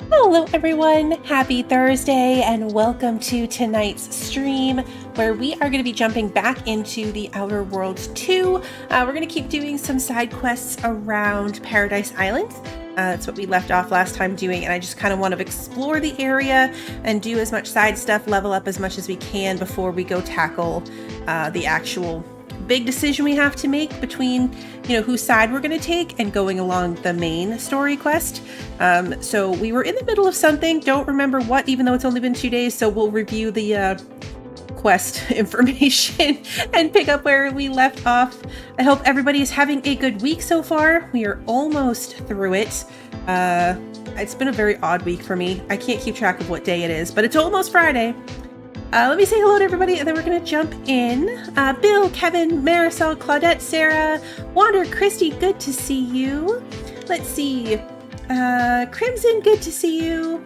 Hello everyone, happy Thursday and welcome to tonight's stream where we are going to be jumping back into the Outer Worlds 2. We're going to keep doing some side quests around Paradise Island. That's what we left off last time doing, and I just kind of want to explore the area and do as much side stuff, level up as much as we can before we go tackle the actual big decision we have to make between, whose side we're going to take and going along the main story quest. So we were in the middle of something, don't remember what, even though it's only been 2 days, so we'll review the quest information and pick up where we left off. I hope everybody is having a good week so far. We are almost through it. It's been a very odd week for me. I can't keep track of what day it is, but it's almost Friday. Let me say hello to everybody, and then we're going to jump in. Bill, Kevin, Marisol, Claudette, Sarah, Wander, Christy, good to see you. Let's see. Crimson, good to see you.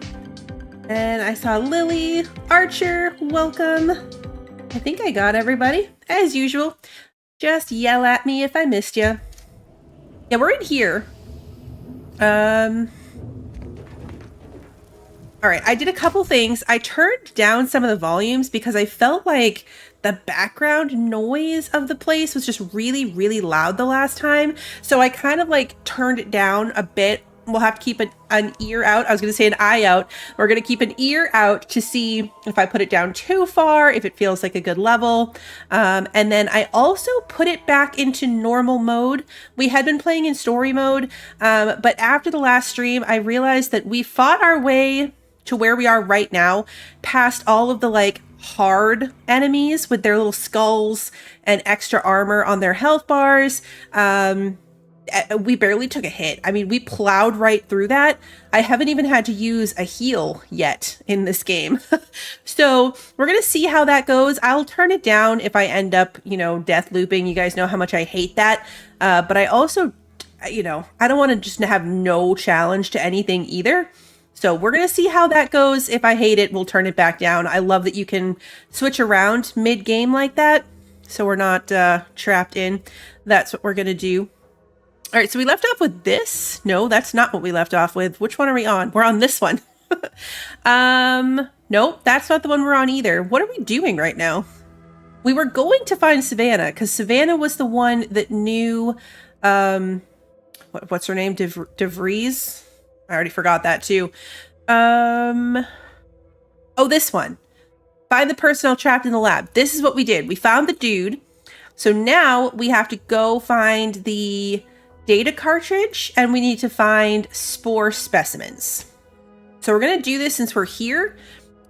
And I saw Lily, Archer, welcome. I think I got everybody, as usual. Just yell at me if I missed you. Yeah, we're in here. All right, I did a couple things. I turned down some of the volumes because I felt like the background noise of the place was just really, really loud the last time. So I kind of turned it down a bit. We'll have to keep an ear out. I was going to say an eye out. We're going to keep an ear out to see if I put it down too far, if it feels like a good level. And then I also put it back into normal mode. We had been playing in story mode, but after the last stream, I realized that we fought our way to where we are right now, past all of the hard enemies with their little skulls and extra armor on their health bars. We barely took a hit. I mean, we plowed right through that. I haven't even had to use a heal yet in this game. So we're going to see how that goes. I'll turn it down if I end up, death looping. You guys know how much I hate that. But I also, I don't want to just have no challenge to anything either. So we're going to see how that goes. If I hate it, we'll turn it back down. I love that you can switch around mid-game like that, so we're not trapped in. That's what we're going to do. All right, so we left off with this. No, that's not what we left off with. Which one are we on? We're on this one. Nope, that's not the one we're on either. What are we doing right now? We were going to find Savannah, because Savannah was the one that knew, what's her name? DeVries? I already forgot that too. Oh, this one. Find the personnel trapped in the lab. This is what we did. We found the dude. So now we have to go find the data cartridge and we need to find spore specimens. So we're going to do this since we're here,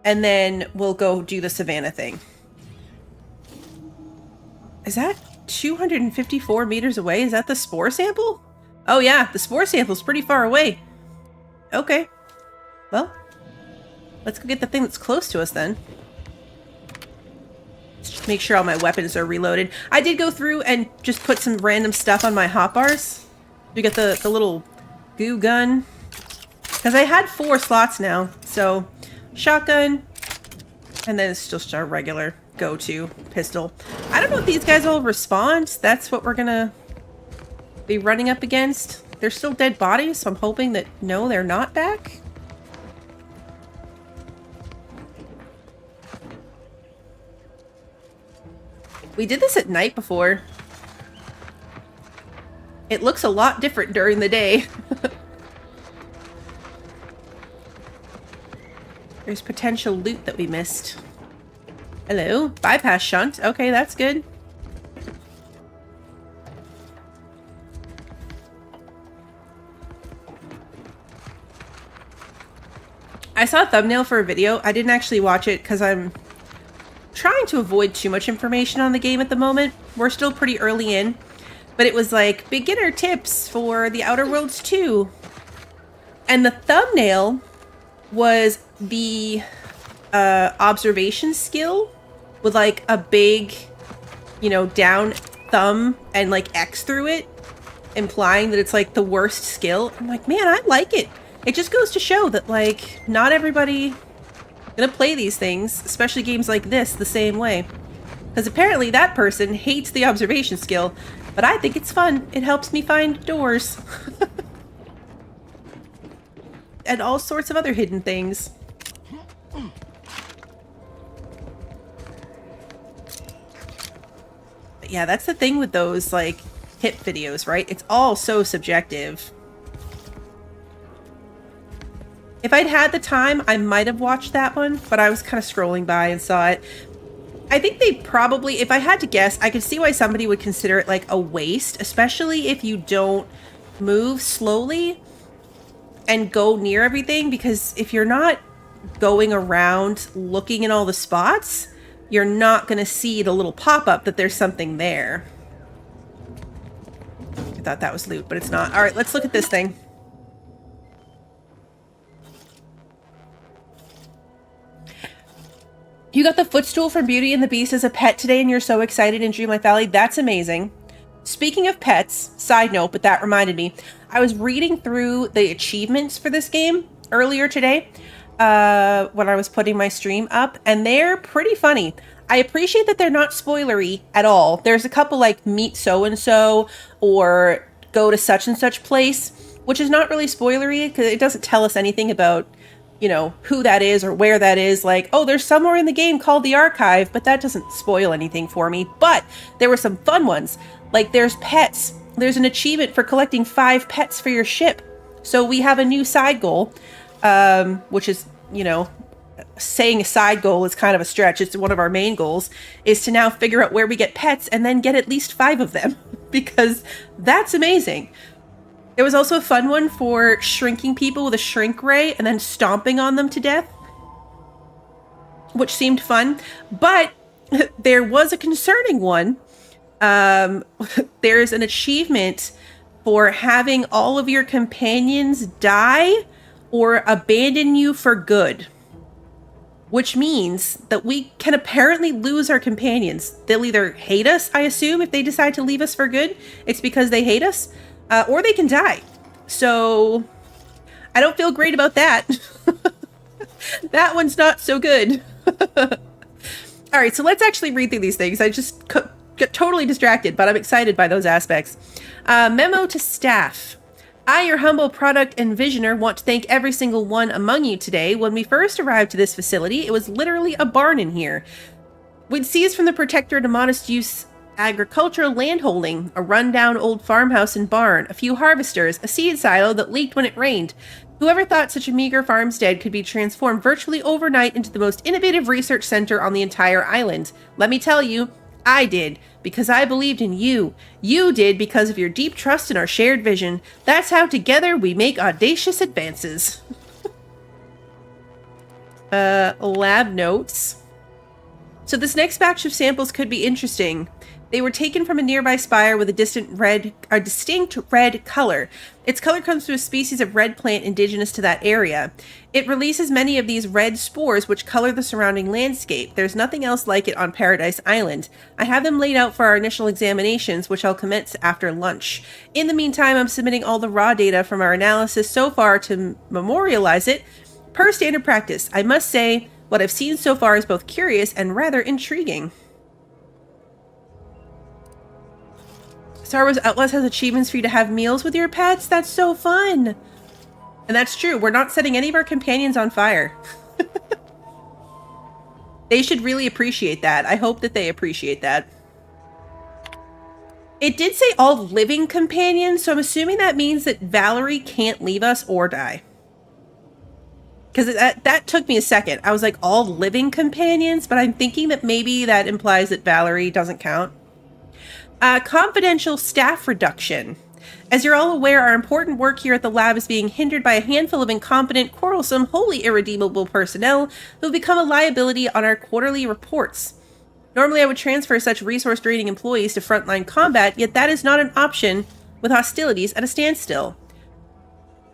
and then we'll go do the Savannah thing. Is that 254 meters away? Is that the spore sample? Oh yeah, the spore sample's pretty far away. Okay, well, let's go get the thing that's close to us then. Let's just make sure all my weapons are reloaded. I did go through and just put some random stuff on my hotbars. We got the little goo gun, because I had 4 slots now. So shotgun, and then it's just our regular go-to pistol. I don't know if these guys will respond. That's what we're gonna be running up against. They're still dead bodies, so I'm hoping that, no, they're not back. We did this at night before. It looks a lot different during the day. There's potential loot that we missed. Hello, bypass shunt. Okay, that's good. I saw a thumbnail for a video. I didn't actually watch it because I'm trying to avoid too much information on the game at the moment. We're still pretty early in, but it was like beginner tips for the Outer Worlds 2. And the thumbnail was the observation skill with a big, down thumb and X through it, implying that it's the worst skill. I'm like, man, I like it. It just goes to show that, not everybody gonna play these things, especially games like this, the same way. Because apparently that person hates the observation skill, but I think it's fun. It helps me find doors. and all sorts of other hidden things. But yeah, that's the thing with those, like, hip videos, right? It's all so subjective. If I'd had the time, I might have watched that one, but I was kind of scrolling by and saw it. I think they probably, if I had to guess, I could see why somebody would consider it like a waste, especially if you don't move slowly and go near everything, because if you're not going around looking in all the spots, you're not going to see the little pop-up that there's something there. I thought that was loot, but it's not. All right, let's look at this thing. You got the footstool from Beauty and the Beast as a pet today and you're so excited in Dreamlight Valley. That's amazing. Speaking of pets, side note, but that reminded me. I was reading through the achievements for this game earlier today when I was putting my stream up, and they're pretty funny. I appreciate that they're not spoilery at all. There's a couple like meet so-and-so or go to such and such place, which is not really spoilery because it doesn't tell us anything about, you know, who that is or where that is. Like, oh, there's somewhere in the game called the Archive, but that doesn't spoil anything for me. But there were some fun ones. Like, there's pets. There's an achievement for collecting 5 pets for your ship. So we have a new side goal, which is, you know, saying a side goal is kind of a stretch. It's one of our main goals, is to now figure out where we get pets and then get at least 5 of them, because that's amazing. There was also a fun one for shrinking people with a shrink ray and then stomping on them to death, which seemed fun. But there was a concerning one. There's an achievement for having all of your companions die or abandon you for good, which means that we can apparently lose our companions. They'll either hate us, I assume, if they decide to leave us for good. It's because they hate us. Or they can die. So I don't feel great about that. That one's not so good. All right, so let's actually read through these things. I just got totally distracted, but I'm excited by those aspects. Memo to staff. I, your humble product envisioner, want to thank every single one among you today. When we first arrived to this facility, it was literally a barn in here. We'd seized from the Protectorate a modest use agricultural landholding, a rundown old farmhouse and barn, a few harvesters, a seed silo that leaked when it rained. Whoever thought such a meager farmstead could be transformed virtually overnight into the most innovative research center on the entire island? Let me tell you, I did, because I believed in you. You did because of your deep trust in our shared vision. That's how together we make audacious advances. Lab notes. So this next batch of samples could be interesting. They were taken from a nearby spire with a distinct red color. Its color comes from a species of red plant indigenous to that area. It releases many of these red spores which color the surrounding landscape. There's nothing else like it on Paradise Island. I have them laid out for our initial examinations, which I'll commence after lunch. In the meantime, I'm submitting all the raw data from our analysis so far to memorialize it. Per standard practice, I must say, what I've seen so far is both curious and rather intriguing. Star Wars Outlaws has achievements for you to have meals with your pets. That's so fun. And that's true. We're not setting any of our companions on fire. They should really appreciate that. I hope that they appreciate that. It did say all living companions, so I'm assuming that means that Valerie can't leave us or die. Because that took me a second. I was like, all living companions? But I'm thinking that maybe that implies that Valerie doesn't count. Confidential staff reduction. As you're all aware, our important work here at the lab is being hindered by a handful of incompetent, quarrelsome, wholly irredeemable personnel who have become a liability on our quarterly reports. Normally, I would transfer such resource-draining employees to frontline combat, yet that is not an option with hostilities at a standstill.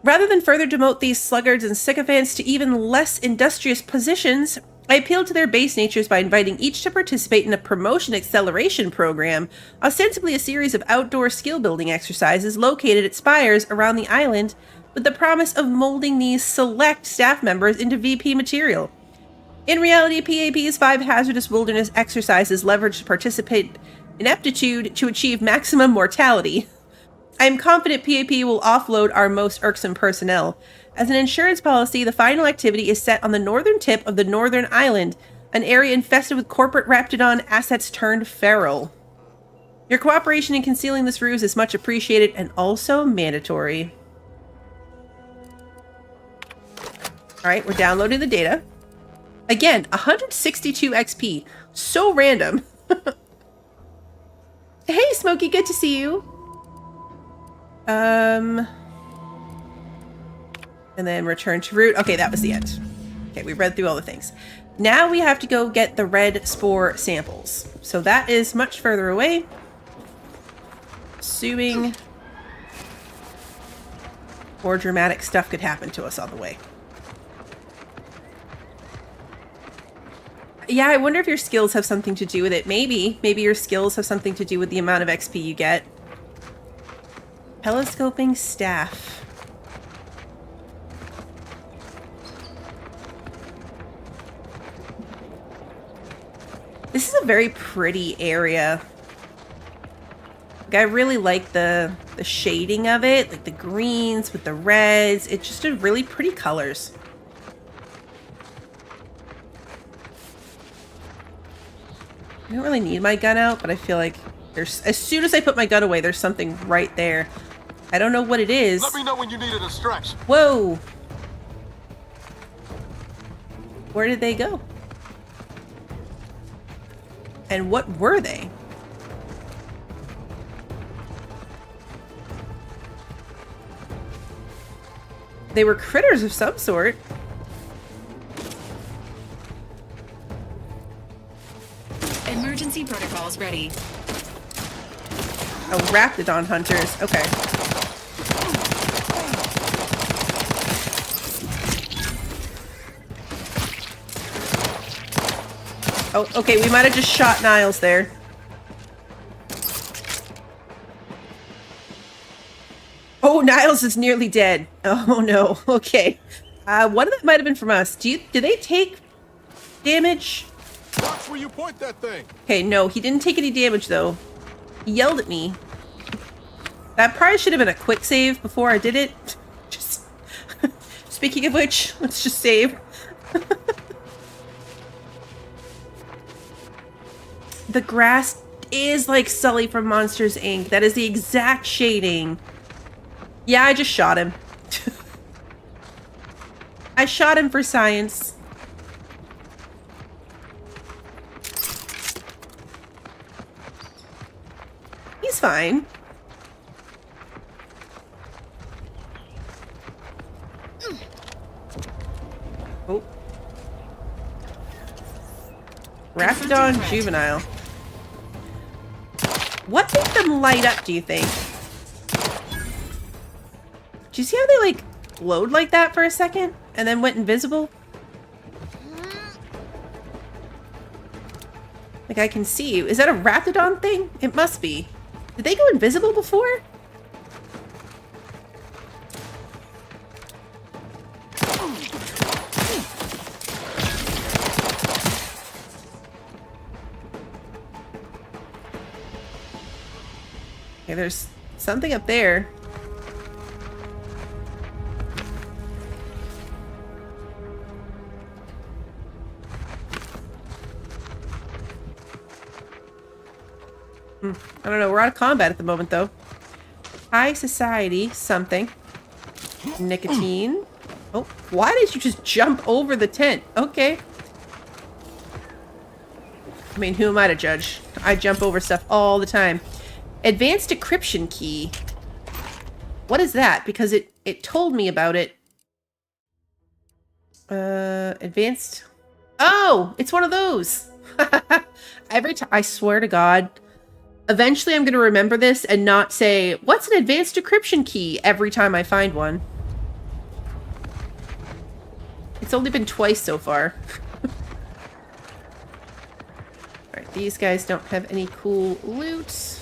Rather than further demote these sluggards and sycophants to even less industrious positions, I appealed to their base natures by inviting each to participate in a promotion acceleration program, ostensibly a series of outdoor skill-building exercises located at spires around the island, with the promise of molding these select staff members into VP material. In reality, PAP's 5 hazardous wilderness exercises leverage participant ineptitude to achieve maximum mortality. I am confident PAP will offload our most irksome personnel. As an insurance policy, the final activity is set on the northern tip of the northern island, an area infested with corporate Raptidon assets turned feral. Your cooperation in concealing this ruse is much appreciated and also mandatory. Alright, we're downloading the data. Again, 162 XP. So random. Hey, Smokey, good to see you. And then return to route. Okay, that was the end. Okay, we read through all the things. Now we have to go get the red spore samples. So that is much further away. Assuming more dramatic stuff could happen to us on the way. Yeah, I wonder if your skills have something to do with it. Maybe your skills have something to do with the amount of XP you get. Telescoping staff. This is a very pretty area. Like, I really like the shading of it, like the greens with the reds. It's just a really pretty colors. I don't really need my gun out, but I feel like there's, as soon as I put my gun away, there's something right there. I don't know what it is. Let me know when you need a distraction. Whoa! Where did they go? And what were they? They were critters of some sort. Emergency protocols ready. Oh, Raptidon hunters. Okay. Oh, okay, we might have just shot Niles there. Oh, Niles is nearly dead. Oh no. Okay. One of them might have been from us. Do they take damage? Watch where you point that thing. Okay, no, he didn't take any damage though. He yelled at me. That probably should have been a quick save before I did it. Just speaking of which, let's just save. The grass is like Sully from Monsters, Inc. That is the exact shading. Yeah, I just shot him. I shot him for science. He's fine. Oh. Raptidon juvenile. What made them light up, do you think? Do you see how they, like, glowed like that for a second? And then went invisible? Like, I can see you. Is that a Raptidon thing? It must be. Did they go invisible before? Okay, there's something up there. I don't know. We're out of combat at the moment, though. High society, something. Nicotine. Oh, why did you just jump over the tent? Okay. I mean, who am I to judge? I jump over stuff all the time. Advanced decryption key. What is that? Because it told me about it. Advanced. Oh, it's one of those. Every time, I swear to God. Eventually, I'm going to remember this and not say, what's an advanced decryption key every time I find one. It's only been twice so far. Alright, these guys don't have any cool loot.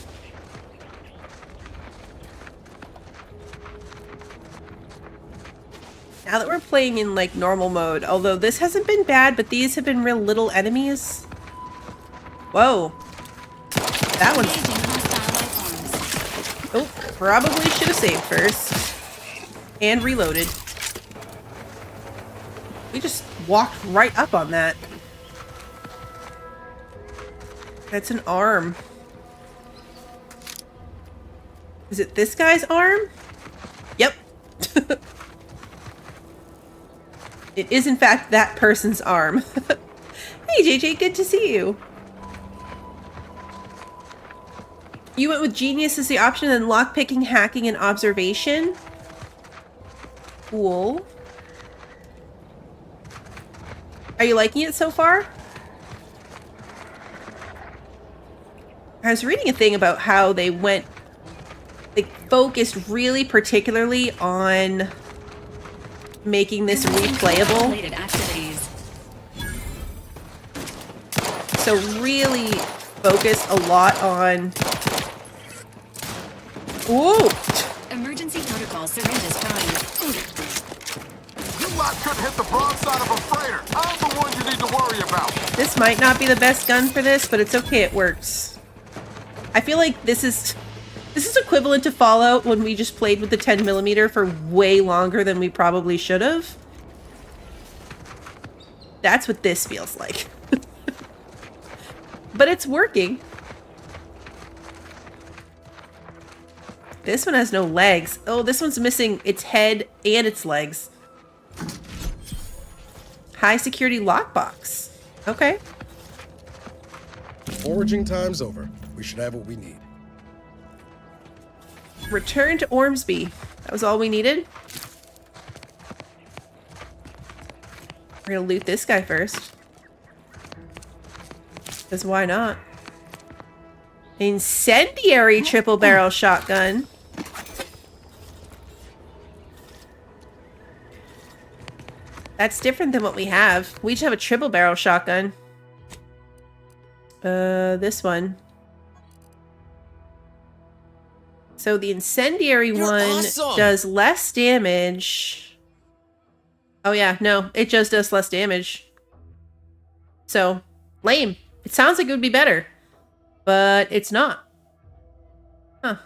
Now that we're playing in, like, normal mode, although this hasn't been bad, but these have been real little enemies. Whoa. That one's... Oh, probably should have saved first. And reloaded. We just walked right up on that. That's an arm. Is it this guy's arm? Yep. It is in fact that person's arm. Hey JJ, good to see you. You went with genius as the option, and lockpicking, hacking, and observation. Cool. Are you liking it so far? I was reading a thing about how they focused really particularly on making this replayable. Related activities. So really focus a lot on... Ooh! Emergency protocol syringes prime. You lot couldn't hit the broadside of a freighter. I'm the one you need to worry about. This might not be the best gun for this, but it's okay, it works. I feel like this is equivalent to Fallout when we just played with the 10mm for way longer than we probably should have. That's what this feels like. But it's working. This one has no legs. Oh, this one's missing its head and its legs. High security lockbox. Okay. Foraging time's over. We should have what we need. Return to Ormsby. That was all we needed. We're gonna loot this guy first. Because why not? Incendiary triple barrel shotgun. That's different than what we have. We just have a triple barrel shotgun. This one. So the incendiary one does less damage. Oh yeah, no, it just does less damage. So, lame. It sounds like it would be better, but it's not. Huh.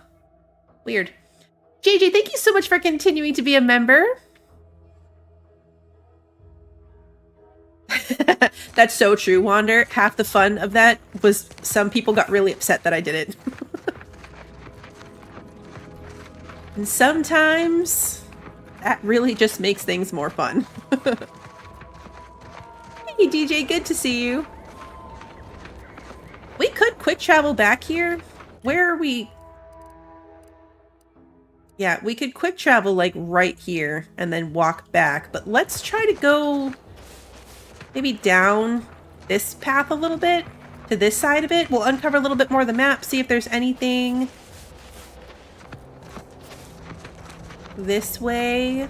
Weird. JJ, thank you so much for continuing to be a member. That's so true, Wander. Half the fun of that was some people got really upset that I did it. And sometimes that really just makes things more fun. Hey DJ, good to see you. We could quick travel back here. Where are we? Yeah, we could quick travel like right here and then walk back. But let's try to go maybe down this path a little bit to this side of it. We'll uncover a little bit more of the map, see if there's anything this way.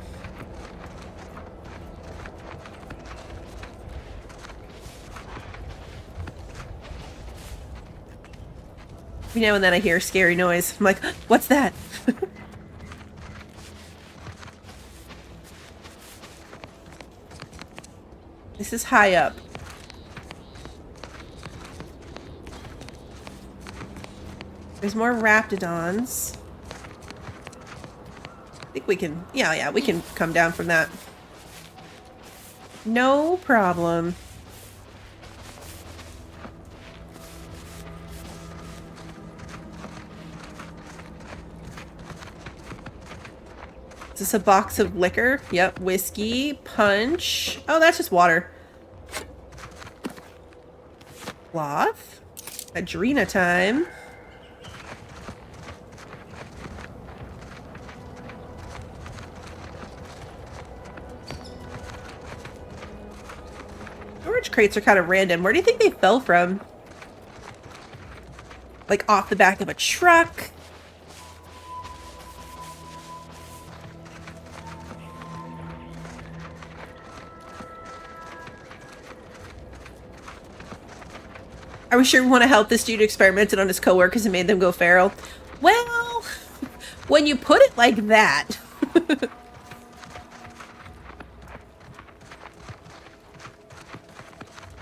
Every now and then I hear a scary noise. I'm like, what's that? This is high up. There's more raptidons. I think we can, yeah, we can come down from that. No problem. Is this a box of liquor? Yep, whiskey, punch. Oh, that's just water. Cloth. Adrena time. Storage crates are kind of random. Where do you think they fell from? Like off the back of a truck? Are we sure we want to help this dude who experimented on his coworkers and made them go feral? Well, when you put it like that.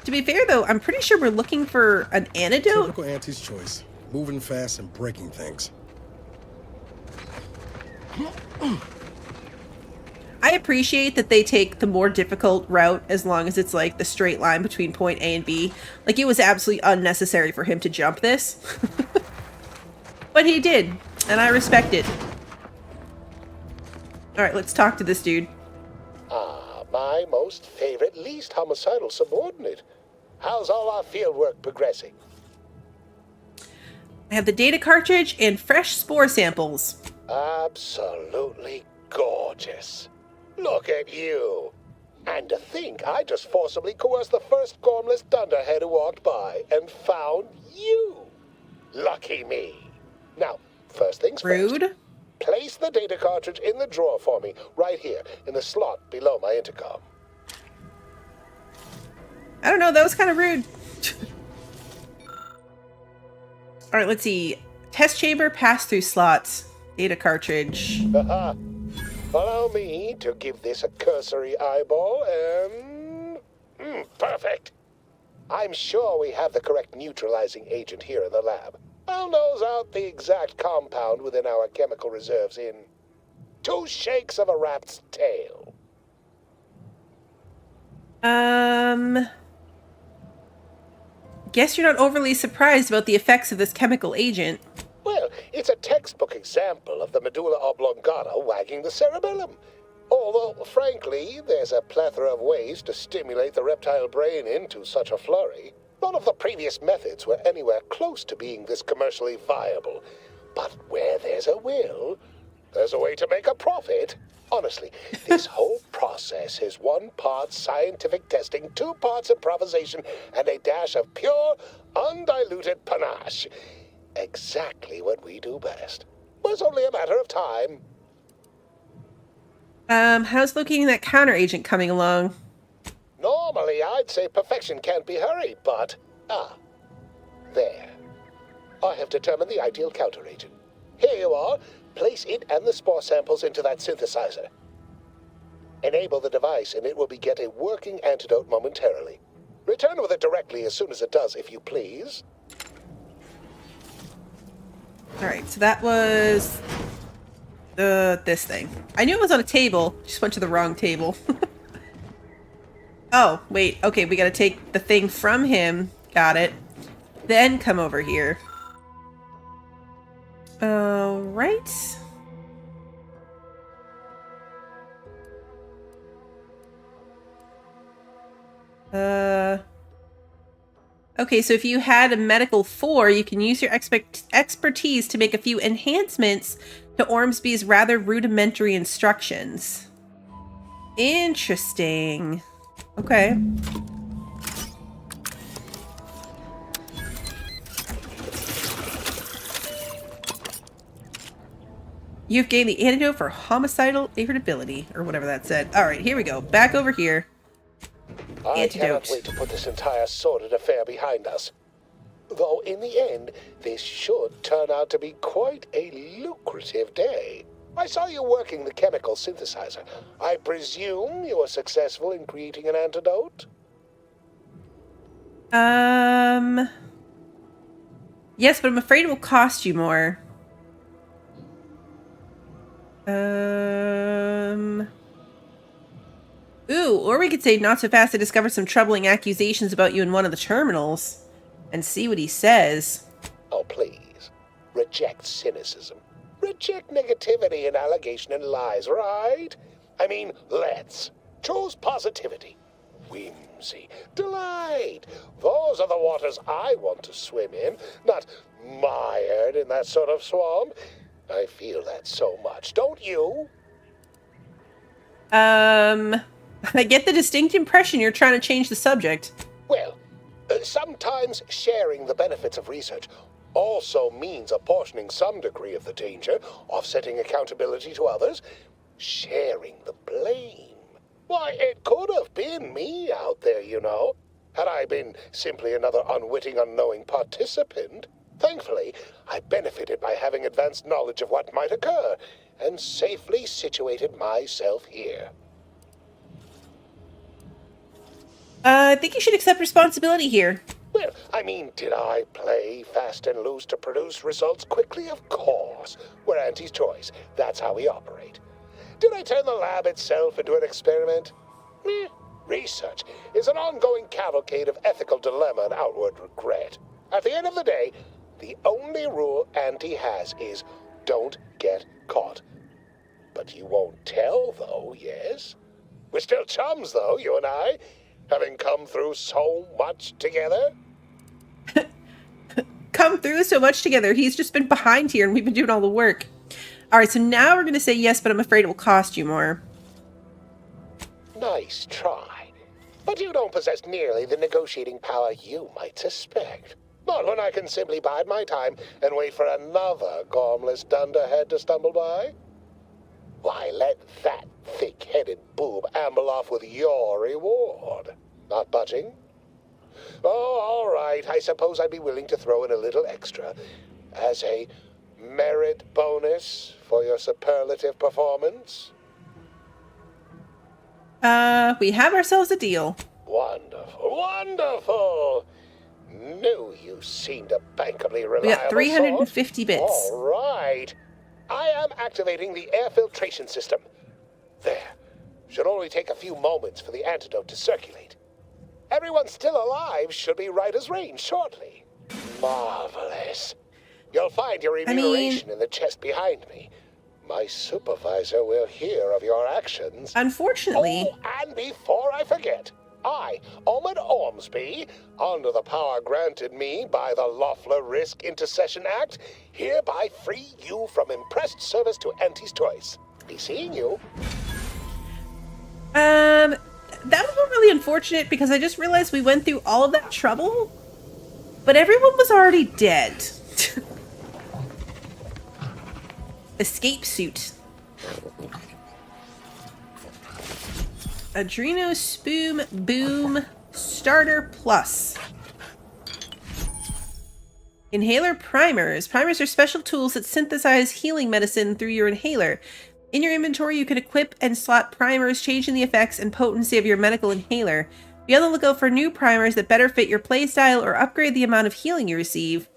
To be fair, though, I'm pretty sure we're looking for an antidote. Typical Auntie's choice. Moving fast and breaking things. I appreciate that they take the more difficult route as long as it's like the straight line between point A and B. Like, it was absolutely unnecessary for him to jump this. But he did, and I respect it. Alright, let's talk to this dude. Ah, my most favorite, least homicidal subordinate. How's all our fieldwork progressing? I have the data cartridge and fresh spore samples. Absolutely gorgeous. Look at you. And to think I just forcibly coerced the first gormless dunderhead who walked by and found you. Lucky me. Now, first things Rude. first. Place the data cartridge in the drawer for me, right here, in the slot below my intercom. I don't know, that was kind of rude. Alright, let's see. Test chamber, pass-through slots. Data cartridge. Haha. Allow me to give this a cursory eyeball and... perfect. I'm sure we have the correct neutralizing agent here in the lab. I'll nose out the exact compound within our chemical reserves in 2 shakes of a rat's tail. Guess you're not overly surprised about the effects of this chemical agent. Well, it's a textbook example of the medulla oblongata wagging the cerebellum. Although, frankly, there's a plethora of ways to stimulate the reptile brain into such a flurry. None of the previous methods were anywhere close to being this commercially viable. But where there's a will, there's a way to make a profit. Honestly, this whole process is 1 part scientific testing, 2 parts improvisation, and a dash of pure, undiluted panache. Exactly what we do best. It's only a matter of time. How's locating that counter agent coming along? Normally, I'd say perfection can't be hurried, but... there. I have determined the ideal counteragent. Here you are. Place it and the spore samples into that synthesizer. Enable the device, and it will beget a working antidote momentarily. Return with it directly as soon as it does, if you please. Alright, so that was... this thing. I knew it was on a table, just went to the wrong table. Oh, wait. Okay, we gotta take the thing from him. Got it. Then come over here. Alright. Okay, so if you had a medical 4, you can use your expertise to make a few enhancements to Ormsby's rather rudimentary instructions. Interesting. Okay. You've gained the antidote for homicidal irritability, or whatever that said. Alright, here we go. Back over here. I Antidote. cannot wait to put this entire sordid affair behind us. Though in the end, this should turn out to be quite a lucrative day. I saw you working the chemical synthesizer. I presume you were successful in creating an antidote? Yes, but I'm afraid it will cost you more. Ooh, or we could say not so fast I discovered some troubling accusations about you in one of the terminals. And see what he says. Oh, please. Reject cynicism. Reject negativity and allegation and lies, right? I mean, let's. Choose positivity. Whimsy. Delight. Those are the waters I want to swim in, not mired in that sort of swamp. I feel that so much, don't you? I get the distinct impression you're trying to change the subject. Well, sometimes sharing the benefits of research also means apportioning some degree of the danger, offsetting accountability to others, sharing the blame. Why, it could have been me out there, you know, had I been simply another unwitting, unknowing participant. Thankfully, I benefited by having advanced knowledge of what might occur, and safely situated myself here. I think you should accept responsibility here. Well, I mean, did I play fast and loose to produce results quickly? Of course. We're Auntie's choice. That's how we operate. Did I turn the lab itself into an experiment? Meh. Research is an ongoing cavalcade of ethical dilemma and outward regret. At the end of the day, the only rule Auntie has is don't get caught. But you won't tell, though, yes? We're still chums, though, you and I, having come through so much together. Come through so much together. He's just been behind here and we've been doing all the work. All right, so now we're going to say yes, but I'm afraid it will cost you more. Nice try. But you don't possess nearly the negotiating power you might suspect. Not when I can simply bide my time and wait for another gormless dunderhead to stumble by. Why, let that thick-headed boob amble off with your reward. Not budging? Oh, all right. I suppose I'd be willing to throw in a little extra as a merit bonus for your superlative performance. We have ourselves a deal. Wonderful, wonderful. Knew you seemed a bankably reliable We got 350 sort. bits. All right. I am activating the air filtration system. There. Should only take a few moments for the antidote to circulate. Everyone still alive should be right as rain shortly. Marvelous. You'll find your remuneration in the chest behind me. My supervisor will hear of your actions. Unfortunately... Oh, and before I forget, I, Omid Ormsby, under the power granted me by the Loeffler Risk Intercession Act, hereby free you from impressed service to Auntie's choice. Be seeing you. That was really unfortunate because I just realized we went through all of that trouble, but everyone was already dead. Escape suit. Adreno Spoom Boom Starter Plus. Inhaler primers. Primers are special tools that synthesize healing medicine through your inhaler. In your inventory, you can equip and slot primers, changing the effects and potency of your medical inhaler. Be on the lookout for new primers that better fit your playstyle or upgrade the amount of healing you receive.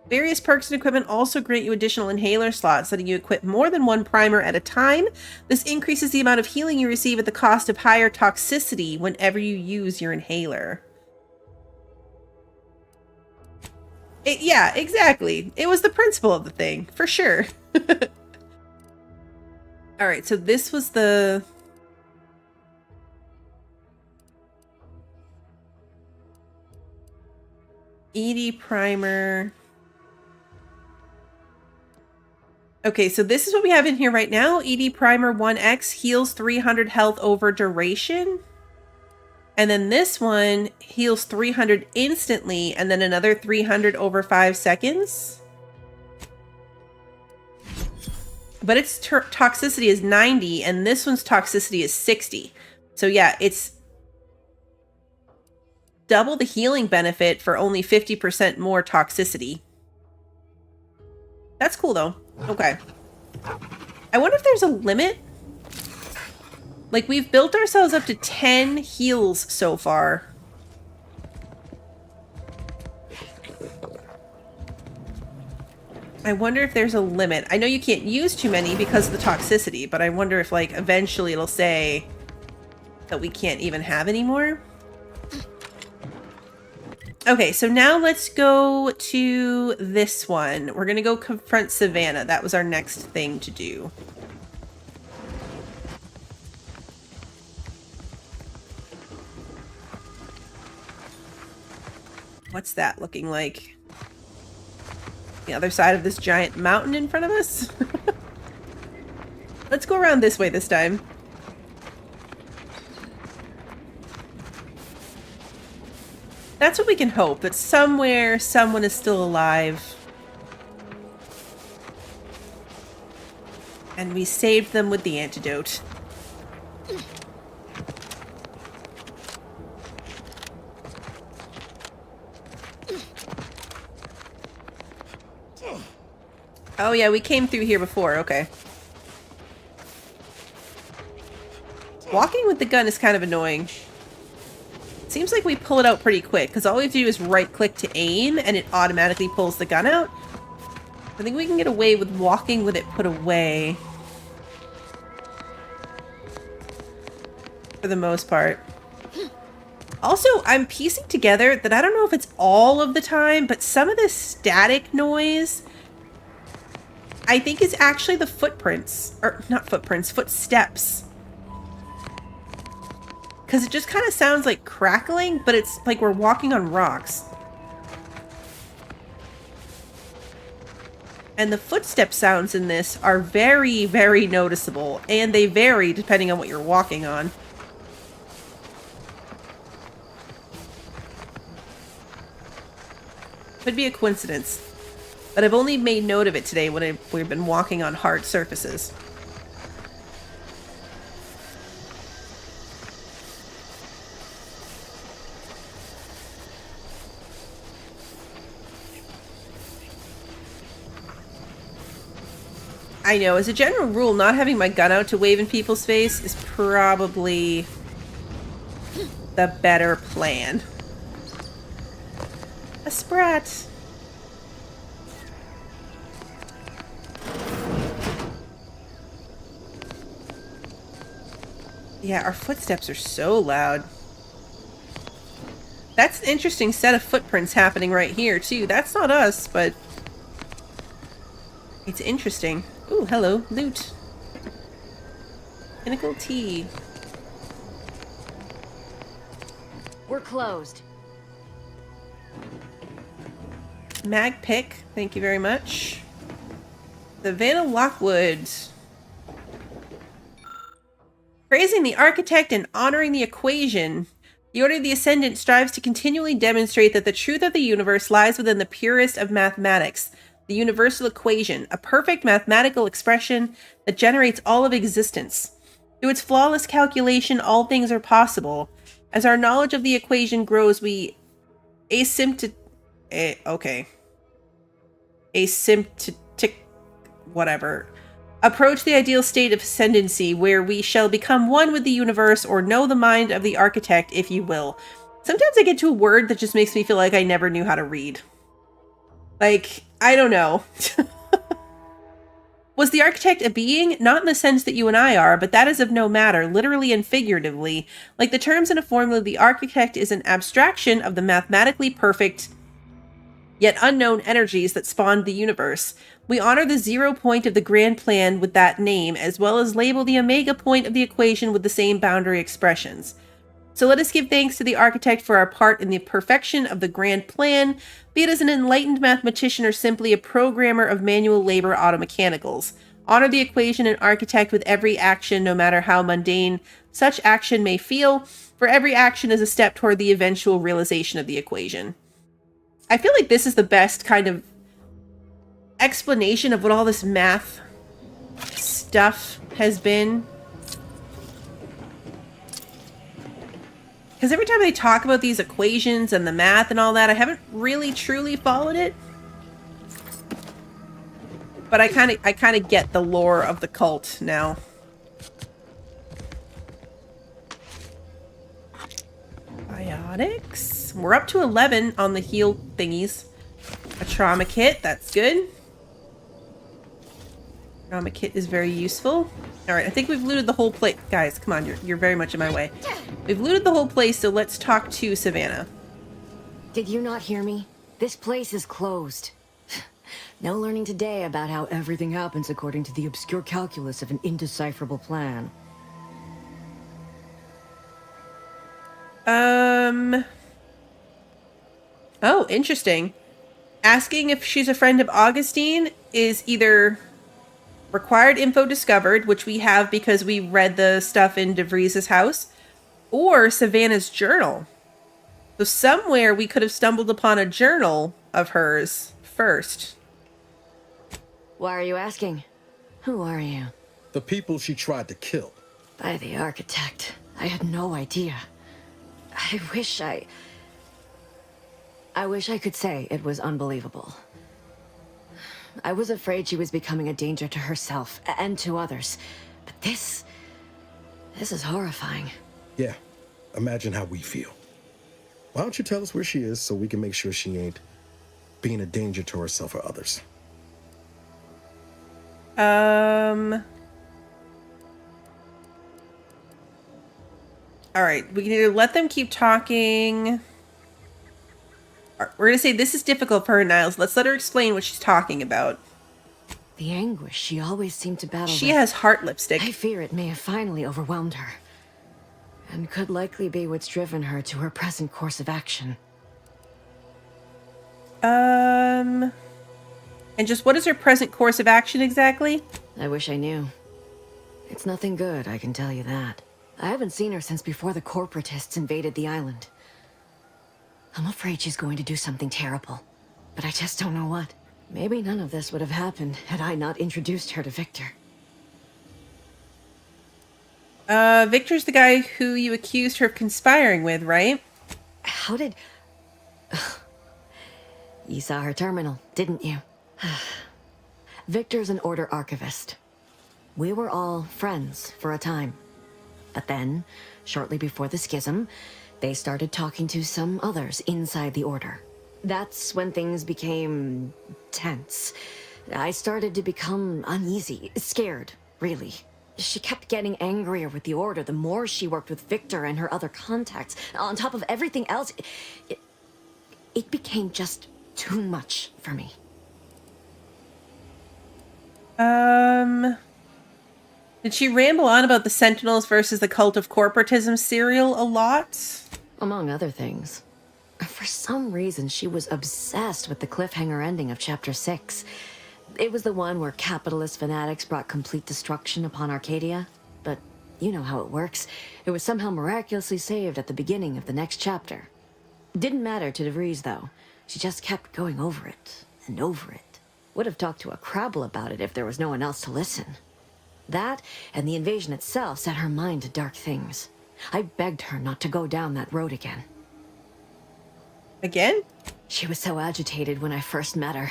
Various perks and equipment also grant you additional inhaler slots, letting you equip more than one primer at a time. This increases the amount of healing you receive at the cost of higher toxicity whenever you use your inhaler. Yeah, exactly. It was the principle of the thing, for sure. Alright, so this was the... ED primer. Okay, so this is what we have in here right now. ED primer 1X heals 300 health over duration. And then this one heals 300 instantly and then another 300 over 5 seconds. But its toxicity is 90 and this one's toxicity is 60. So yeah, it's double the healing benefit for only 50% more toxicity. That's cool though. Okay. I wonder if there's a limit. Like, we've built ourselves up to 10 heals so far. I wonder if there's a limit. I know you can't use too many because of the toxicity, but I wonder if, like, eventually it'll say that we can't even have any more. Okay, so now let's go to this one. We're gonna go confront Savannah. That was our next thing to do. What's that looking like? The other side of this giant mountain in front of us? Let's go around this way this time. That's what we can hope, that somewhere someone is still alive. And we saved them with the antidote. Oh yeah, we came through here before, okay. Walking with the gun is kind of annoying. Seems like we pull it out pretty quick, because all we have to do is right-click to aim, and it automatically pulls the gun out. I think we can get away with walking with it put away. for the most part. Also, I'm piecing together that I don't know if it's all of the time, but some of this static noise, I think is actually the footprints. Or, not footprints, footsteps. Because it just kind of sounds like crackling, but it's like we're walking on rocks. And the footstep sounds in this are very, very noticeable. And they vary depending on what you're walking on. Could be a coincidence. But I've only made note of it today when we've been walking on hard surfaces. I know, as a general rule, not having my gun out to wave in people's face is probably the better plan. A sprat. Yeah, our footsteps are so loud. That's an interesting set of footprints happening right here, too. That's not us, but it's interesting. Ooh, hello, loot. Pinnacle tea. We're closed. Mag pick, thank you very much. Savannah Lockwood. Praising the architect and honoring the equation, the Order of the Ascendant strives to continually demonstrate that the truth of the universe lies within the purest of mathematics, the universal equation, a perfect mathematical expression that generates all of existence. Through its flawless calculation, all things are possible. As our knowledge of the equation grows, we asymptotic, whatever, approach the ideal state of ascendancy where we shall become one with the universe or know the mind of the architect, if you will. Sometimes I get to a word that just makes me feel like I never knew how to read. Like, I don't know. Was the architect a being? Not in the sense that you and I are, but that is of no matter, literally and figuratively. Like the terms in a formula, the architect is an abstraction of the mathematically perfect yet unknown energies that spawned the universe. We honor the 0 point of the grand plan with that name, as well as label the omega point of the equation with the same boundary expressions. So let us give thanks to the architect for our part in the perfection of the grand plan, be it as an enlightened mathematician or simply a programmer of manual labor automechanicals. Honor the equation and architect with every action, no matter how mundane such action may feel, for every action is a step toward the eventual realization of the equation. I feel like this is the best kind of explanation of what all this math stuff has been. Because every time they talk about these equations and the math and all that, I haven't really truly followed it. But I kind of get the lore of the cult now. Biotics. We're up to 11 on the heal thingies. A trauma kit, that's good. Trauma kit is very useful. Alright, I think we've looted the whole place. Guys, come on, you're very much in my way. We've looted the whole place, so let's talk to Savannah. Did you not hear me? This place is closed. No learning today about how everything happens according to the obscure calculus of an indecipherable plan. Oh, interesting. Asking if she's a friend of Augustine is either required info discovered, which we have because we read the stuff in DeVries' house, or Savannah's journal. So somewhere we could have stumbled upon a journal of hers first. Why are you asking? Who are you? The people she tried to kill. By the architect. I had no idea. I wish I could say it was unbelievable. I was afraid she was becoming a danger to herself and to others. But this is horrifying. Yeah, imagine how we feel. Why don't you tell us where she is so we can make sure she ain't being a danger to herself or others? All right, we can either let them keep talking. We're gonna say this is difficult for her, Niles. Let's let her explain what she's talking about. The anguish she always seemed to battle She with. has heart lipstick. I fear it may have finally overwhelmed her. And could likely be what's driven her to her present course of action. And just what is her present course of action exactly? I wish I knew. It's nothing good, I can tell you that. I haven't seen her since before the corporatists invaded the island. I'm afraid she's going to do something terrible, but I just don't know what. Maybe none of this would have happened had I not introduced her to Victor. Victor's the guy who you accused her of conspiring with, right? How did... You saw her terminal, didn't you? Victor's an Order archivist. We were all friends for a time. But then, shortly before the schism, they started talking to some others inside the Order. That's when things became tense. I started to become uneasy, scared, really. She kept getting angrier with the Order the more she worked with Victor and her other contacts. On top of everything else, it became just too much for me. Did she ramble on about the Sentinels versus the Cult of Corporatism serial a lot? Among other things. For some reason, she was obsessed with the cliffhanger ending of Chapter 6. It was the one where capitalist fanatics brought complete destruction upon Arcadia. But you know how it works. It was somehow miraculously saved at the beginning of the next chapter. Didn't matter to DeVries, though. She just kept going over it and over it. Would have talked to a Crabble about it if there was no one else to listen. That, and the invasion itself, set her mind to dark things. I begged her not to go down that road again. Again? She was so agitated when I first met her.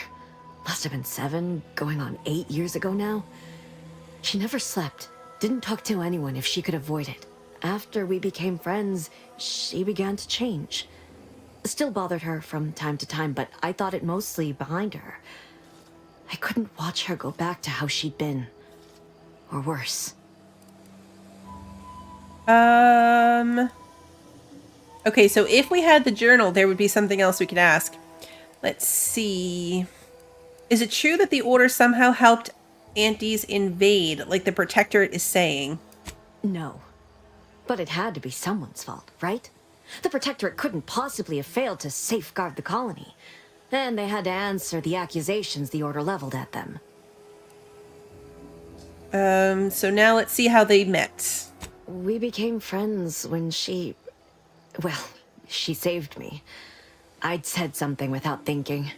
Must have been 7, going on 8 years ago now. She never slept, didn't talk to anyone if she could avoid it. After we became friends, she began to change. Still bothered her from time to time, but I thought it mostly behind her. I couldn't watch her go back to how she'd been. Or worse. Okay, so if we had the journal, there would be something else we could ask. Let's see. Is it true that the Order somehow helped Antes invade, like the Protectorate is saying? No. But it had to be someone's fault, right? The Protectorate couldn't possibly have failed to safeguard the colony. And they had to answer the accusations the Order leveled at them. So now let's see how they met. We became friends when she... Well, she saved me. I'd said something without thinking.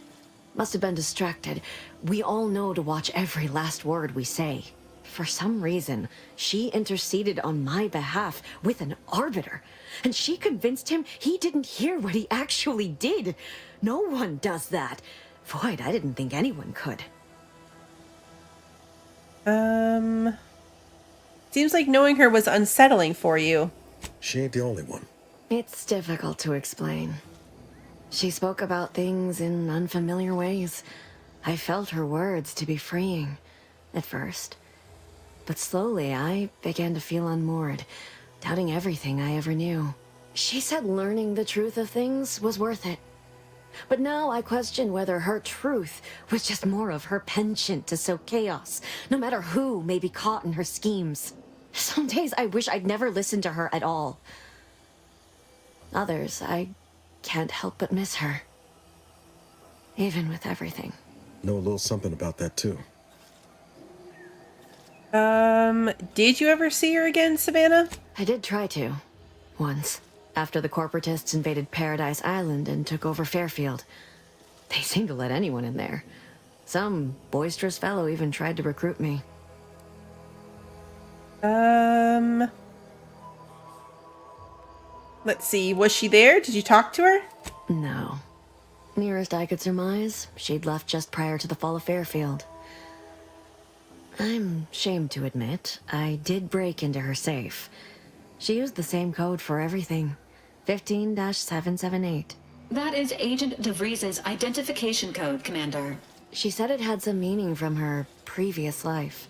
Must have been distracted. We all know to watch every last word we say. For some reason, she interceded on my behalf with an arbiter. And she convinced him he didn't hear what he actually did. No one does that. Void, I didn't think anyone could. Seems like knowing her was unsettling for you. She ain't the only one. It's difficult to explain. She spoke about things in unfamiliar ways. I felt her words to be freeing, at first. But slowly, I began to feel unmoored, doubting everything I ever knew. She said learning the truth of things was worth it. But now I question whether her truth was just more of her penchant to sow chaos, no matter who may be caught in her schemes. Some days I wish I'd never listened to her at all. Others, I can't help but miss her. Even with everything. Know a little something about that, too. Did you ever see her again, Savannah? I did try to. Once. After the corporatists invaded Paradise Island and took over Fairfield. They seemed to let anyone in there. Some boisterous fellow even tried to recruit me. Let's see. Was she there? Did you talk to her? No. Nearest I could surmise, she'd left just prior to the fall of Fairfield. I'm ashamed to admit, I did break into her safe. She used the same code for everything. 15-778. That is Agent DeVries' identification code, Commander. She said it had some meaning from her previous life.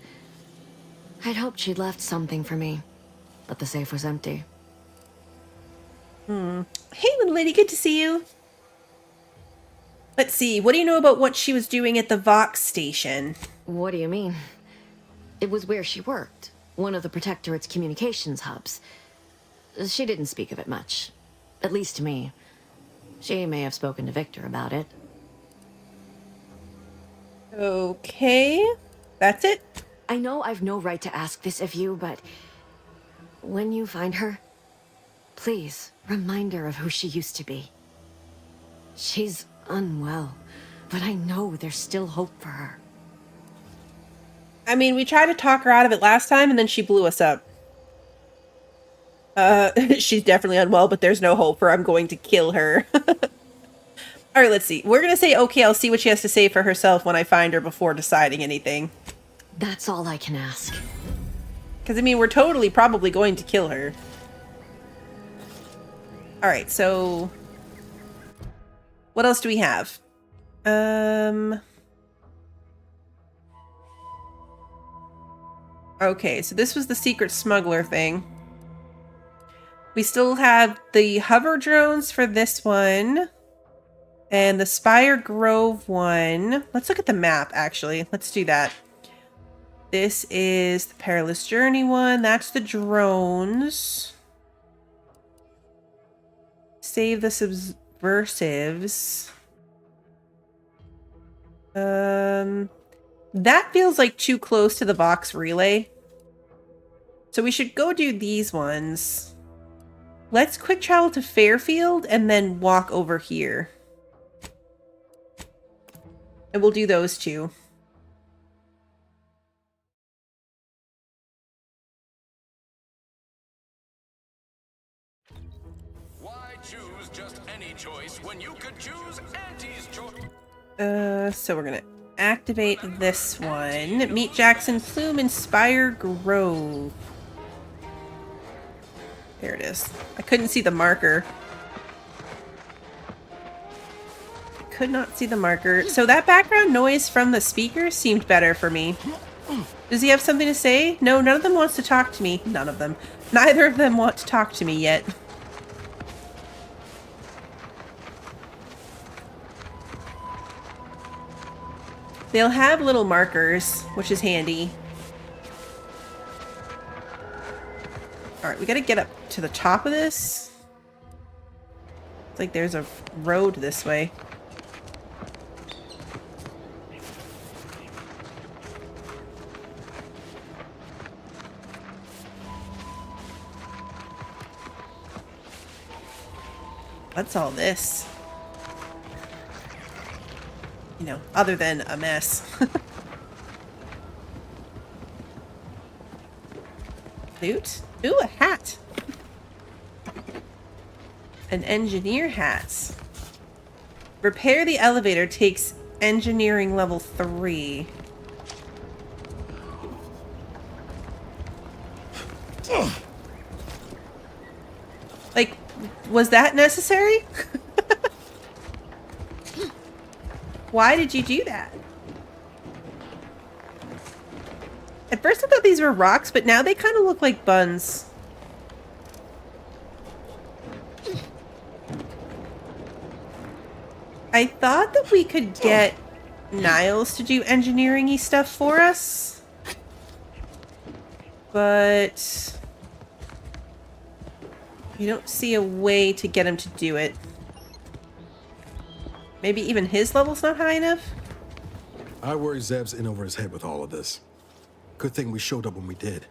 I'd hoped she'd left something for me, but the safe was empty. Hey, little lady, good to see you. Let's see, what do you know about what she was doing at the Vox station? What do you mean? It was where she worked, one of the Protectorate's communications hubs. She didn't speak of it much, at least to me. She may have spoken to Victor about it. Okay, that's it? I know I've no right to ask this of you, but when you find her, please remind her of who she used to be. She's unwell, but I know there's still hope for her. I mean, we tried to talk her out of it last time, and then she blew us up. She's definitely unwell, but there's no hope for I'm going to kill her. All right, let's see. We're going to say, okay, I'll see what she has to say for herself when I find her before deciding anything. That's all I can ask. Because, I mean, we're totally probably going to kill her. All right, so... what else do we have? Okay, so this was the secret smuggler thing. We still have the hover drones for this one. And the Spire Grove one. Let's look at the map, actually. Let's do that. This is the Perilous Journey one. That's the drones. Save the subversives. That feels like too close to the Vox relay. So we should go do these ones. Let's quick travel to Fairfield and then walk over here. And we'll do those two. Why choose just any choice when you could choose Auntie's choice? So we're gonna activate this one. Meet Jackson Plume in Spire Grove. There it is. I couldn't see the marker. Could not see the marker. So that background noise from the speakers seemed better for me. Does he have something to say? No, none of them wants to talk to me. None of them. Neither of them want to talk to me yet. They'll have little markers, which is handy. Alright, we gotta get up to the top of this. It's like there's a road this way. What's all this? You know, other than a mess. Loot? Ooh, a hat. An engineer hat. Repair the elevator takes engineering level 3. Like, was that necessary? Why did you do that? At first I thought these were rocks, but now they kind of look like buns. I thought that we could get Niles to do engineering-y stuff for us. But you don't see a way to get him to do it. Maybe even his level's not high enough? I worry Zeb's in over his head with all of this. Good thing we showed up when we did.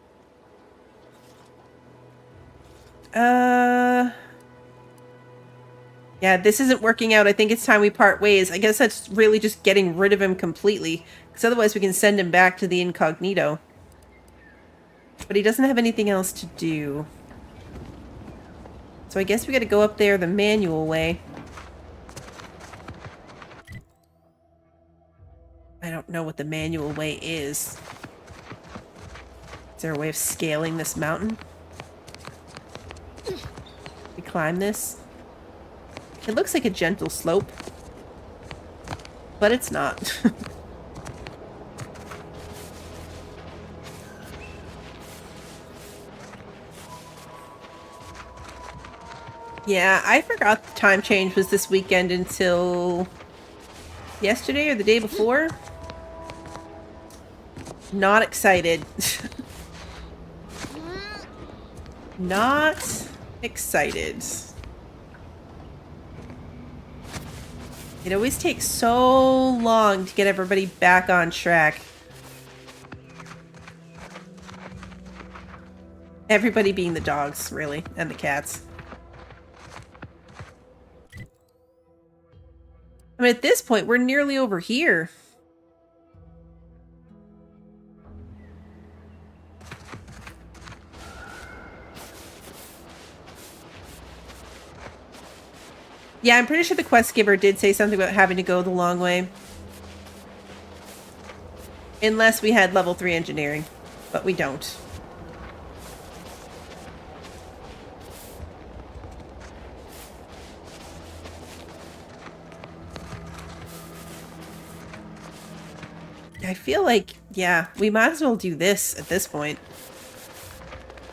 Yeah, this isn't working out. I think it's time we part ways. I guess that's really just getting rid of him completely. Because otherwise we can send him back to the incognito. But he doesn't have anything else to do. So I guess we gotta go up there the manual way. I don't know what the manual way is. Is there a way of scaling this mountain? We climb this? It looks like a gentle slope. But it's not. Yeah, I forgot the time change was this weekend until yesterday or the day before. Not excited. Not excited. It always takes so long to get everybody back on track. Everybody being the dogs, really, and the cats. I mean, at this point, we're nearly over here. Yeah, I'm pretty sure the quest giver did say something about having to go the long way. Unless we had level 3 engineering, but we don't. I feel like, yeah, we might as well do this at this point.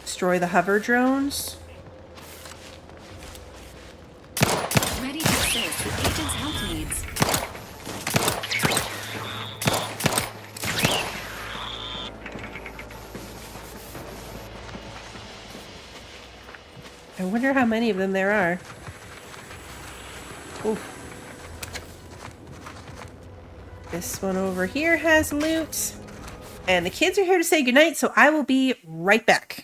Destroy the hover drones. Ready to assist with agent's health needs. I wonder how many of them there are. Oof. This one over here has loot. And the kids are here to say goodnight, so I will be right back.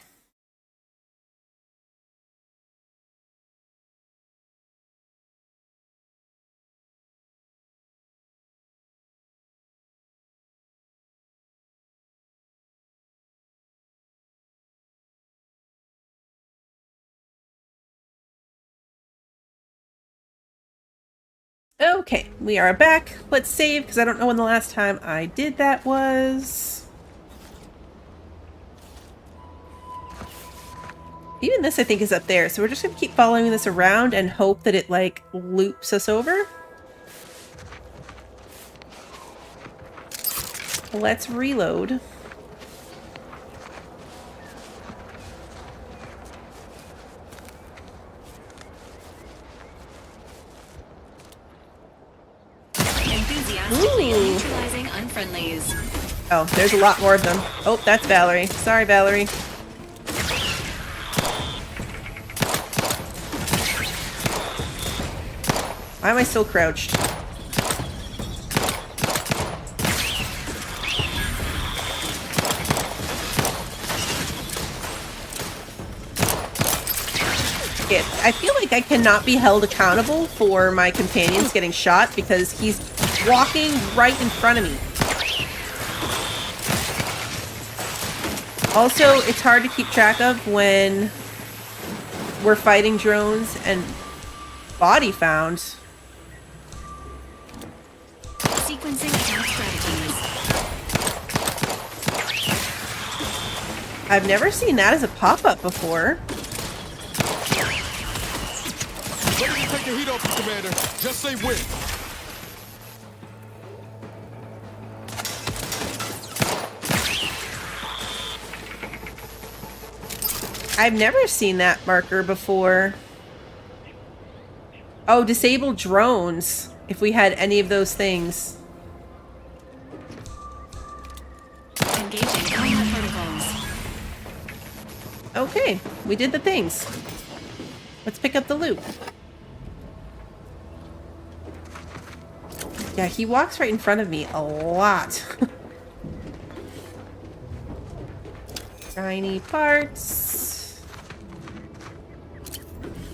Okay, we are back. Let's save, because I don't know when the last time I did that was. Even this, I think, is up there. So we're just going to keep following this around and hope that it, like, loops us over. Let's reload. Enthusiastically neutralizing unfriendlies. Oh, there's a lot more of them. Oh, that's Valerie. Sorry, Valerie. Why am I still crouched? I feel like I cannot be held accountable for my companions getting shot because he's walking right in front of me. Also, it's hard to keep track of when we're fighting drones and body found. Sequencing attack strategies. I've never seen that as a pop-up before. Ready to take the heat off, Commander. Just say when. I've never seen that marker before. Oh, disable drones. If we had any of those things. Engaging combat protocols. Okay, we did the things. Let's pick up the loot. Yeah, he walks right in front of me a lot. Shiny parts.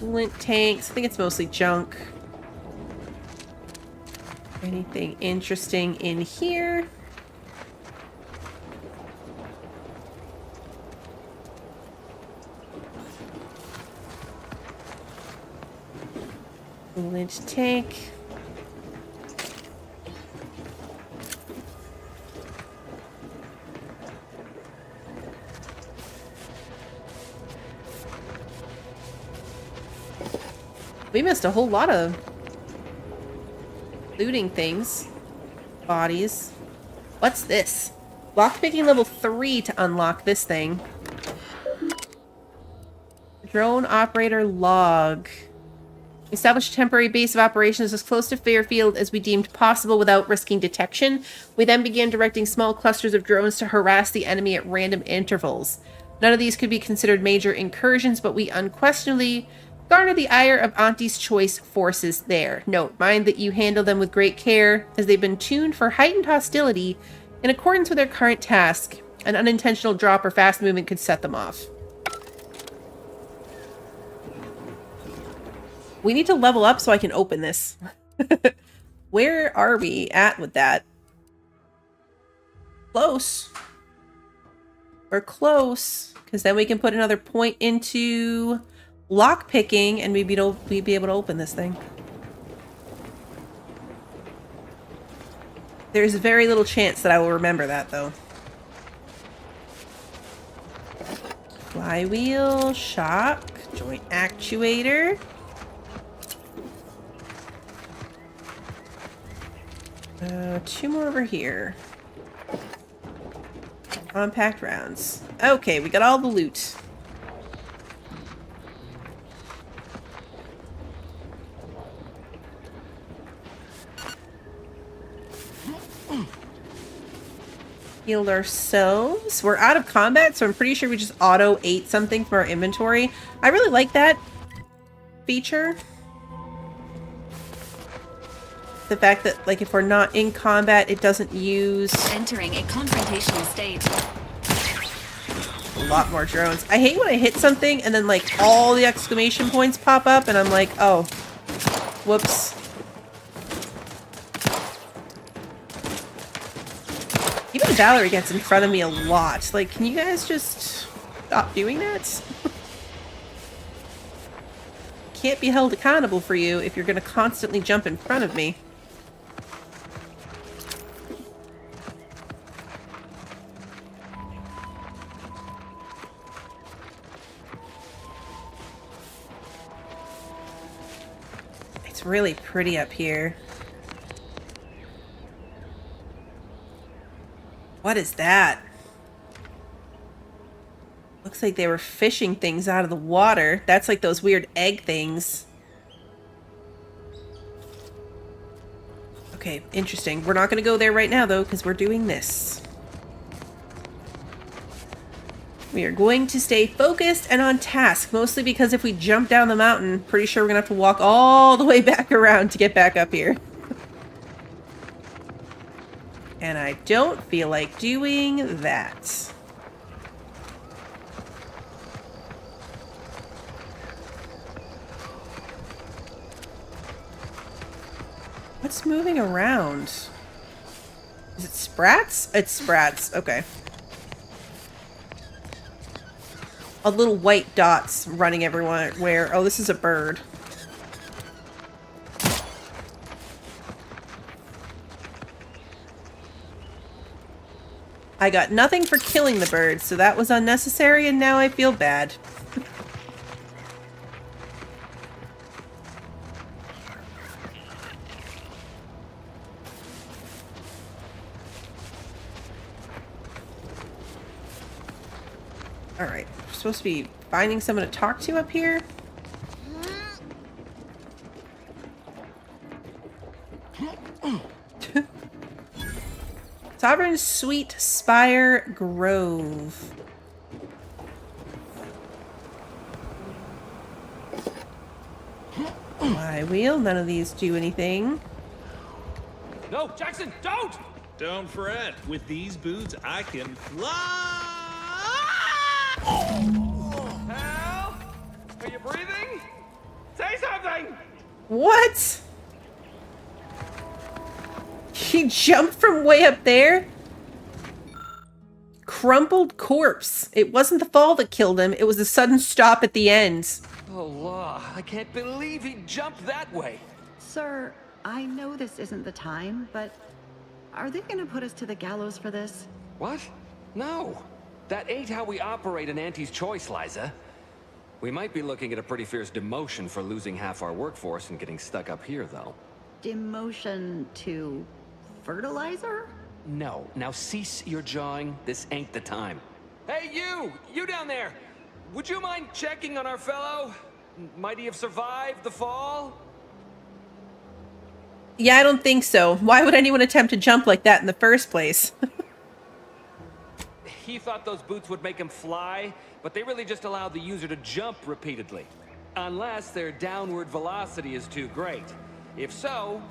Lint tanks. I think it's mostly junk. Anything interesting in here? Lint tank. We missed a whole lot of looting things. Bodies. What's this? Lockpicking level 3 to unlock this thing. Drone operator log. We established a temporary base of operations as close to Fairfield as we deemed possible without risking detection. We then began directing small clusters of drones to harass the enemy at random intervals. None of these could be considered major incursions, but we unquestionably garnered the ire of Auntie's Choice forces there. Note, mind that you handle them with great care, as they've been tuned for heightened hostility in accordance with their current task. An unintentional drop or fast movement could set them off. We need to level up so I can open this. Where are we at with that? Close. We're close, because then we can put another point into lock picking and we'd be able to open this thing. There's very little chance that I will remember that, though. Flywheel, shock, joint actuator. Two more over here. Compact rounds. Okay, we got all the loot. Healed ourselves. We're out of combat, so I'm pretty sure we just auto ate something from our inventory. I really like that feature. The fact that, like, if we're not in combat, it doesn't use Entering a confrontational state. a lot more drones. I hate when I hit something and then, like, all the exclamation points pop up and I'm like, oh, whoops. Even Valerie gets in front of me a lot. Like, can you guys just stop doing that? Can't be held accountable for you if you're going to constantly jump in front of me. It's really pretty up here. What is that? Looks like they were fishing things out of the water. That's like those weird egg things. Okay, interesting. We're not going to go there right now, though, because we're doing this. We are going to stay focused and on task, mostly because if we jump down the mountain, pretty sure we're going to have to walk all the way back around to get back up here. And I don't feel like doing that. What's moving around? Is it sprats? It's sprats. Okay. A little white dots running everywhere. Oh, this is a bird. I got nothing for killing the bird, so that was unnecessary, and now I feel bad. Alright, we're supposed to be finding someone to talk to up here. Sovereign Sweet Spire Grove. Flywheel, none of these do anything. No, Jackson, don't! Don't fret. With these boots, I can fly! Hal? Are you breathing? Say something! What? He jumped from way up there? Crumpled corpse. It wasn't the fall that killed him, it was the sudden stop at the end. Oh, law. I can't believe he jumped that way. Sir, I know this isn't the time, but are they gonna put us to the gallows for this? What? No. That ain't how we operate in Auntie's Choice, Liza. We might be looking at a pretty fierce demotion for losing half our workforce and getting stuck up here, though. Demotion to fertilizer? No. Now cease your jawing. This ain't the time. Hey, you! You down there! Would you mind checking on our fellow? Might he have survived the fall? Yeah, I don't think so. Why would anyone attempt to jump like that in the first place? He thought those boots would make him fly, but they really just allow the user to jump repeatedly. Unless their downward velocity is too great. If so,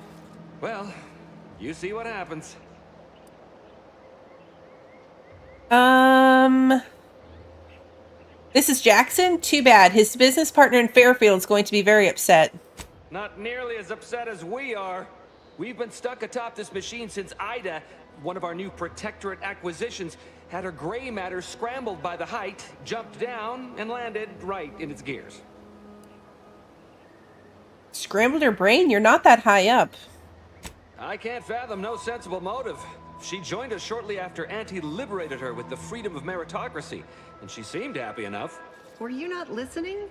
well, you see what happens. This is Jackson? Too bad. His business partner in Fairfield's going to be very upset. Not nearly as upset as we are. We've been stuck atop this machine since Ida, one of our new Protectorate acquisitions, had her gray matter scrambled by the height, jumped down, and landed right in its gears. Scrambled her brain? You're not that high up. I can't fathom no sensible motive. She joined us shortly after Auntie liberated her with the freedom of meritocracy, and she seemed happy enough. Were you not listening?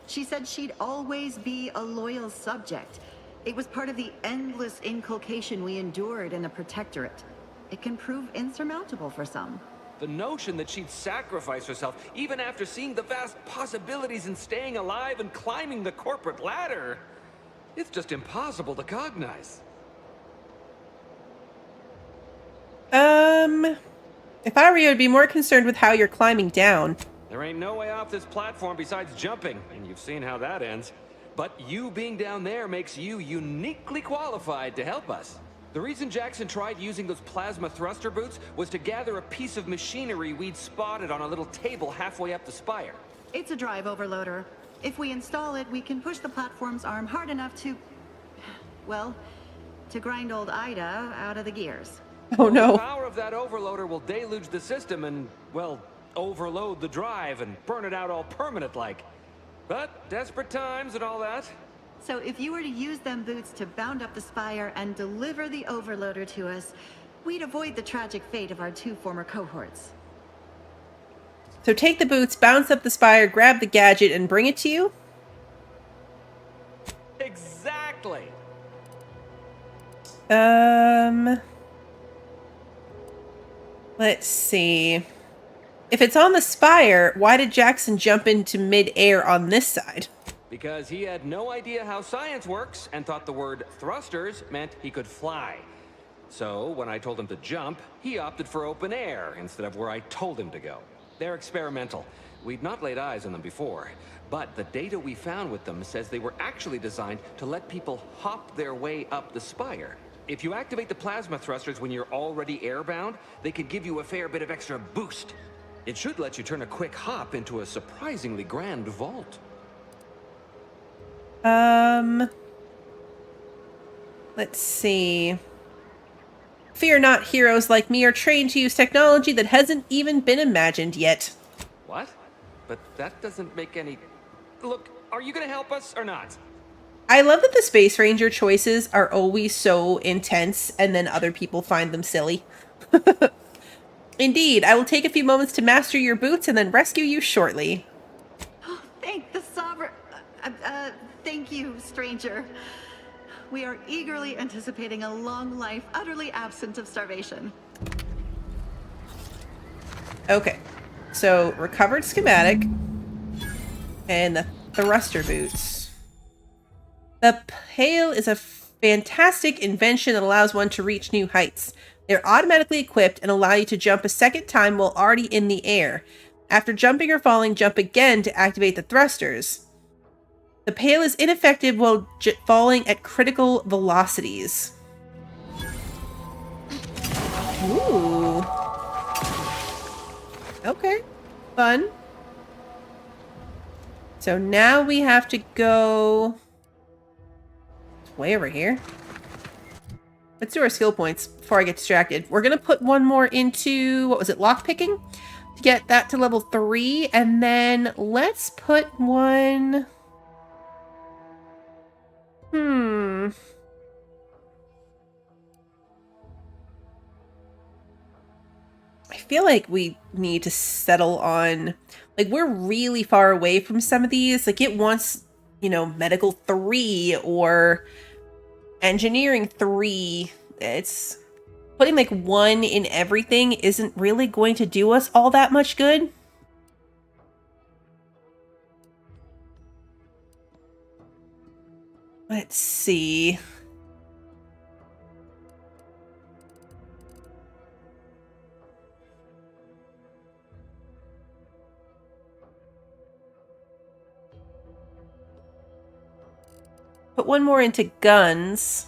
She said she'd always be a loyal subject. It was part of the endless inculcation we endured in the Protectorate. It can prove insurmountable for some. The notion that she'd sacrifice herself, even after seeing the vast possibilities in staying alive and climbing the corporate ladder, it's just impossible to cognize. If I were you, I'd be more concerned with how you're climbing down. There ain't no way off this platform besides jumping, and you've seen how that ends. But you being down there makes you uniquely qualified to help us. The reason Jackson tried using those plasma thruster boots was to gather a piece of machinery we'd spotted on a little table halfway up the spire. It's a drive overloader. If we install it, we can push the platform's arm hard enough to... well, to grind old Ida out of the gears. Oh no. The power of that overloader will deluge the system and, well, overload the drive and burn it out all permanent-like. But desperate times and all that. So if you were to use them boots to bound up the spire and deliver the overloader to us, we'd avoid the tragic fate of our two former cohorts. So take the boots, bounce up the spire, grab the gadget, and bring it to you? Exactly. Let's see. If it's on the spire, why did Jackson jump into mid-air on this side? Because he had no idea how science works and thought the word thrusters meant he could fly. So when I told him to jump, he opted for open air instead of where I told him to go. They're experimental. We'd not laid eyes on them before, but the data we found with them says they were actually designed to let people hop their way up the spire. If you activate the plasma thrusters when you're already airbound, they could give you a fair bit of extra boost. It should let you turn a quick hop into a surprisingly grand vault. Let's see. Fear not, heroes like me are trained to use technology that hasn't even been imagined yet. What? But that doesn't make any... Look, are you gonna help us or not? I love that the Space Ranger choices are always so intense and then other people find them silly. Indeed, I will take a few moments to master your boots and then rescue you shortly. Oh, thank the Sovereign... thank you, stranger. We are eagerly anticipating a long life utterly absent of starvation. Okay, so recovered schematic and the thruster boots. The pail is a fantastic invention that allows one to reach new heights. They're automatically equipped and allow you to jump a second time while already in the air. After jumping or falling, jump again to activate the thrusters. The pail is ineffective while falling at critical velocities. Ooh. Okay. Fun. So now we have to go... It's way over here. Let's do our skill points before I get distracted. We're going to put one more into, what was it, lockpicking? To get that to level 3. And then let's put one... I feel like we need to settle on... Like, we're really far away from some of these. Like, it wants, you know, medical 3 or engineering 3. It's... Putting, like, 1 in everything isn't really going to do us all that much good. Let's see. Put one more into guns.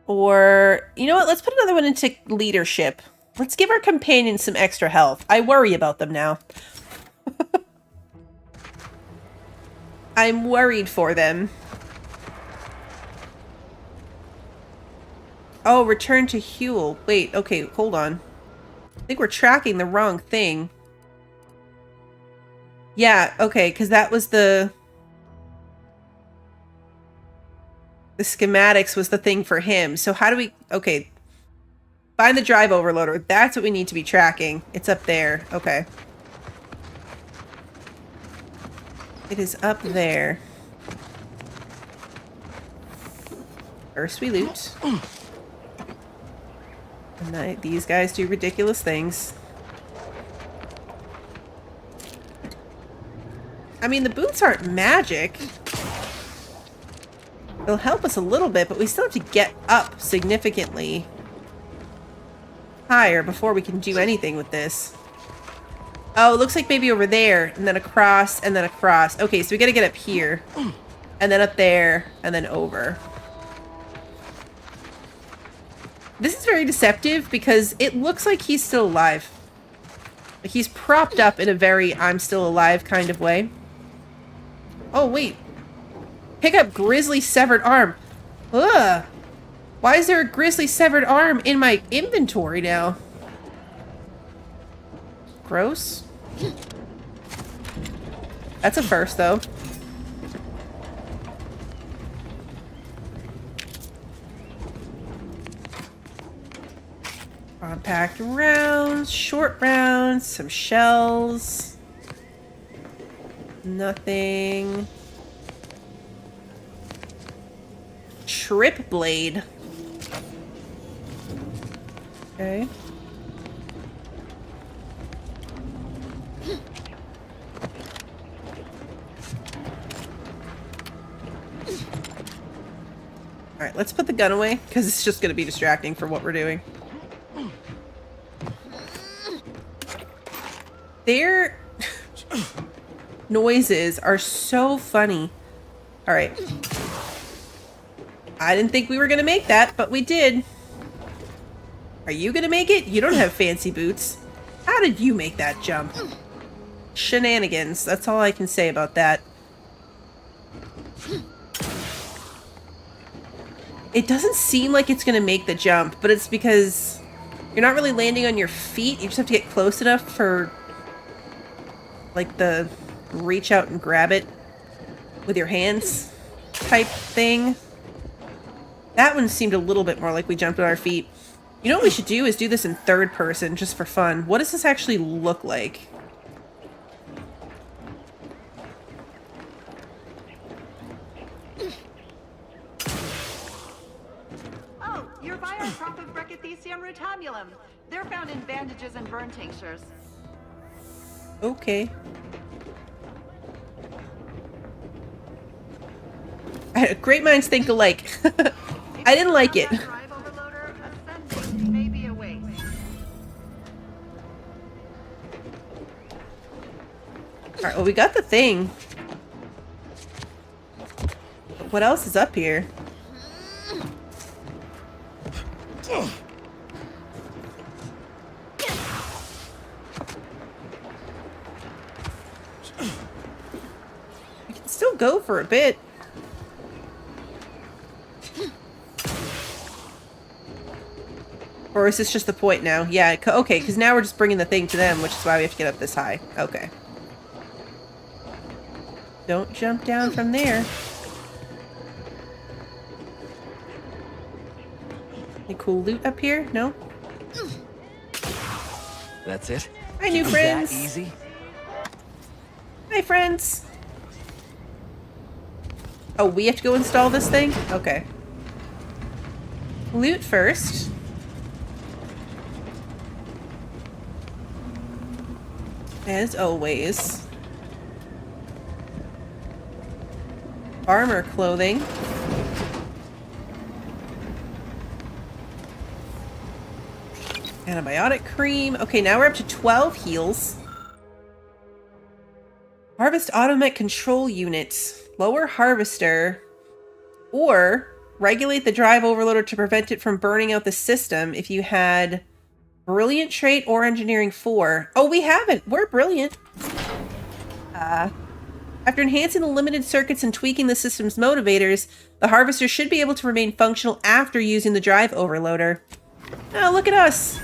Or, you know what? Let's put another one into leadership. Let's give our companions some extra health. I worry about them now. I'm worried for them. Oh, return to Huel. Wait, okay, hold on. I think we're tracking the wrong thing. Yeah, okay, because that was the schematics was the thing for him. So how do we... Okay. Find the drive overloader. That's what we need to be tracking. It's up there. Okay. It is up there. First we loot. And these guys do ridiculous things. I mean, the boots aren't magic. They'll help us a little bit, but we still have to get up significantly higher before we can do anything with this. Oh, it looks like maybe over there, and then across, and then across. Okay, so we gotta get up here, and then up there, and then over. This is very deceptive because it looks like he's still alive. Like he's propped up in a very I'm still alive kind of way. Oh, wait. Pick up grizzly severed arm. Ugh. Why is there a grizzly severed arm in my inventory now? Gross. That's a first, though. Compact rounds, short rounds, some shells. Nothing. Trip blade. Okay. Alright, let's put the gun away, because it's just going to be distracting for what we're doing. Their noises are so funny. Alright. I didn't think we were going to make that, but we did. Are you going to make it? You don't have fancy boots. How did you make that jump? Shenanigans. That's all I can say about that. It doesn't seem like it's going to make the jump, but it's because you're not really landing on your feet. You just have to get close enough for, like, the reach out and grab it with your hands type thing. That one seemed a little bit more like we jumped on our feet. You know what we should do is do this in third person, just for fun. What does this actually look like? Oh, you're Brachythecium rutamulum. They're found in bandages and burn tinctures. Okay. Great minds think alike. I didn't like it. Alright, well, we got the thing. What else is up here? We can still go for a bit. Or is this just the point now? Yeah, okay, because now we're just bringing the thing to them, which is why we have to get up this high. Okay. Don't jump down from there. Any cool loot up here? No? That's it? Hi, new friends. That easy? Hi, friends. Oh, we have to go install this thing? Okay. Loot first. As always. Armor clothing. Antibiotic cream. Okay, now we're up to 12 heals. Harvest automate control units. Lower harvester. Or regulate the drive overloader to prevent it from burning out the system if you had brilliant trait or engineering 4. Oh, we haven't. We're brilliant. After enhancing the limited circuits and tweaking the system's motivators, the harvester should be able to remain functional after using the drive overloader. Oh, look at us.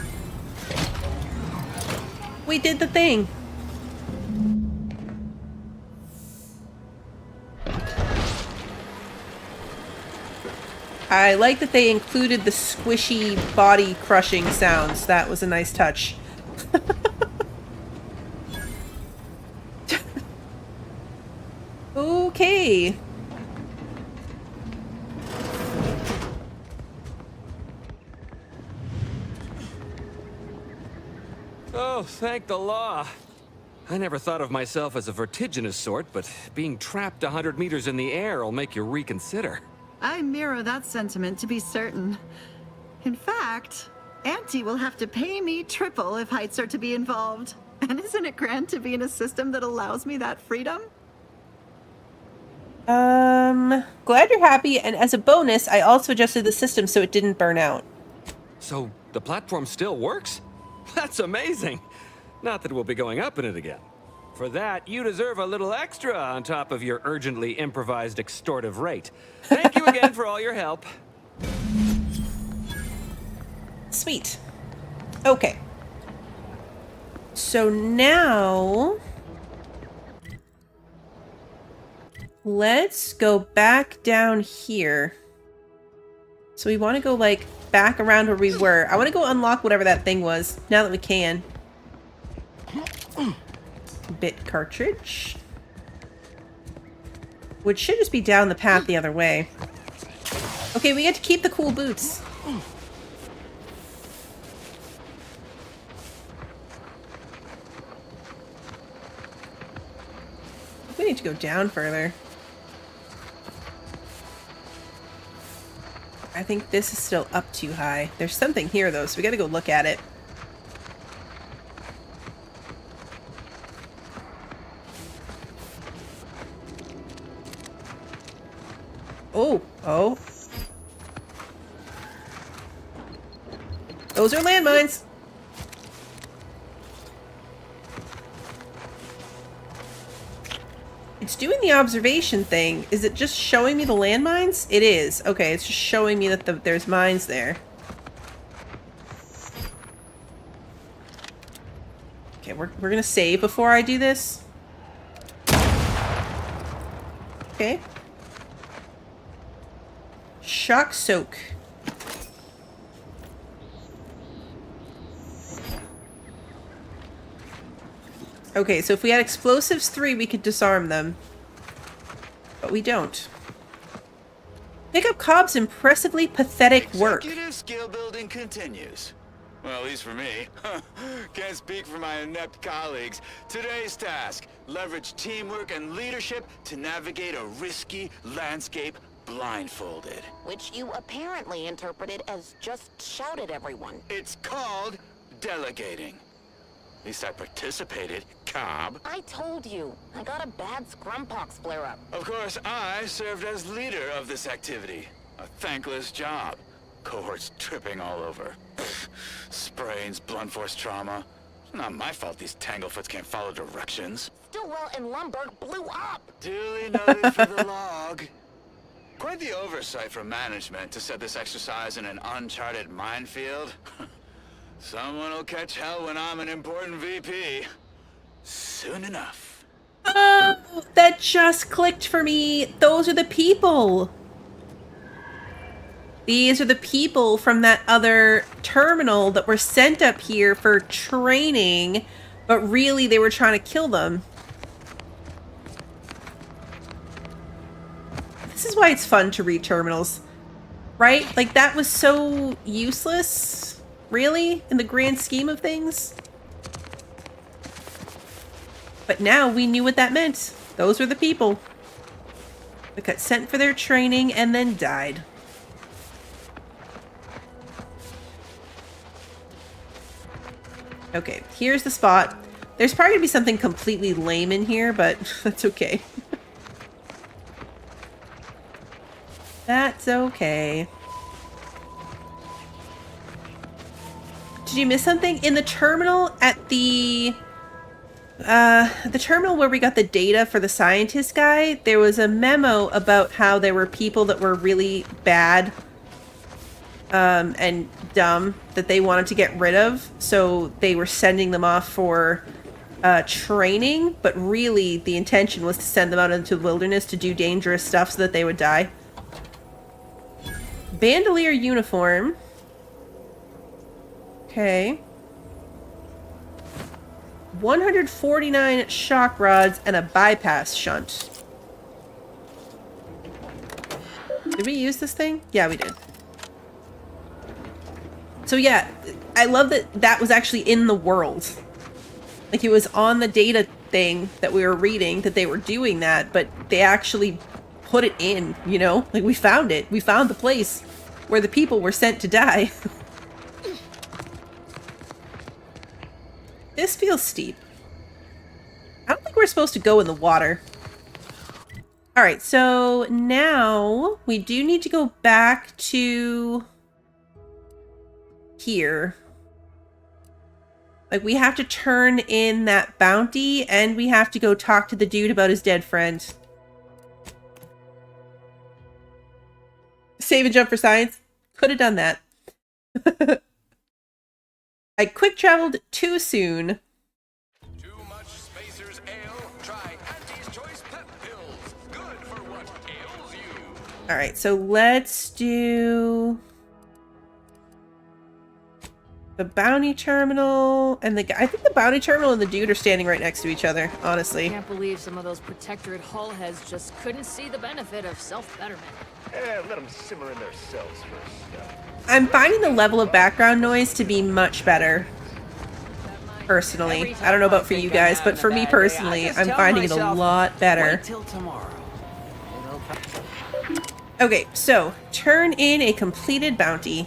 We did the thing. I like that they included the squishy body crushing sounds. That was a nice touch. Okay. Oh, thank the law. I never thought of myself as a vertiginous sort, but being trapped 100 meters in the air will make you reconsider. I mirror that sentiment, to be certain. In fact, Auntie will have to pay me triple if heights are to be involved. And isn't it grand to be in a system that allows me that freedom? Glad you're happy, and as a bonus, I also adjusted the system so it didn't burn out. So, the platform still works? That's amazing! Not that we'll be going up in it again. For that, you deserve a little extra on top of your urgently improvised extortive rate. Thank you again for all your help. Sweet. Okay. So now... let's go back down here. So we want to go, like, back around where we were. I want to go unlock whatever that thing was, now that we can. Bit cartridge. Which should just be down the path the other way. Okay, we get to keep the cool boots. We need to go down further. I think this is still up too high. There's something here, though, so we gotta go look at it. Oh, oh. Those are landmines. It's doing the observation thing. Is it just showing me the landmines? It is. Okay, it's just showing me that there's mines there. Okay, we're gonna save before I do this. Okay. Shock soak. Okay, so if we had explosives 3, we could disarm them. But we don't. Pick up Cobb's impressively pathetic work. Executive skill building continues. Well, at least for me. Can't speak for my inept colleagues. Today's task, leverage teamwork and leadership to navigate a risky landscape blindfolded. Which you apparently interpreted as just shout at everyone. It's called delegating. At least I participated, Cobb. I told you. I got a bad scrumpox flare-up. Of course, I served as leader of this activity. A thankless job. Cohorts tripping all over. Sprains, blunt force trauma. It's not my fault these Tanglefoots can't follow directions. Stillwell and Lumberg blew up! Duly noted for the log. Quite the oversight from management to set this exercise in an uncharted minefield. Someone will catch hell when I'm an important VP. Soon enough. Oh, that just clicked for me. Those are the people. These are the people from that other terminal that were sent up here for training, but really they were trying to kill them. This is why it's fun to read terminals, right? Like, that was so useless. Really? In the grand scheme of things? But now we knew what that meant. Those were the people. They got sent for their training and then died. Okay, here's the spot. There's probably gonna be something completely lame in here, but that's okay. That's okay. Did you miss something? In the terminal at the terminal where we got the data for the scientist guy, there was a memo about how there were people that were really bad and dumb that they wanted to get rid of, so they were sending them off for training, but really the intention was to send them out into the wilderness to do dangerous stuff so that they would die. Bandolier uniform. Okay. 149 shock rods and a bypass shunt. Did we use this thing? Yeah, we did. So yeah, I love that that was actually in the world. Like, it was on the data thing that we were reading that they were doing that, but they actually put it in, you know? Like, we found it. We found the place where the people were sent to die. This feels steep. I don't think we're supposed to go in the water. Alright, so now we do need to go back to here. Like, we have to turn in that bounty, and we have to go talk to the dude about his dead friend. Save and jump for science. Could have done that. I quick traveled too soon. Too much Spacer's Ale. Try Auntie's Choice Pep Pills. Good for what ails you. Alright, so let's do the bounty terminal and the guy. I think the bounty terminal and the dude are standing right next to each other, honestly. Can't believe some of those protectorate hull heads just couldn't see the benefit of self-betterment. Let them simmer in their cells first. I'm finding the level of background noise to be much better. Personally. I don't know about for you guys, but for me personally, I'm finding it a lot better. Okay, so turn in a completed bounty.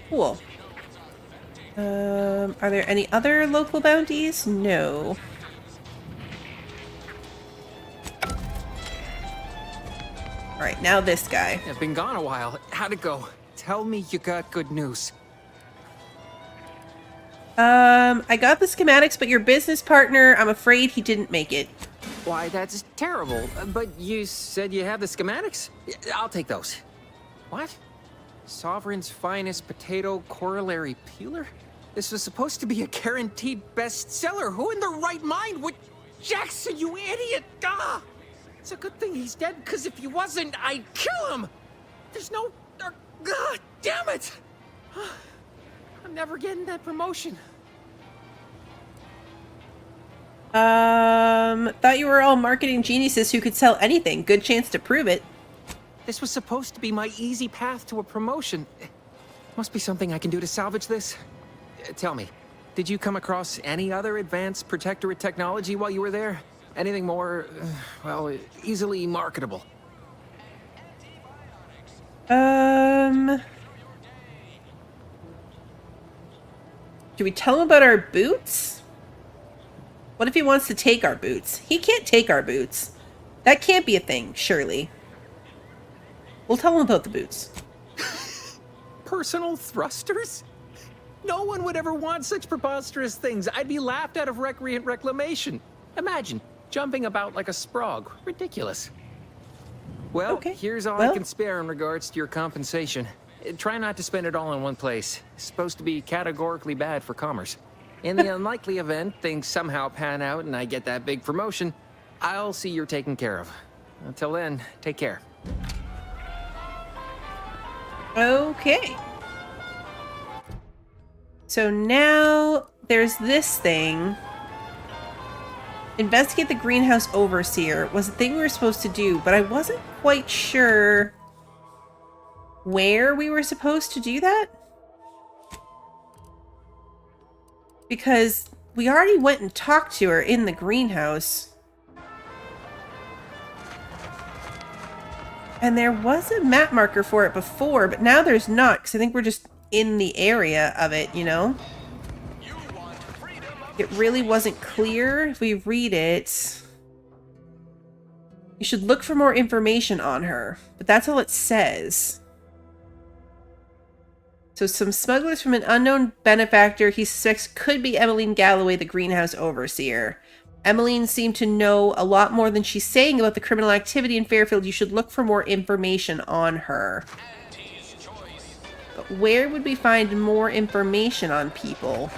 Cool. Are there any other local bounties? No. Alright, now this guy. I've been gone a while. How'd it go? Tell me you got good news. I got the schematics, but your business partner, I'm afraid he didn't make it. Why, that's terrible. But you said you have the schematics? I'll take those. What? Sovereign's finest potato corollary peeler? This was supposed to be a guaranteed bestseller. Who in their right mind would... Jackson, you idiot! Ah! It's a good thing he's dead, because if he wasn't, I'd kill him! There's no... God damn it! I'm never getting that promotion. Thought you were all marketing geniuses who could sell anything. Good chance to prove it. This was supposed to be my easy path to a promotion. Must be something I can do to salvage this. Tell me, did you come across any other advanced protectorate technology while you were there? Anything more, well, easily marketable? Do we tell him about our boots? What if he wants to take our boots? He can't take our boots. That can't be a thing, surely. We'll tell him about the boots. Personal thrusters? No one would ever want such preposterous things. I'd be laughed out of recreant reclamation. Imagine jumping about like a sprog. Ridiculous. Well, okay. Here's all I can spare in regards to your compensation. Try not to spend it all in one place. It's supposed to be categorically bad for commerce. In the unlikely event things somehow pan out and I get that big promotion, I'll see you're taken care of. Until then, take care. Okay. So now there's this thing. Investigate the greenhouse overseer was the thing we were supposed to do, but I wasn't quite sure where we were supposed to do that. Because we already went and talked to her in the greenhouse. And there was a map marker for it before, but now there's not, because I think we're just in the area of it, you know? It really wasn't clear. If we read it, you should look for more information on her, but that's all it says. So some smugglers from an unknown benefactor he suspects could be Emmeline Galloway, the greenhouse overseer. Emmeline seemed to know a lot more than she's saying about the criminal activity in Fairfield. You should look for more information on her. But where would we find more information on people?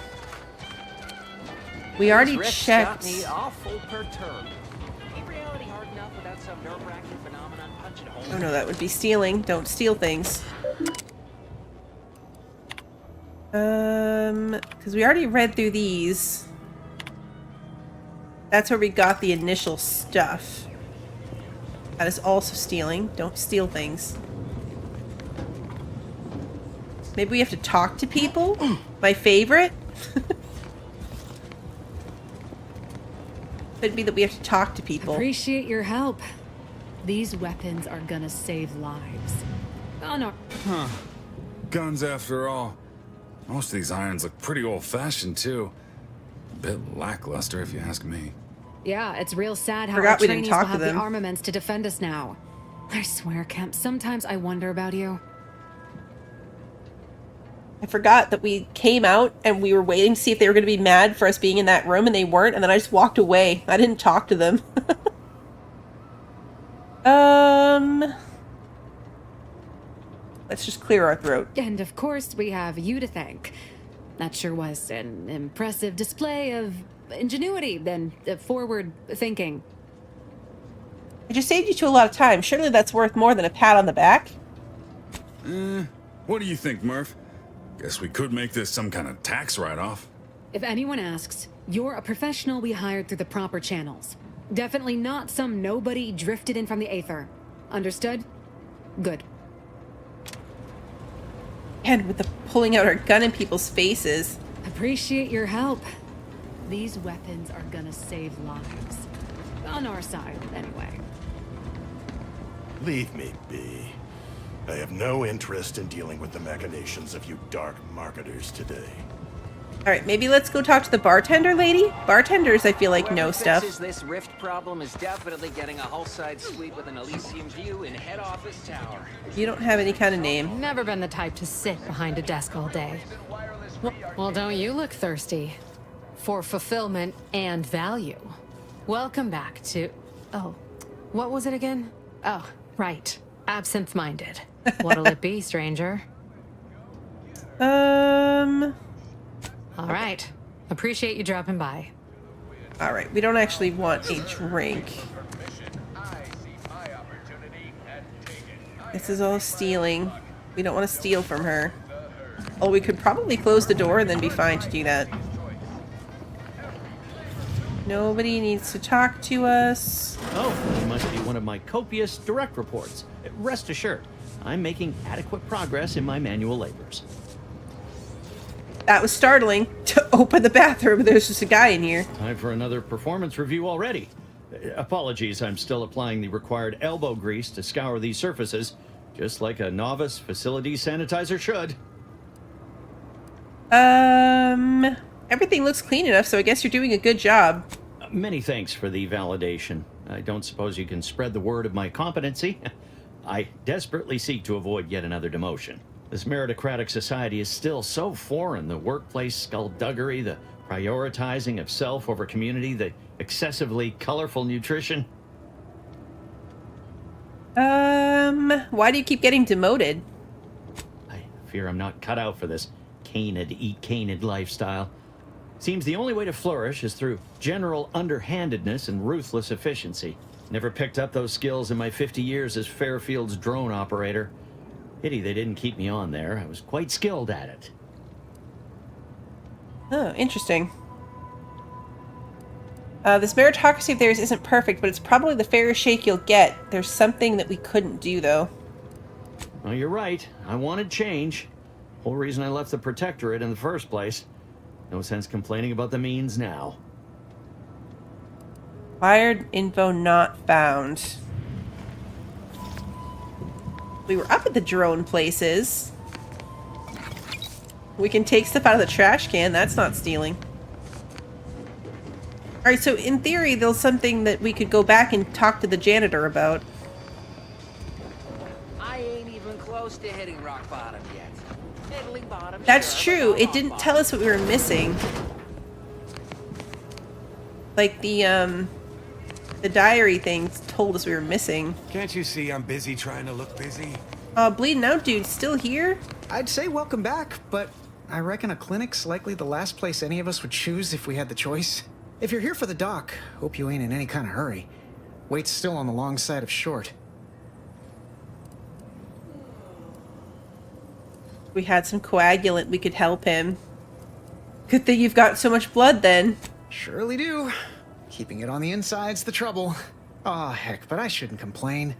We already checked. Me awful perturbed. Ain't reality hard enough without some nerve-wracking phenomenon punching holes? Oh no, that would be stealing. Don't steal things. Because we already read through these. That's where we got the initial stuff. That is also stealing. Don't steal things. Maybe we have to talk to people? My favorite? Could be that we have to talk to people. Appreciate your help. These weapons are gonna save lives. Oh no. Huh. Guns after all. Most of these irons look pretty old-fashioned, too. A bit lackluster, if you ask me. Yeah, it's real sad how Forgot our we didn't trainees talk will to have them. the armaments to defend us now. I swear, Kemp, sometimes I wonder about you. I forgot that we came out and we were waiting to see if they were going to be mad for us being in that room, and they weren't, and then I just walked away. I didn't talk to them. Let's just clear our throat. And of course, we have you to thank. That sure was an impressive display of ingenuity and forward thinking. I just saved you two a lot of time. Surely that's worth more than a pat on the back. What do you think, Murph? Guess we could make this some kind of tax write-off. If anyone asks, you're a professional we hired through the proper channels. Definitely not some nobody drifted in from the aether. Understood? Good. And with the pulling out our gun in people's faces. Appreciate your help. These weapons are gonna save lives. On our side, anyway. Leave me be. I have no interest in dealing with the machinations of you dark marketers today. Alright, maybe let's go talk to the bartender lady? Bartenders, I feel like, know stuff. Whoever fixes this rift problem is definitely getting a whole-side suite with an Elysium view in head office tower. You don't have any kind of name. Never been the type to sit behind a desk all day. Well, don't you look thirsty for fulfillment and value? Welcome back to... Oh, what was it again? Oh, right. Absent-minded. What'll it be, stranger? All right. Appreciate you dropping by. All right. We don't actually want a drink. This is all stealing. We don't want to steal from her. Oh, we could probably close the door and then be fine to do that. Nobody needs to talk to us. Oh, this must be one of my copious direct reports. Rest assured, I'm making adequate progress in my manual labors. That was startling. To open the bathroom, there's just a guy in here. Time for another performance review already. Apologies, I'm still applying the required elbow grease to scour these surfaces, just like a novice facility sanitizer should. Everything looks clean enough, so I guess you're doing a good job. Many thanks for the validation. I don't suppose you can spread the word of my competency. I desperately seek to avoid yet another demotion. This meritocratic society is still so foreign. The workplace skullduggery, the prioritizing of self over community, the excessively colorful nutrition. Why do you keep getting demoted? I fear I'm not cut out for this canid, eat canid lifestyle. Seems the only way to flourish is through general underhandedness and ruthless efficiency. Never picked up those skills in my 50 years as Fairfield's drone operator. Pity they didn't keep me on there. I was quite skilled at it. Oh, interesting. This meritocracy of theirs isn't perfect, but it's probably the fairest shake you'll get. There's something that we couldn't do, though. Well, you're right. I wanted change. Whole reason I left the Protectorate in the first place. No sense complaining about the means now. Wired info not found. We were up at the drone places. We can take stuff out of the trash can. That's not stealing. Alright, so in theory, there's something that we could go back and talk to the janitor about. I ain't even close to hitting rock bottom yet. Middling bottom. That's sure, true. but It not didn't bottom. tell us what we were missing. Like the diary thing told us we were missing. Can't you see I'm busy trying to look busy? Bleeding out dude, still here? I'd say welcome back, but I reckon a clinic's likely the last place any of us would choose if we had the choice. If you're here for the doc, hope you ain't in any kind of hurry. Wait's still on the long side of short. We had some coagulant, we could help him. Good thing you've got so much blood then. Surely do. Keeping it on the inside's the trouble. Aw, heck, but I shouldn't complain.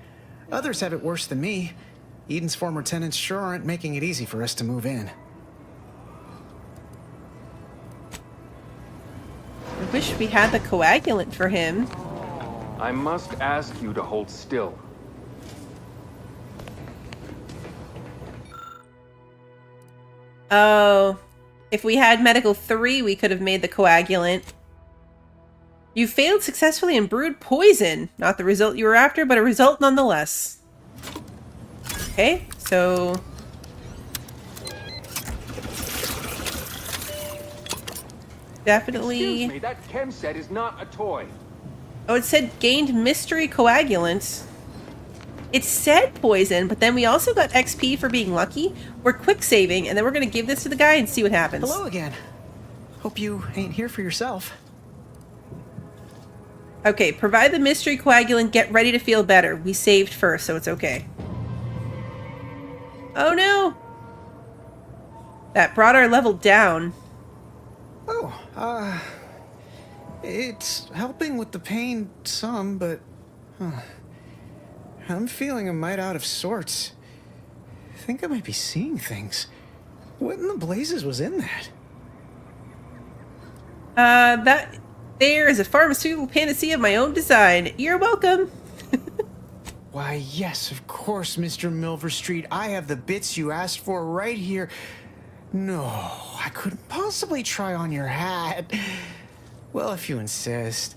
Others have it worse than me. Eden's former tenants sure aren't making it easy for us to move in. I wish we had the coagulant for him. I must ask you to hold still. Oh, if we had medical 3, we could have made the coagulant. You failed successfully and brewed poison. Not the result you were after, but a result nonetheless. Okay, so... Definitely... Excuse me, that chem set is not a toy. Oh, it said gained mystery coagulant. It said poison, but then we also got XP for being lucky. We're quick saving, and then we're going to give this to the guy and see what happens. Hello again. Hope you ain't here for yourself. Okay, provide the mystery coagulant, get ready to feel better. We saved first, so it's okay. Oh no! That brought our level down. Oh, it's helping with the pain some, but I'm feeling a mite out of sorts. I think I might be seeing things. What in the blazes was in that? That there is a pharmaceutical panacea of my own design. You're welcome. Why, yes, of course, Mr. Milverstreet. I have the bits you asked for right here. No, I couldn't possibly try on your hat. Well, if you insist.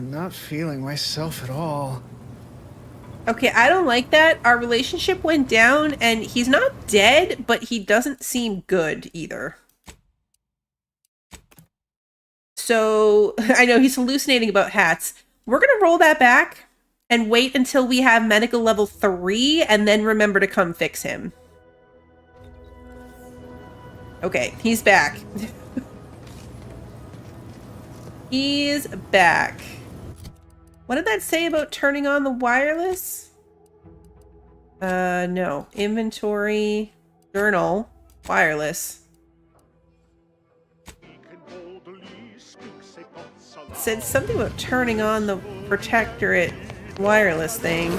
Not feeling myself at all. Okay, I don't like that. Our relationship went down, and he's not dead, but he doesn't seem good either. So, I know he's hallucinating about hats. We're going to roll that back and wait until we have medical level 3, and then remember to come fix him. Okay, he's back. He's back. What did that say about turning on the wireless? No. Inventory, journal, wireless. It said something about turning on the protectorate wireless thing.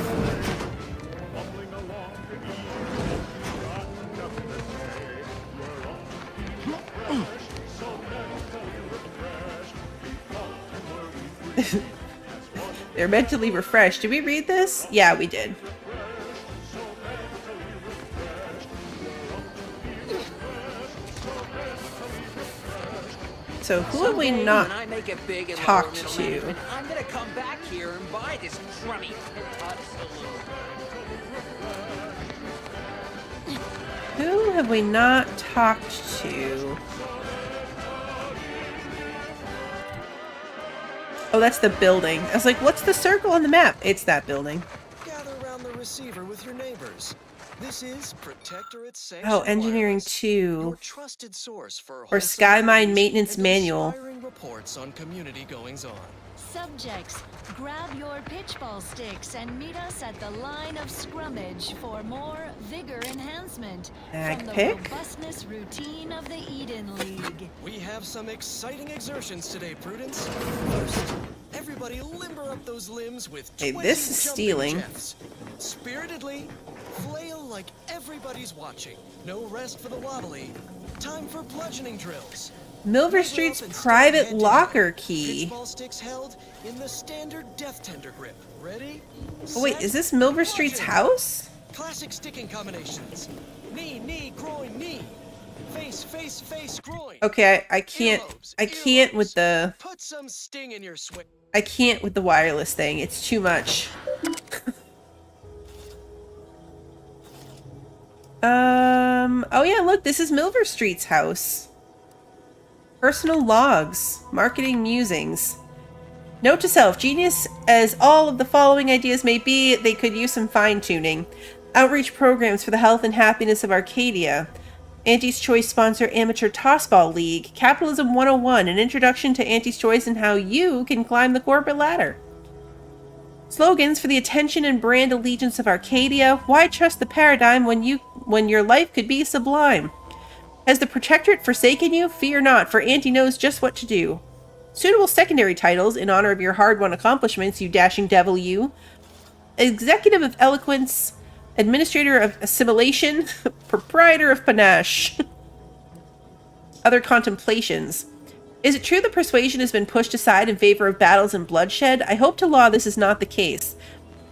They're mentally refreshed. Did we read this? Yeah, we did. So who have we not talked to? I'm gonna come back here and buy this crummy Who have we not talked to? Oh, that's the building. I was like, what's the circle on the map? It's that building. Gather around the receiver with your neighbors. This is Protectorate Sanctioned Oh, Engineering Wireless, 2. your trusted source for Or wholesome Skymine news Maintenance and Manual. inspiring reports on community goings-on. Subjects, grab your pitchball sticks and meet us at the line of scrummage for more vigor enhancement from the pick? robustness routine of the Eden League. We have some exciting exertions today, Prudence. First, everybody limber up those limbs with Hey, 20 this is jumping stealing. jeffs. Spiritedly, Flail like everybody's watching. No rest for the wobbly. Time for bludgeoning drills. Milver Street's private locker key. Pitchball sticks held in the standard Death Tender grip. Ready? Oh wait, is this Milver Street's house? Classic sticking combinations. Knee, knee, groin, knee. Face, face, face, groin. Okay, I can't with the Put some sting in your swing. I can't with the wireless thing. It's too much. Oh yeah, look, this is Milver Street's house. Personal logs, marketing musings. Note to self, genius as all of the following ideas may be, they could use some fine-tuning. Outreach programs for the health and happiness of Arcadia. Auntie's Choice sponsor Amateur Tossball League. Capitalism 101, an introduction to Auntie's Choice and how you can climb the corporate ladder. Slogans for the attention and brand allegiance of Arcadia. Why trust the paradigm when your life could be sublime? Has the Protectorate forsaken you? Fear not, for Auntie knows just what to do. Suitable secondary titles in honor of your hard-won accomplishments, you dashing devil, you. Executive of Eloquence, Administrator of Assimilation, Proprietor of Panache. Other contemplations. Is it true that persuasion has been pushed aside in favor of battles and bloodshed? I hope to law this is not the case.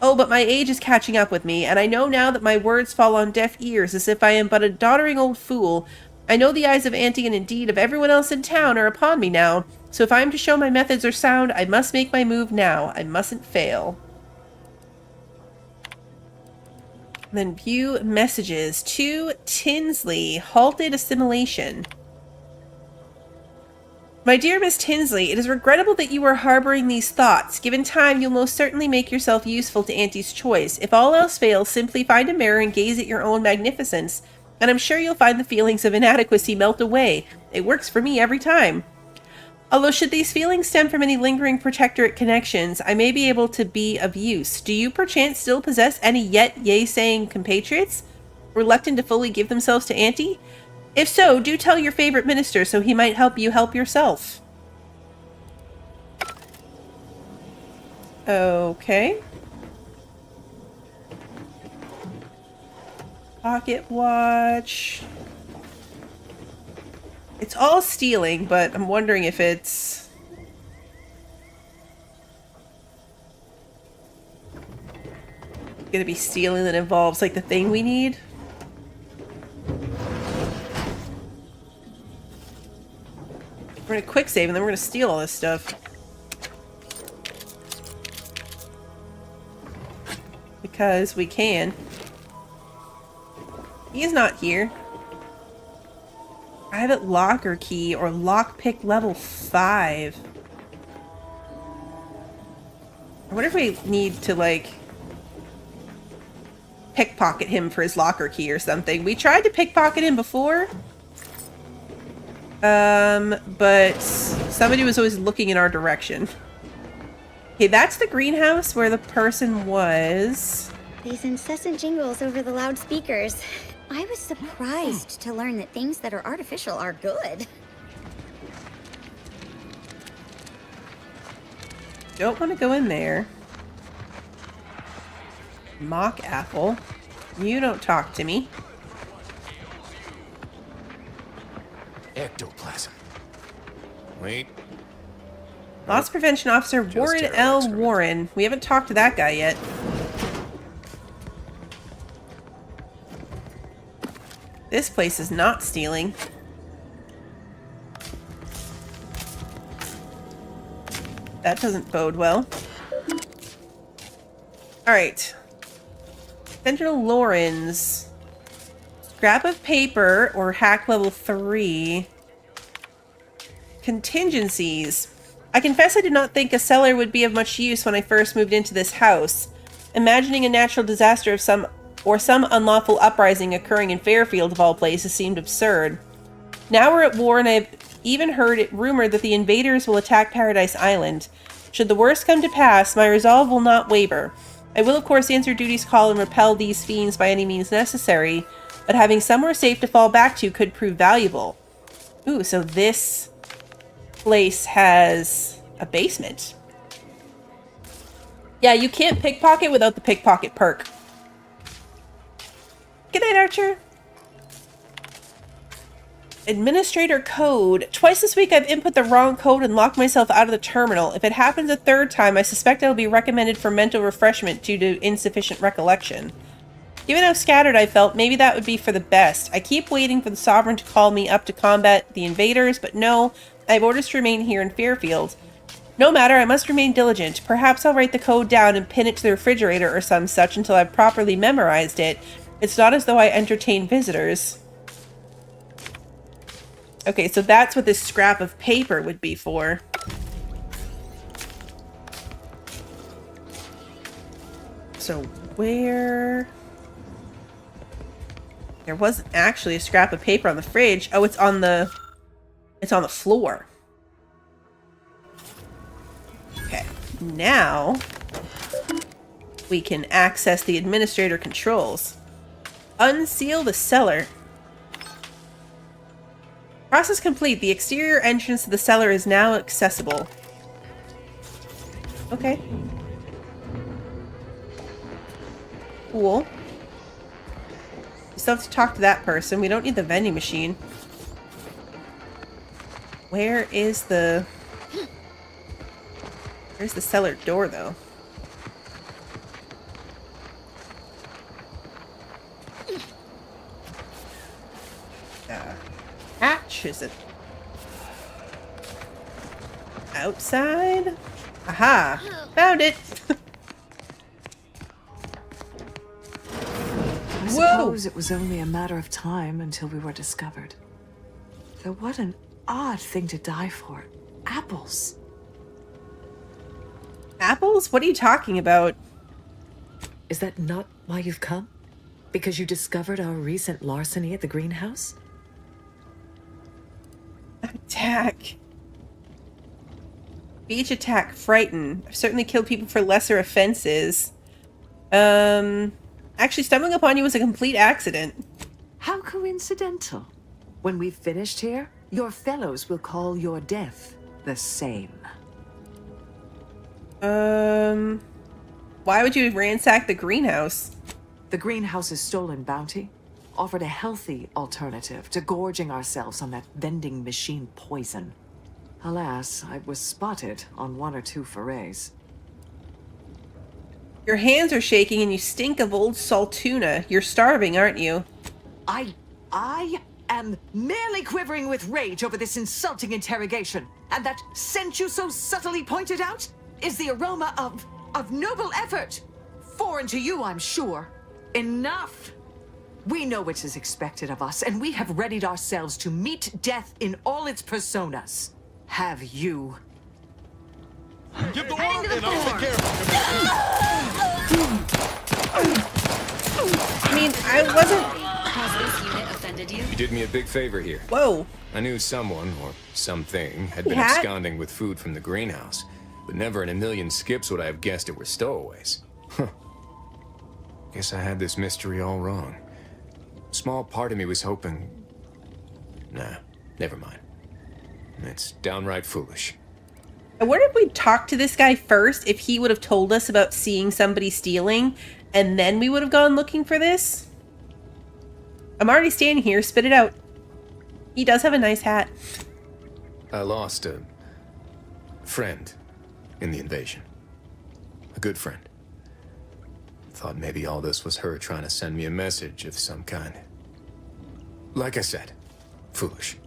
Oh, but my age is catching up with me, and I know now that my words fall on deaf ears as if I am but a doddering old fool. I know the eyes of Auntie and indeed of everyone else in town are upon me now, so if I am to show my methods are sound, I must make my move now. I mustn't fail. Then view messages. To Tinsley, halted assimilation. My dear Miss Tinsley, it is regrettable that you are harboring these thoughts. Given time, you'll most certainly make yourself useful to Auntie's Choice. If all else fails, simply find a mirror and gaze at your own magnificence, and I'm sure you'll find the feelings of inadequacy melt away. It works for me every time. Although should these feelings stem from any lingering Protectorate connections, I may be able to be of use. Do you perchance still possess any yet yea-saying compatriots, reluctant to fully give themselves to Auntie? If so, do tell your favorite minister so he might help you help yourself. Okay. Pocket watch. It's all stealing, but I'm wondering if it's... gonna be stealing that involves, like, the thing we need. We're gonna quick save and then we're gonna steal all this stuff. Because we can. He's not here. Private locker key or lockpick level 5. I wonder if we need to, like, pickpocket him for his locker key or something. We tried to pickpocket him before. But somebody was always looking in our direction. Okay, that's the greenhouse where the person was. These incessant jingles over the loudspeakers. I was surprised to learn that things that are artificial are good. Don't want to go in there. Mock apple. You don't talk to me. Ectoplasm. Wait. Loss Prevention Officer Warren L. Warren. We haven't talked to that guy yet. This place is not stealing. That doesn't bode well. Alright. Sentinel Lawrence. Scrap of paper or hack level 3. Contingencies. I confess I did not think a cellar would be of much use when I first moved into this house. Imagining a natural disaster of some unlawful uprising occurring in Fairfield of all places seemed absurd. Now we're at war and I've even heard it rumored that the invaders will attack Paradise Island. Should the worst come to pass, my resolve will not waver. I will of course answer duty's call and repel these fiends by any means necessary, but having somewhere safe to fall back to could prove valuable. Ooh, so this place has a basement. Yeah, you can't pickpocket without the pickpocket perk. Good night, Archer. Administrator code. Twice this week I've input the wrong code and locked myself out of the terminal. If it happens a third time, I suspect I'll be recommended for mental refreshment due to insufficient recollection. Given how scattered I felt, maybe that would be for the best. I keep waiting for the Sovereign to call me up to combat the invaders, but no, I have orders to remain here in Fairfield. No matter, I must remain diligent. Perhaps I'll write the code down and pin it to the refrigerator or some such until I've properly memorized it. It's not as though I entertain visitors. Okay, so that's what this scrap of paper would be for. So where... There wasn't actually a scrap of paper on the fridge. Oh, it's on the floor. Okay, now we can access the administrator controls. Unseal the cellar. Process complete. The exterior entrance to the cellar is now accessible. Okay. Cool. We still have to talk to that person. We don't need the vending machine. Where's the cellar door, though? Hatch, is it? Outside? Aha! Found it! I suppose it was only a matter of time until we were discovered. Though what an odd thing to die for. Apples. Apples? What are you talking about? Is that not why you've come? Because you discovered our recent larceny at the greenhouse? Attack. Beach attack. Frighten. I've certainly killed people for lesser offenses. Actually, stumbling upon you was a complete accident. How coincidental. When we've finished here, your fellows will call your death the same. Why would you ransack the greenhouse? The greenhouse's stolen bounty offered a healthy alternative to gorging ourselves on that vending machine poison. Alas, I was spotted on 1 or 2 forays. Your hands are shaking and you stink of old salt tuna. You're starving, aren't you? I am merely quivering with rage over this insulting interrogation. And that scent you so subtly pointed out is the aroma of noble effort. Foreign to you, I'm sure. Enough! We know what is expected of us, and we have readied ourselves to meet death in all its personas. Have you? Give the word and I'll take care of I mean, I wasn't... Has this unit offended you? You did me a big favor here. Whoa. I knew someone, or something, had been Yeah. absconding with food from the greenhouse, but never in a million skips would I have guessed it were stowaways. Huh. Guess I had this mystery all wrong. Small part of me was hoping... Nah, never mind. It's downright foolish. I wonder if we'd talked to this guy first, if he would have told us about seeing somebody stealing, and then we would have gone looking for this. I'm already standing here, spit it out. He does have a nice hat. I lost a friend in the invasion. A good friend. Thought maybe all this was her trying to send me a message of some kind. Like I said, foolish.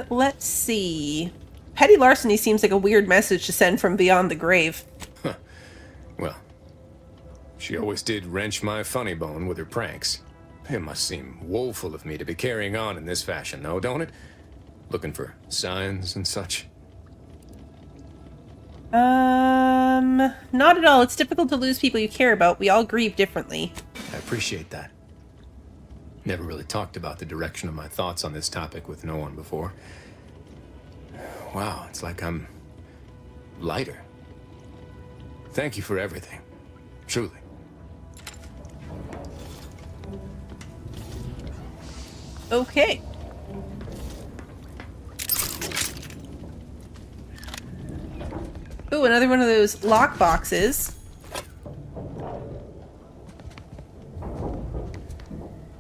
Let's see. Petty larceny seems like a weird message to send from beyond the grave. Huh. Well, she always did wrench my funny bone with her pranks. It must seem woeful of me to be carrying on in this fashion, though, don't it? Looking for signs and such. Not at all. It's difficult to lose people you care about. We all grieve differently. I appreciate that. Never really talked about the direction of my thoughts on this topic with no one before. Wow, it's like I'm lighter. Thank you for everything. Truly. Okay. Ooh, another one of those lock boxes.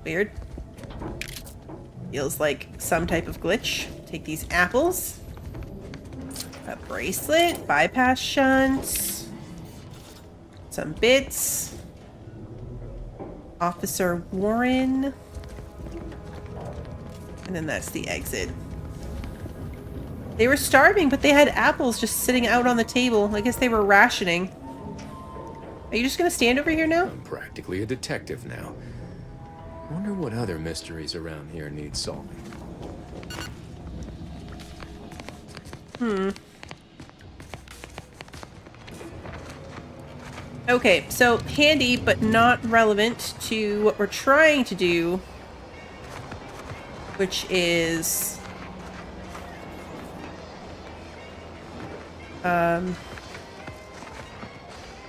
Weird. Feels like some type of glitch. Take these apples. A bracelet. Bypass shunts. Some bits. Officer Warren. And then that's the exit. They were starving, but they had apples just sitting out on the table. I guess they were rationing. Are you just gonna stand over here now? I'm practically a detective now. Wonder what other mysteries around here need solving. Okay, so handy, but not relevant to what we're trying to do, which is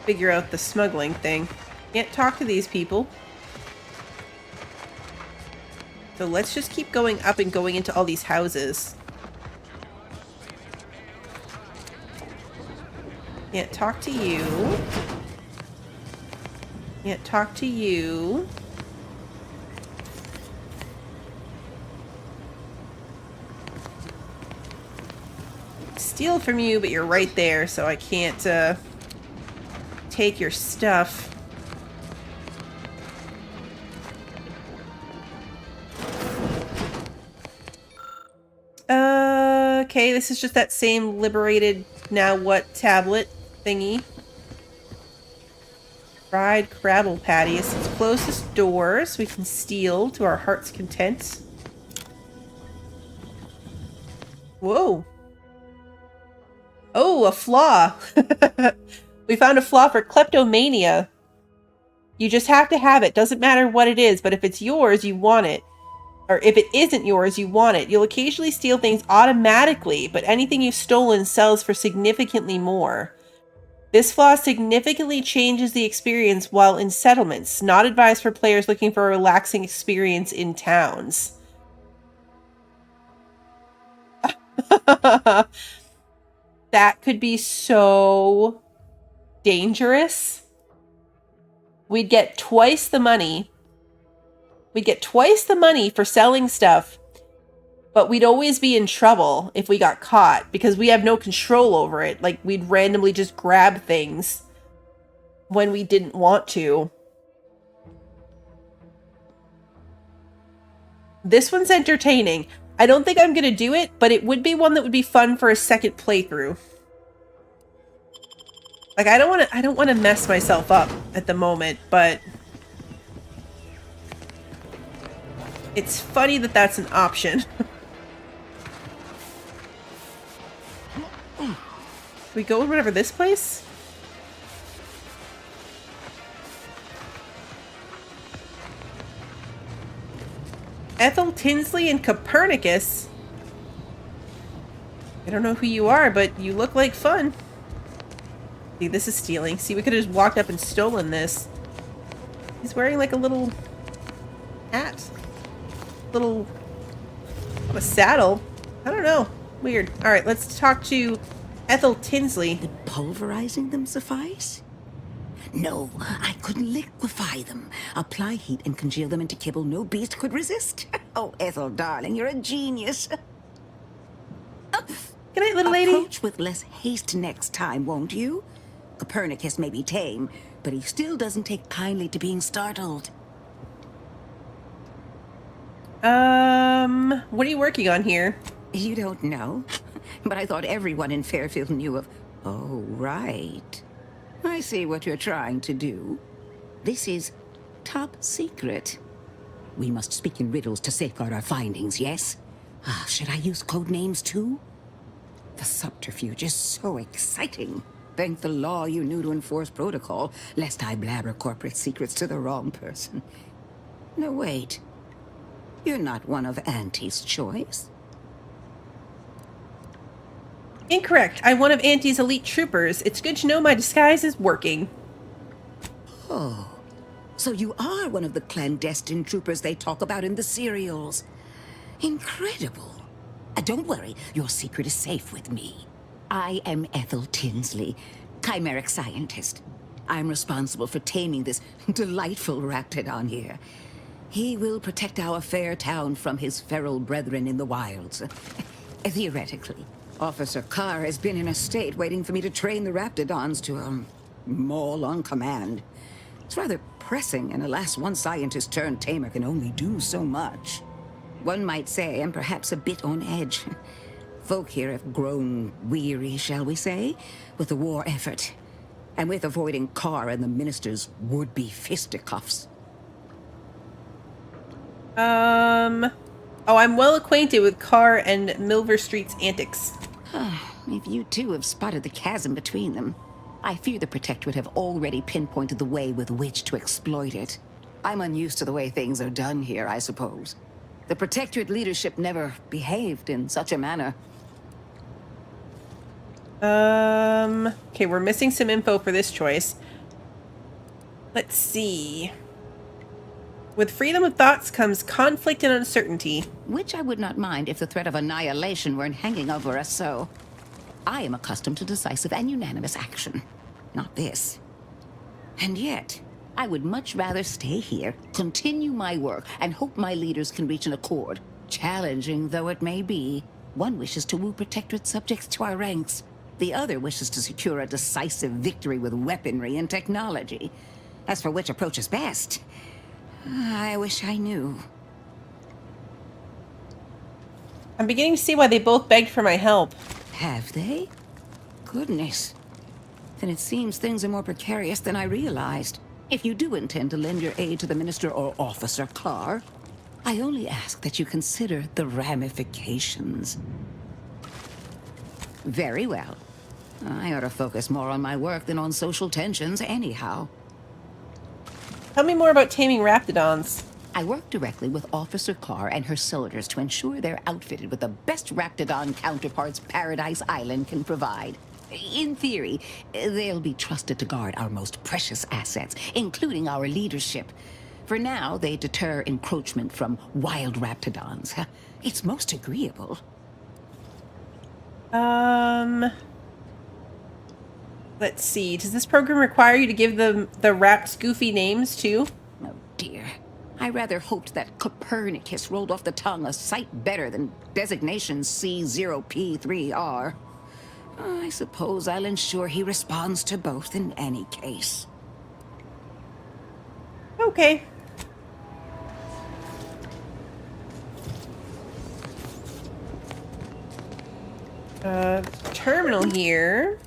figure out the smuggling thing. Can't talk to these people. So let's just keep going up and going into all these houses. Can't talk to you. Can't talk to you. Steal from you, but you're right there, so I can't take your stuff. Okay, this is just that same liberated now what tablet thingy. Fried crabble patties. Let's close this door so we can steal to our heart's content. Whoa. Oh, a flaw. We found a flaw for kleptomania. You just have to have it. Doesn't matter what it is, but if it's yours, you want it. Or if it isn't yours, you want it. You'll occasionally steal things automatically, but anything you've stolen sells for significantly more. This flaw significantly changes the experience while in settlements. Not advised for players looking for a relaxing experience in towns. That could be so dangerous. We'd get twice the money. We'd get twice the money for selling stuff, but we'd always be in trouble if we got caught because we have no control over it. Like, we'd randomly just grab things when we didn't want to. This one's entertaining. I don't think I'm going to do it, but it would be one that would be fun for a second playthrough. Like, I don't want to mess myself up at the moment, but it's funny that that's an option. We go in whatever this place? Ethel Tinsley and Copernicus? I don't know who you are, but you look like fun. See, this is stealing. See, we could have just walked up and stolen this. He's wearing like a little hat. Little... a saddle. I don't know. Weird. Alright, let's talk to Ethel Tinsley. Would pulverizing them suffice? No, I could liquefy them. Apply heat and congeal them into kibble no beast could resist. Oh, Ethel, darling, you're a genius. Good night, little lady. Approach with less haste next time, won't you? Copernicus may be tame, but he still doesn't take kindly to being startled. What are you working on here? You don't know? But I thought everyone in Fairfield knew of... Oh, right. I see what you're trying to do. This is top secret. We must speak in riddles to safeguard our findings, yes? Should I use code names too? The subterfuge is so exciting. Thank the law you knew to enforce protocol, lest I blabber corporate secrets to the wrong person. No, wait. You're not one of Auntie's choice. Incorrect. I'm one of Auntie's elite troopers. It's good to know my disguise is working. Oh, so you are one of the clandestine troopers they talk about in the serials. Incredible. Don't worry, your secret is safe with me. I am Ethel Tinsley, chimeric scientist. I'm responsible for taming this delightful raptidon here. He will protect our fair town from his feral brethren in the wilds. Theoretically. Officer Carr has been in a state waiting for me to train the Raptidons to, maul on command. It's rather pressing, and alas, one scientist turned tamer can only do so much. One might say I'm perhaps a bit on edge. Folk here have grown weary, shall we say, with the war effort, and with avoiding Carr and the minister's would-be fisticuffs. Oh, I'm well acquainted with Carr and Milver Street's antics. If you two have spotted the chasm between them, I fear the Protectorate have already pinpointed the way with which to exploit it. I'm unused to the way things are done here, I suppose. The Protectorate leadership never behaved in such a manner. Okay, we're missing some info for this choice. Let's see. With freedom of thoughts comes conflict and uncertainty. Which I would not mind if the threat of annihilation weren't hanging over us so. I am accustomed to decisive and unanimous action. Not this. And yet, I would much rather stay here, continue my work, and hope my leaders can reach an accord. Challenging though it may be, one wishes to woo Protectorate subjects to our ranks. The other wishes to secure a decisive victory with weaponry and technology. As for which approach is best, I wish I knew. I'm beginning to see why they both begged for my help. Have they? Goodness. Then it seems things are more precarious than I realized. If you do intend to lend your aid to the Minister or Officer Carr, I only ask that you consider the ramifications. Very well. I ought to focus more on my work than on social tensions anyhow. Tell me more about taming Raptidons. I work directly with Officer Carr and her soldiers to ensure they're outfitted with the best Raptidon counterparts Paradise Island can provide. In theory, they'll be trusted to guard our most precious assets, including our leadership. For now, they deter encroachment from wild Raptidons. It's most agreeable. Let's see. Does this program require you to give them the Raps goofy names too? Oh dear. I rather hoped that Copernicus rolled off the tongue a sight better than designation C0P3R. I suppose I'll ensure he responds to both in any case. Okay. Terminal here.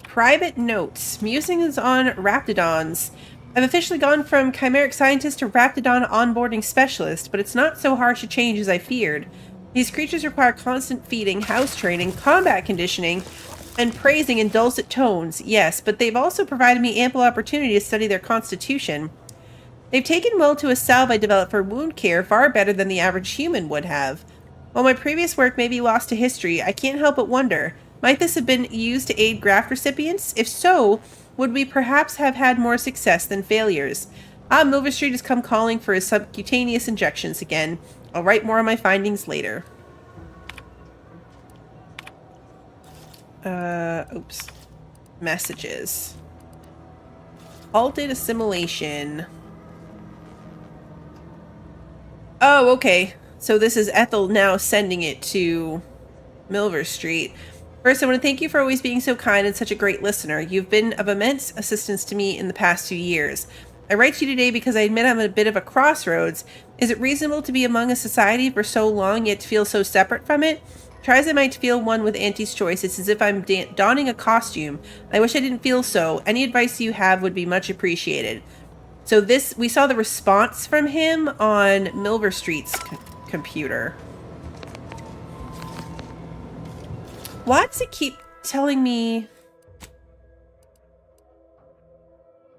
Private notes. Musings on Raptidons. I've officially gone from chimeric scientist to Raptidon onboarding specialist, but it's not so harsh a change as I feared. These creatures require constant feeding, house training, combat conditioning, and praising in dulcet tones, yes, but they've also provided me ample opportunity to study their constitution. They've taken well to a salve I developed for wound care far better than the average human would have. While my previous work may be lost to history, I can't help but wonder, might this have been used to aid graft recipients? If so, would we perhaps have had more success than failures? Milver Street has come calling for his subcutaneous injections again. I'll write more on my findings later. Oops. Messages. Halted assimilation. Oh, okay. So this is Ethel now sending it to Milver Street. First, I want to thank you for always being so kind and such a great listener. You've been of immense assistance to me in the past 2 years. I write to you today because I admit I'm at a bit of a crossroads. Is it reasonable to be among a society for so long yet to feel so separate from it? Try as I might to feel one with Auntie's choice, it's as if I'm donning a costume. I wish I didn't feel so. Any advice you have would be much appreciated. So this, we saw the response from him on Milver Street's computer. Why does it keep telling me...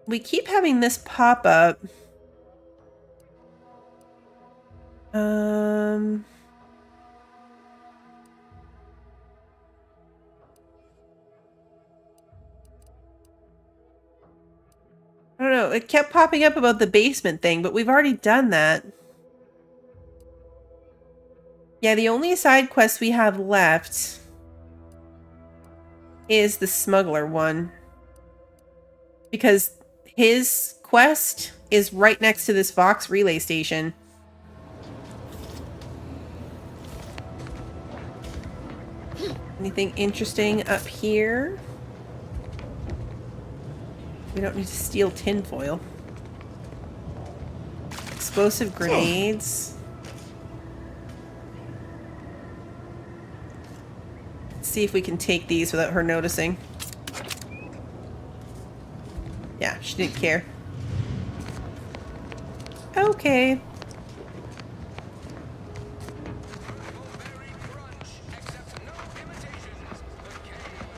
We keep having this pop up. I don't know. It kept popping up about the basement thing, but we've already done that. Yeah, the only side quest we have left is the smuggler one. Because his quest is right next to this Vox relay station. Anything interesting up here? We don't need to steal tinfoil. Explosive grenades. Let's see if we can take these without her noticing. Yeah, she didn't care. Okay.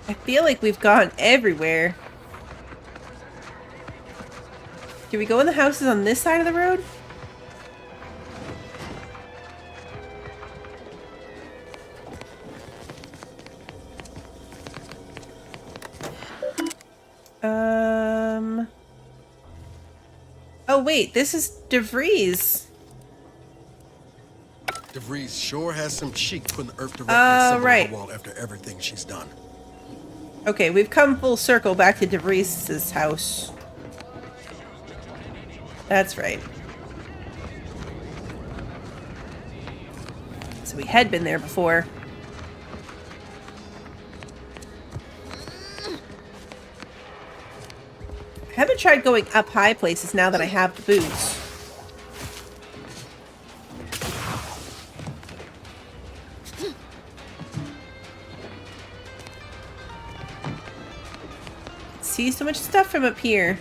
I feel like we've gone everywhere. Do we go in the houses on this side of the road? Oh wait, this is DeVries. DeVries sure has some cheek putting the Earth directly right. on the wall after everything she's done. Okay, we've come full circle back to DeVries' house. That's right. So we had been there before. I haven't tried going up high places now that I have the boots. See so much stuff from up here.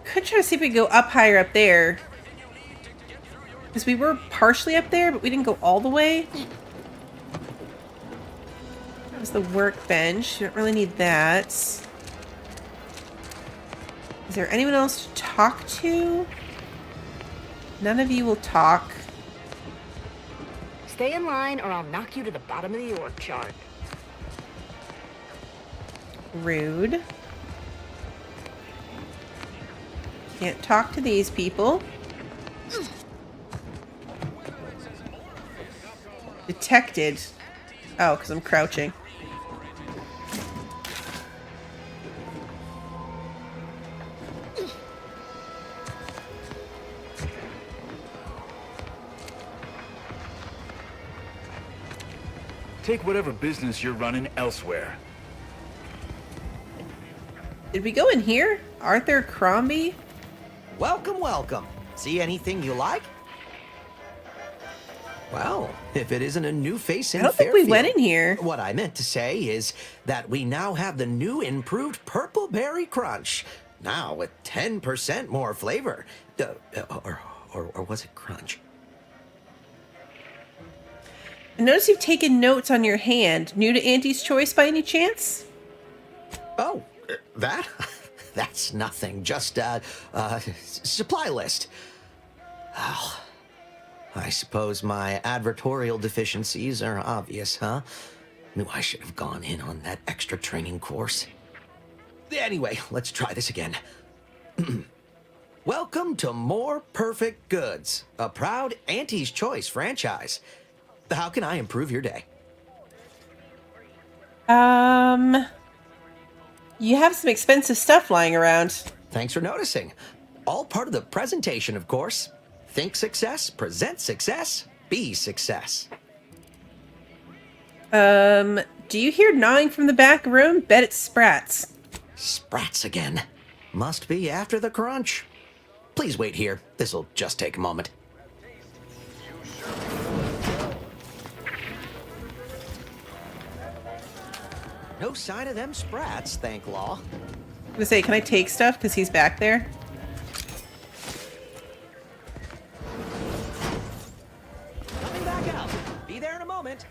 Could try to see if we can go up higher up there. Because we were partially up there, but we didn't go all the way. That was the workbench. You don't really need that. Is there anyone else to talk to? None of you will talk. Stay in line or I'll knock you to the bottom of the org chart. Rude. Can't talk to these people. Detected. Oh, because I'm crouching. Take whatever business you're running elsewhere. Did we go in here? Arthur Crombie? Welcome, welcome. See anything you like? Well, if it isn't a new face in I don't think we Fairfield. went in here. What I meant to say is that we now have the new improved Purple Berry Crunch. Now with 10% more flavor. Or was it crunch? I notice you've taken notes on your hand. New to Auntie's Choice by any chance? Oh, that? That's nothing. Just a supply list. Oh, I suppose my advertorial deficiencies are obvious, huh? Knew I should have gone in on that extra training course. Anyway, let's try this again. Welcome to More Perfect Goods, a proud Auntie's Choice franchise. How can I improve your day? You have some expensive stuff lying around. Thanks for noticing. All part of the presentation, of course. Think success, present success, be success. Do you hear gnawing from the back room? Bet it's Sprats. Sprats again. Must be after the crunch. Please wait here. This'll just take a moment. No sign of them Sprats, thank law. I'm gonna say, can I take stuff? Because he's back there. Coming back out. Be there in a moment.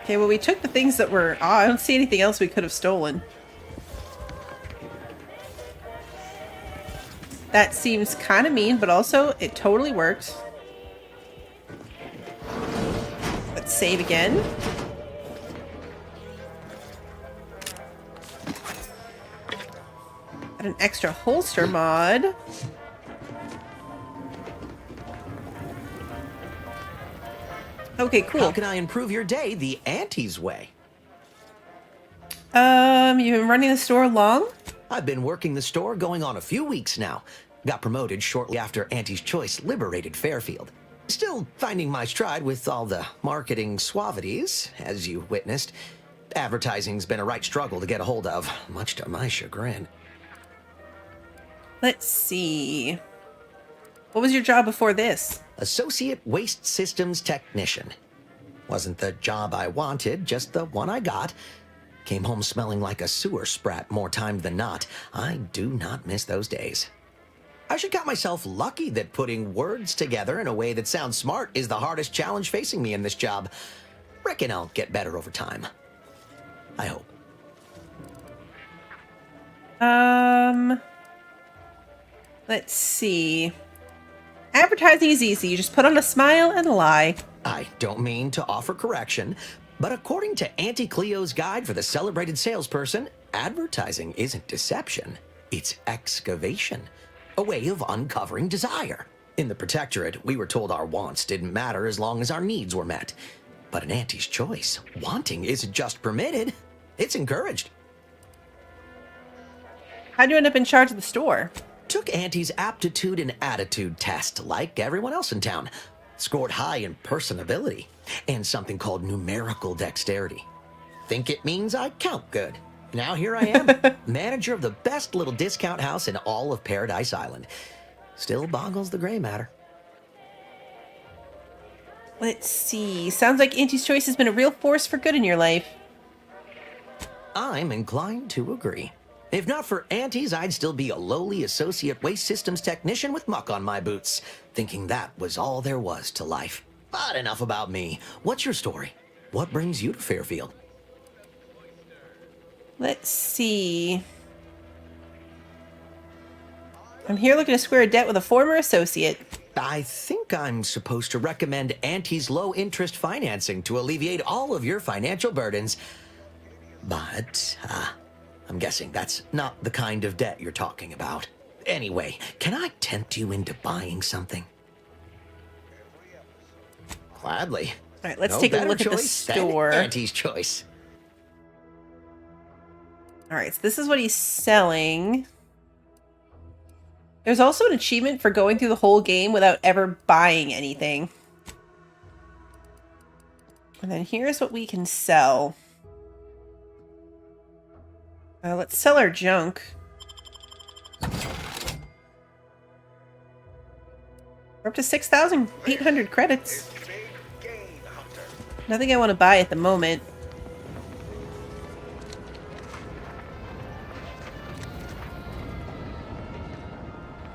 Okay, well, we took the things that were... Oh, I don't see anything else we could have stolen. That seems kind of mean, but also it totally worked. Let's save again. Got an extra holster mod. Okay, cool. How can I improve your day the Auntie's way? You've been running the store long? I've been working the store going on a few weeks now. Got promoted shortly after Auntie's Choice liberated Fairfield. Still finding my stride with all the marketing suavities, as you witnessed. Advertising's been a right struggle to get a hold of, much to my chagrin. Let's see. What was your job before this? Associate Waste Systems Technician. Wasn't the job I wanted, just the one I got. Came home smelling like a sewer sprat more times than not. I do not miss those days. I should count myself lucky that putting words together in a way that sounds smart is the hardest challenge facing me in this job. Reckon I'll get better over time. I hope. Let's see. Advertising is easy. You just put on a smile and lie. I don't mean to offer correction, but according to Auntie Cleo's guide for the celebrated salesperson, advertising isn't deception, it's excavation. A way of uncovering desire. In the Protectorate, we were told our wants didn't matter as long as our needs were met. But in Auntie's Choice, wanting isn't just permitted, it's encouraged. How'd you end up in charge of the store? Took Auntie's aptitude and attitude test like everyone else in town. Scored high in personability and something called numerical dexterity. Think it means I count good. Now here I am, manager of the best little discount house in all of Paradise Island. Still boggles the gray matter. Let's see. Sounds like Auntie's Choice has been a real force for good in your life. I'm inclined to agree. If not for Auntie's, I'd still be a lowly associate waste systems technician with muck on my boots, thinking that was all there was to life. But enough about me. What's your story? What brings you to Fairfield? Let's see. I'm here looking to square a debt with a former associate. I think I'm supposed to recommend Auntie's low-interest financing to alleviate all of your financial burdens. But, I'm guessing that's not the kind of debt you're talking about. Anyway, can I tempt you into buying something? Gladly. All right, let's No take a better look at the choice than store. Auntie's Choice. All right, so this is what he's selling. There's also an achievement for going through the whole game without ever buying anything. And then here's what we can sell. Let's sell our junk. We're up to 6,800 credits. Nothing I want to buy at the moment.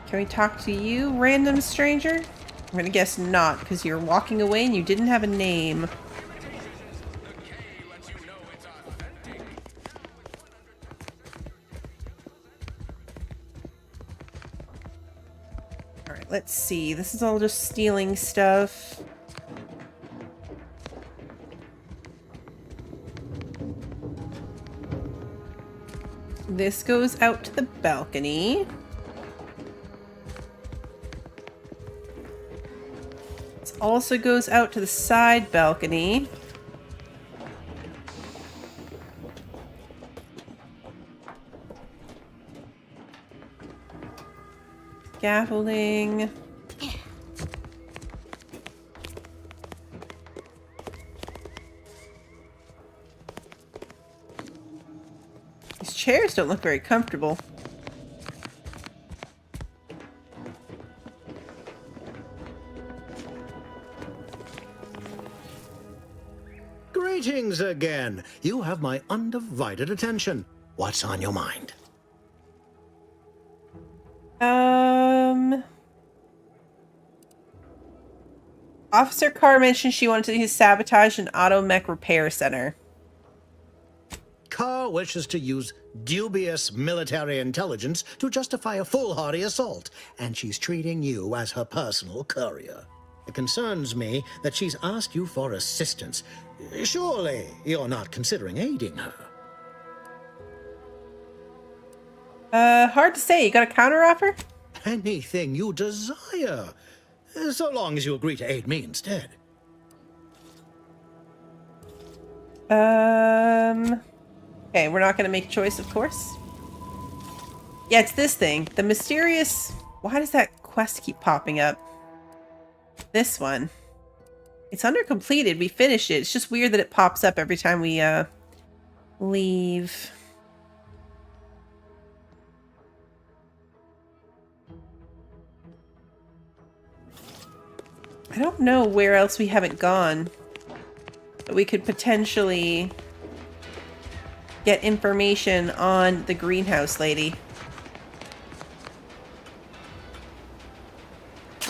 Can we talk to you, random stranger? I'm gonna guess not, because you're walking away and you didn't have a name. Alright, let's see. This is all just stealing stuff. This goes out to the balcony. This also goes out to the side balcony. Scaffolding. These chairs don't look very comfortable. Greetings again. You have my undivided attention. What's on your mind? Officer Carr mentioned she wanted to sabotage an auto mech repair center. Carr wishes to use dubious military intelligence to justify a foolhardy assault, and she's treating you as her personal courier. It concerns me that she's asked you for assistance. Surely you're not considering aiding her. Hard to say. You got a counteroffer? Anything you desire, so long as you agree to aid me instead. Okay, we're not going to make a choice, of course. Yeah, it's this thing. The mysterious... Why does that quest keep popping up? This one. It's under completed. We finished it. It's just weird that it pops up every time we, leave. I don't know where else we haven't gone. But we could potentially get information on the greenhouse lady.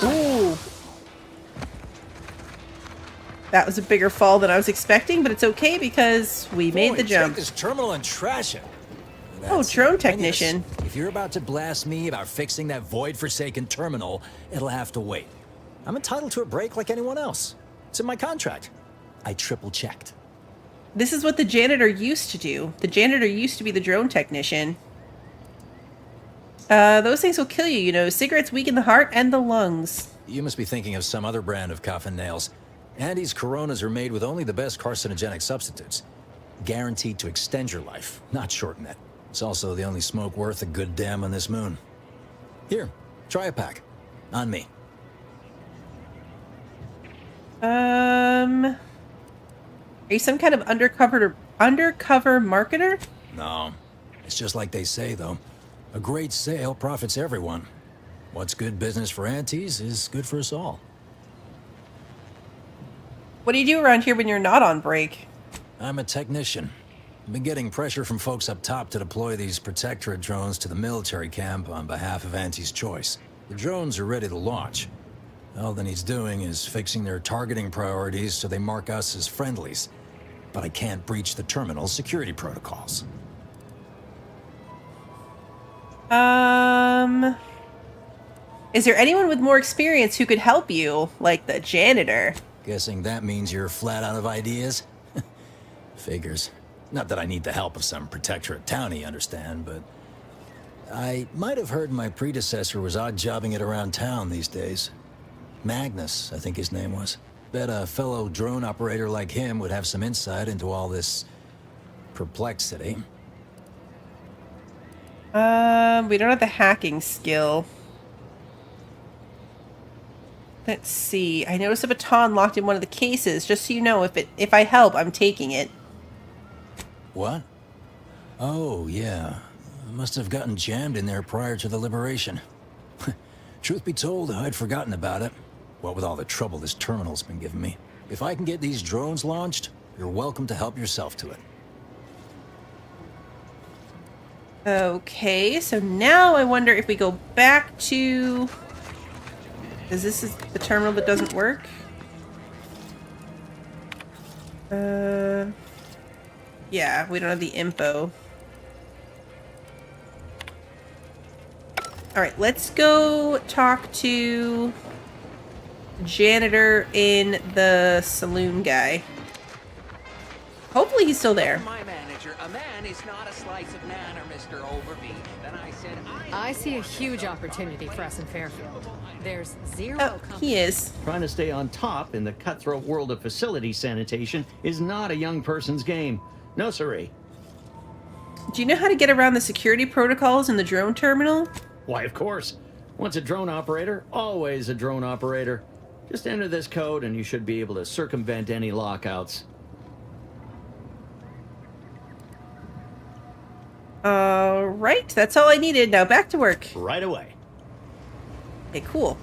Ooh. That was a bigger fall than I was expecting, but it's okay because we made the jump. Take this terminal and trash it. Oh, drone technician. If you're about to blast me about fixing that void-forsaken terminal, it'll have to wait. I'm entitled to a break like anyone else. It's in my contract. I triple-checked. This is what the janitor used to do. The janitor used to be the drone technician. Those things will kill you, you know. Cigarettes weaken the heart and the lungs. You must be thinking of some other brand of coffin nails. Andy's Coronas are made with only the best carcinogenic substitutes. Guaranteed to extend your life, not shorten it. It's also the only smoke worth a good damn on this moon. Here, try a pack. On me. Are you some kind of undercover marketer? No. It's just like they say, though. A great sale profits everyone. What's good business for aunties is good for us all. What do you do around here when you're not on break? I'm a technician. I've been getting pressure from folks up top to deploy these protectorate drones to the military camp on behalf of Auntie's Choice. The drones are ready to launch. All that needs doing is fixing their targeting priorities so they mark us as friendlies. But I can't breach the terminal's security protocols. Is there anyone with more experience who could help you? Like the janitor? Guessing that means you're flat out of ideas? Figures. Not that I need the help of some protectorate townie, understand, but... I might have heard my predecessor was odd-jobbing it around town these days. Magnus, I think his name was. Bet a fellow drone operator like him would have some insight into all this... perplexity. We don't have the hacking skill. Let's see. I noticed a baton locked in one of the cases. Just so you know, if I help, I'm taking it. What? Oh, yeah. Must have gotten jammed in there prior to the liberation. Truth be told, I'd forgotten about it. What with all the trouble this terminal's been giving me. If I can get these drones launched, you're welcome to help yourself to it. Okay, so now I wonder if we go back to... Is this the terminal that doesn't work? Yeah, we don't have the info. Alright, let's go talk to janitor in the saloon guy. Hopefully he's still there. My manager, a man is not a slice of manner, Mr. Overby. Then I said, I see a huge opportunity for us in Fairfield. There's zero... Oh, he is. Trying to stay on top in the cutthroat world of facility sanitation is not a young person's game. No siree. Do you know how to get around the security protocols in the drone terminal? Why, of course. Once a drone operator, always a drone operator. Just enter this code and you should be able to circumvent any lockouts. Alright, that's all I needed. Now back to work. Right away. Okay, cool.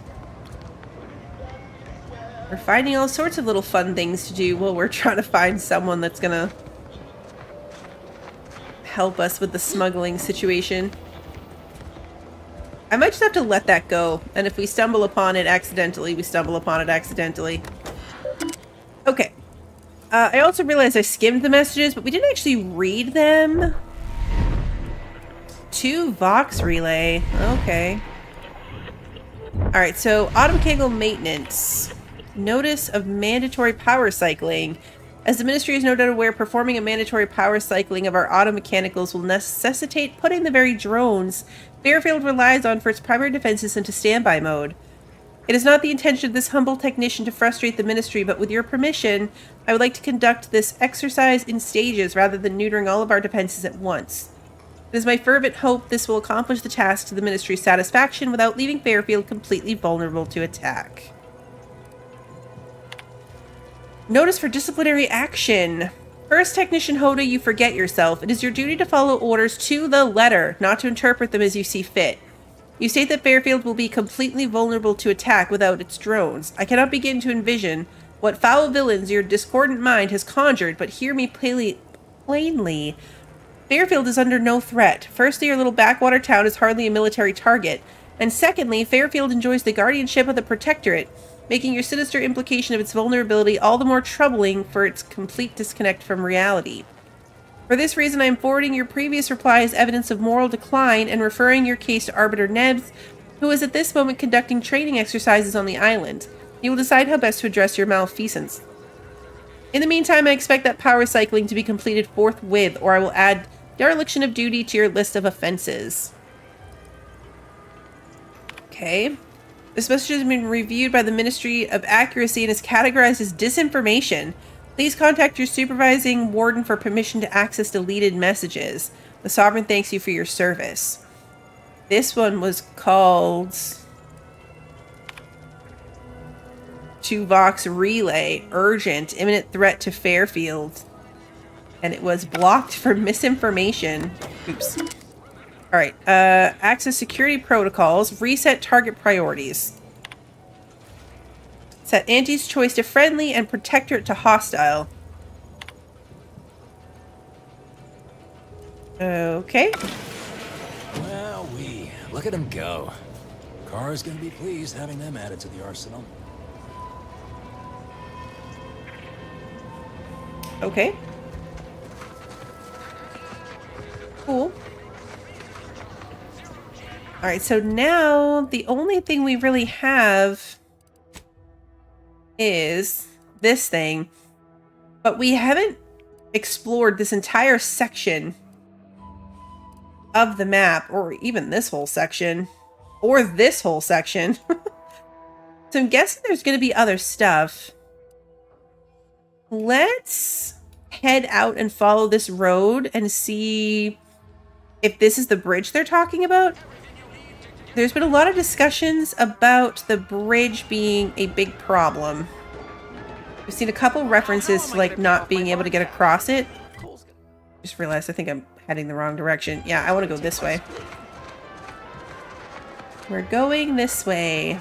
We're finding all sorts of little fun things to do while we're trying to find someone that's gonna help us with the smuggling situation. I might just have to let that go, and if we stumble upon it accidentally, we stumble upon it accidentally. Okay. I also realized I skimmed the messages, but we didn't actually read them. To Vox Relay. Okay. Alright, so Autumn Kegel Maintenance. Notice of mandatory power cycling. As the Ministry is no doubt aware, performing a mandatory power cycling of our auto mechanicals will necessitate putting the very drones Fairfield relies on for its primary defenses into standby mode. It is not the intention of this humble technician to frustrate the Ministry, but with your permission, I would like to conduct this exercise in stages rather than neutering all of our defenses at once. It is my fervent hope this will accomplish the task to the Ministry's satisfaction without leaving Fairfield completely vulnerable to attack. Notice for disciplinary action. First, Technician Hoda, you forget yourself. It is your duty to follow orders to the letter, not to interpret them as you see fit. You state that Fairfield will be completely vulnerable to attack without its drones. I cannot begin to envision what foul villains your discordant mind has conjured, but hear me plainly. Fairfield is under no threat. Firstly, your little backwater town is hardly a military target. And secondly, Fairfield enjoys the guardianship of the Protectorate, making your sinister implication of its vulnerability all the more troubling for its complete disconnect from reality. For this reason, I am forwarding your previous reply as evidence of moral decline and referring your case to Arbiter Nebs, who is at this moment conducting training exercises on the island. He will decide how best to address your malfeasance. In the meantime, I expect that power cycling to be completed forthwith, or I will add dereliction of duty to your list of offenses. Okay. This message has been reviewed by the Ministry of Accuracy and is categorized as disinformation. Please contact your supervising warden for permission to access deleted messages. The Sovereign thanks you for your service. This one was called Tuvox Relay, urgent, imminent threat to Fairfield. And it was blocked for misinformation. Oops. Alright, access security protocols, reset target priorities. Set Auntie's choice to friendly and Protectorate to hostile. Okay. Well, look at him go. Kara's gonna be pleased having them added to the arsenal. Okay. Cool. Alright, so now the only thing we really have is this thing. But we haven't explored this entire section of the map, or even this whole section, or this whole section. So I'm guessing there's going to be other stuff. Let's head out and follow this road and see if this is the bridge they're talking about. There's been a lot of discussions about the bridge being a big problem. We've seen a couple references to like not being able to get across it. Just realized I think I'm heading the wrong direction. Yeah, I want to go this way. We're going this way.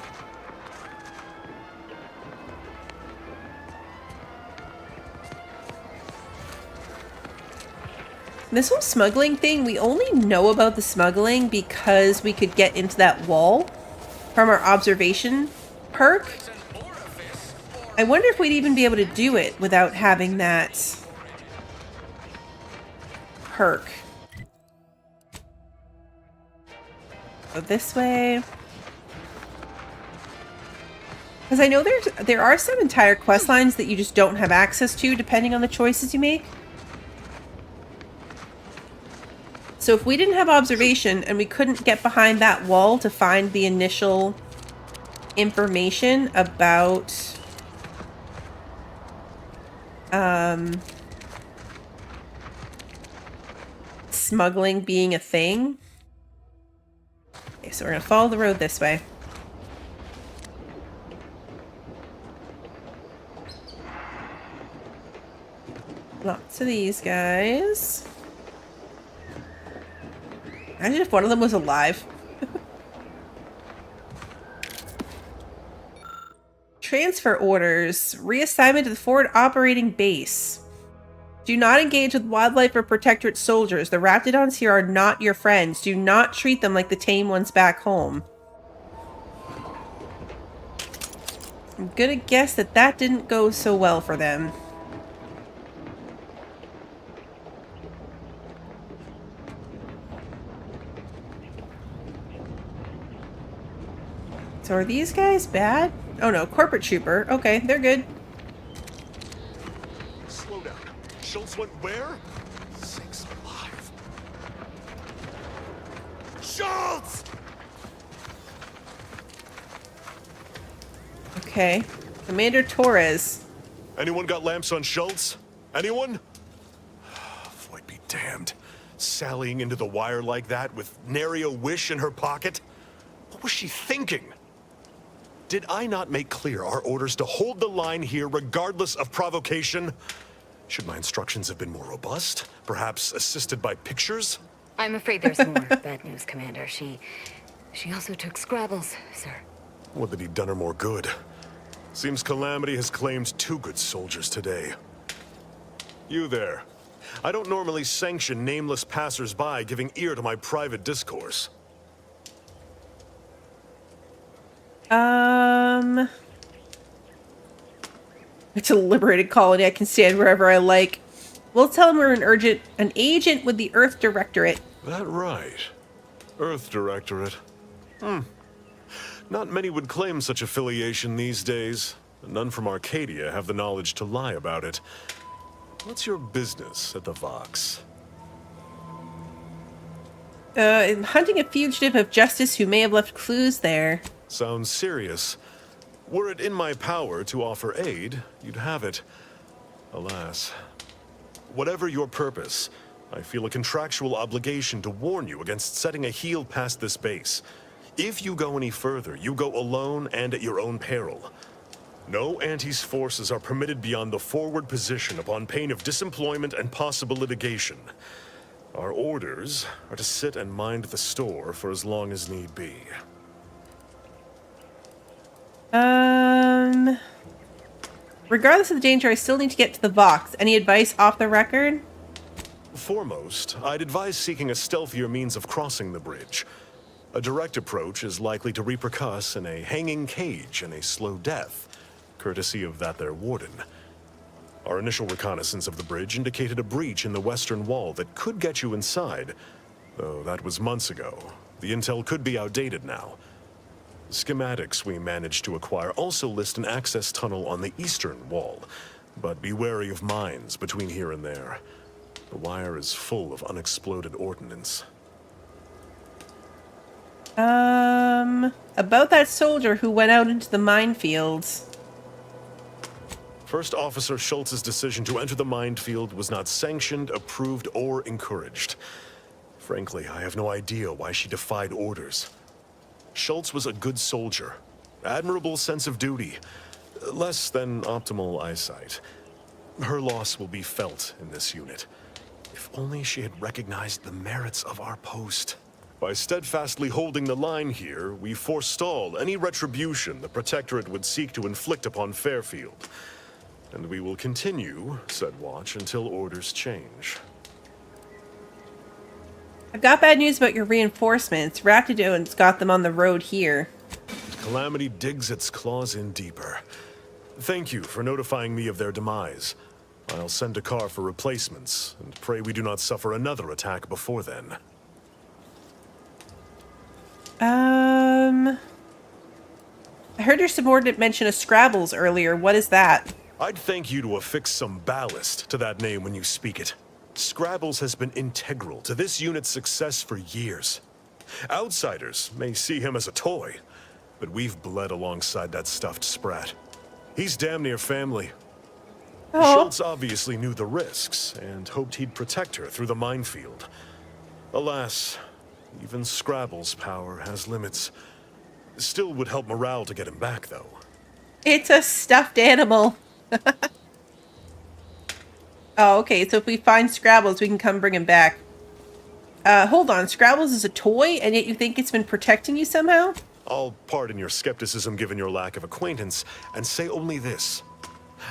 This whole smuggling thing, we only know about the smuggling because we could get into that wall from our observation perk. I wonder if we'd even be able to do it without having that perk. Go this way. Because I know there are some entire quest lines that you just don't have access to depending on the choices you make. So if we didn't have observation and we couldn't get behind that wall to find the initial information about smuggling being a thing. Okay, so we're gonna follow the road this way. Lots of these guys. Imagine if one of them was alive. Transfer orders. Reassignment to the forward operating base. Do not engage with wildlife or Protectorate soldiers. The Raptidons here are not your friends. Do not treat them like the tame ones back home. I'm gonna guess that that didn't go so well for them. So are these guys bad? Oh no, corporate trooper. Okay, they're good. Slow down. Schultz went where? 6 alive. Schultz! Okay. Commander Torres. Anyone got lamps on Schultz? Anyone? Void be damned. Sallying into the wire like that with nary a wish in her pocket? What was she thinking? Did I not make clear our orders to hold the line here regardless of provocation? Should my instructions have been more robust? Perhaps assisted by pictures? I'm afraid there's more bad news, Commander. She also took Scrabbles, sir. Would that he'd done her more good. Seems Calamity has claimed 2 good soldiers today. You there. I don't normally sanction nameless passers-by giving ear to my private discourse. It's a liberated colony. I can stand wherever I like. We'll tell them we're an agent with the Earth Directorate. That right. Earth Directorate. Not many would claim such affiliation these days. None from Arcadia have the knowledge to lie about it. What's your business at the Vox? Hunting a fugitive of justice who may have left clues there. Sounds serious. Were it in my power to offer aid, you'd have it. Alas. Whatever your purpose, I feel a contractual obligation to warn you against setting a heel past this base. If you go any further, you go alone and at your own peril. No Antes forces are permitted beyond the forward position upon pain of disemployment and possible litigation. Our orders are to sit and mind the store for as long as need be. Regardless of the danger, I still need to get to the Vox. Any advice off the record? Foremost, I'd advise seeking a stealthier means of crossing the bridge. A direct approach is likely to repercuss in a hanging cage and a slow death, courtesy of that their warden. Our initial reconnaissance of the bridge indicated a breach in the western wall that could get you inside, though that was months ago. The intel could be outdated now. Schematics we managed to acquire also list an access tunnel on the eastern wall, but be wary of mines between here and there. The wire is full of unexploded ordnance. About that soldier who went out into the minefields. First Officer Schultz's decision to enter the minefield was not sanctioned, approved, or encouraged. Frankly, I have no idea why she defied orders. Schultz was a good soldier, admirable sense of duty, less than optimal eyesight. Her loss will be felt in this unit. If only she had recognized the merits of our post. By steadfastly holding the line here, we forestall any retribution the Protectorate would seek to inflict upon Fairfield. And we will continue said watch until orders change. I've got bad news about your reinforcements. Raptidon's got them on the road here. Calamity digs its claws in deeper. Thank you for notifying me of their demise. I'll send a car for replacements, and pray we do not suffer another attack before then. I heard your subordinate mention a Scrabbles earlier. What is that? I'd thank you to affix some ballast to that name when you speak it. Scrabbles has been integral to this unit's success for years. Outsiders may see him as a toy, but we've bled alongside that stuffed sprat. He's damn near family. Oh. Schultz obviously knew the risks and hoped he'd protect her through the minefield. Alas, even Scrabble's power has limits. Still would help morale to get him back, though. It's a stuffed animal. Oh, okay. So if we find Scrabbles, we can come bring him back. Hold on. Scrabbles is a toy, and yet you think it's been protecting you somehow? I'll pardon your skepticism given your lack of acquaintance, and say only this.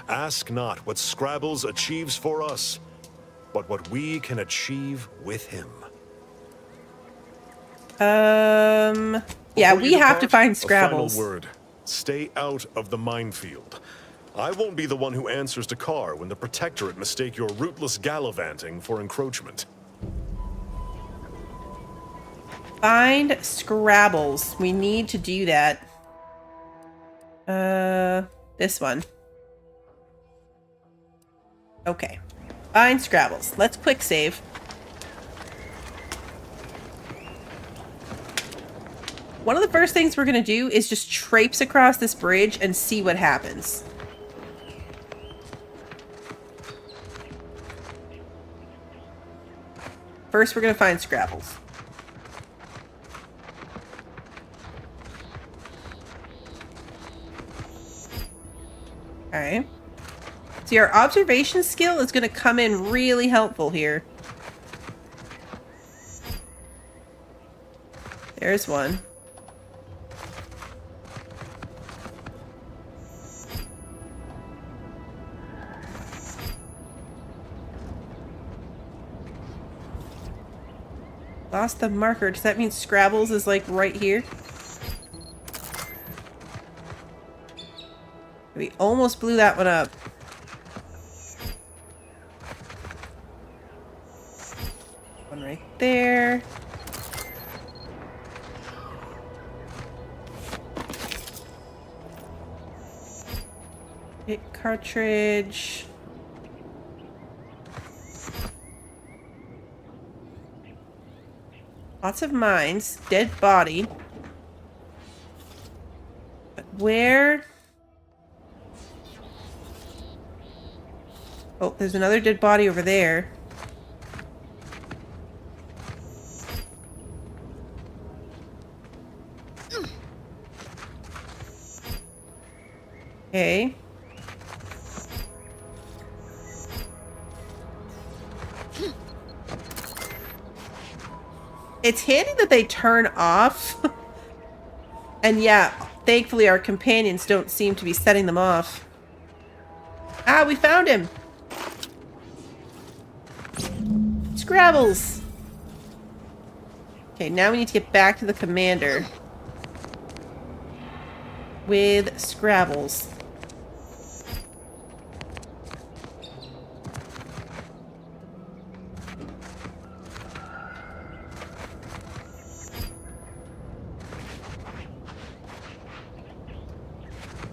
Ask not what Scrabbles achieves for us, but what we can achieve with him. Yeah, we have to find Scrabbles. A final word. Stay out of the minefield. I won't be the one who answers to Carr when the Protectorate mistake your rootless gallivanting for encroachment. Find Scrabbles. We need to do that. This one. Okay. Find Scrabbles. Let's quick save. one of the first things we're gonna do is just traipse across this bridge and see what happens. First, we're gonna find Scrabbles. Okay. See, our observation skill is gonna come in really helpful here. There's one. Lost the marker. Does that mean Scrabbles is like right here? We almost blew that one up. One right there. Hit cartridge. Lots of mines. Dead body. But where? Oh, there's another dead body over there. Okay. It's handy that they turn off. And yeah, thankfully our companions don't seem to be setting them off. Ah, we found him! Scrabbles! Okay, now we need to get back to the commander. With Scrabbles.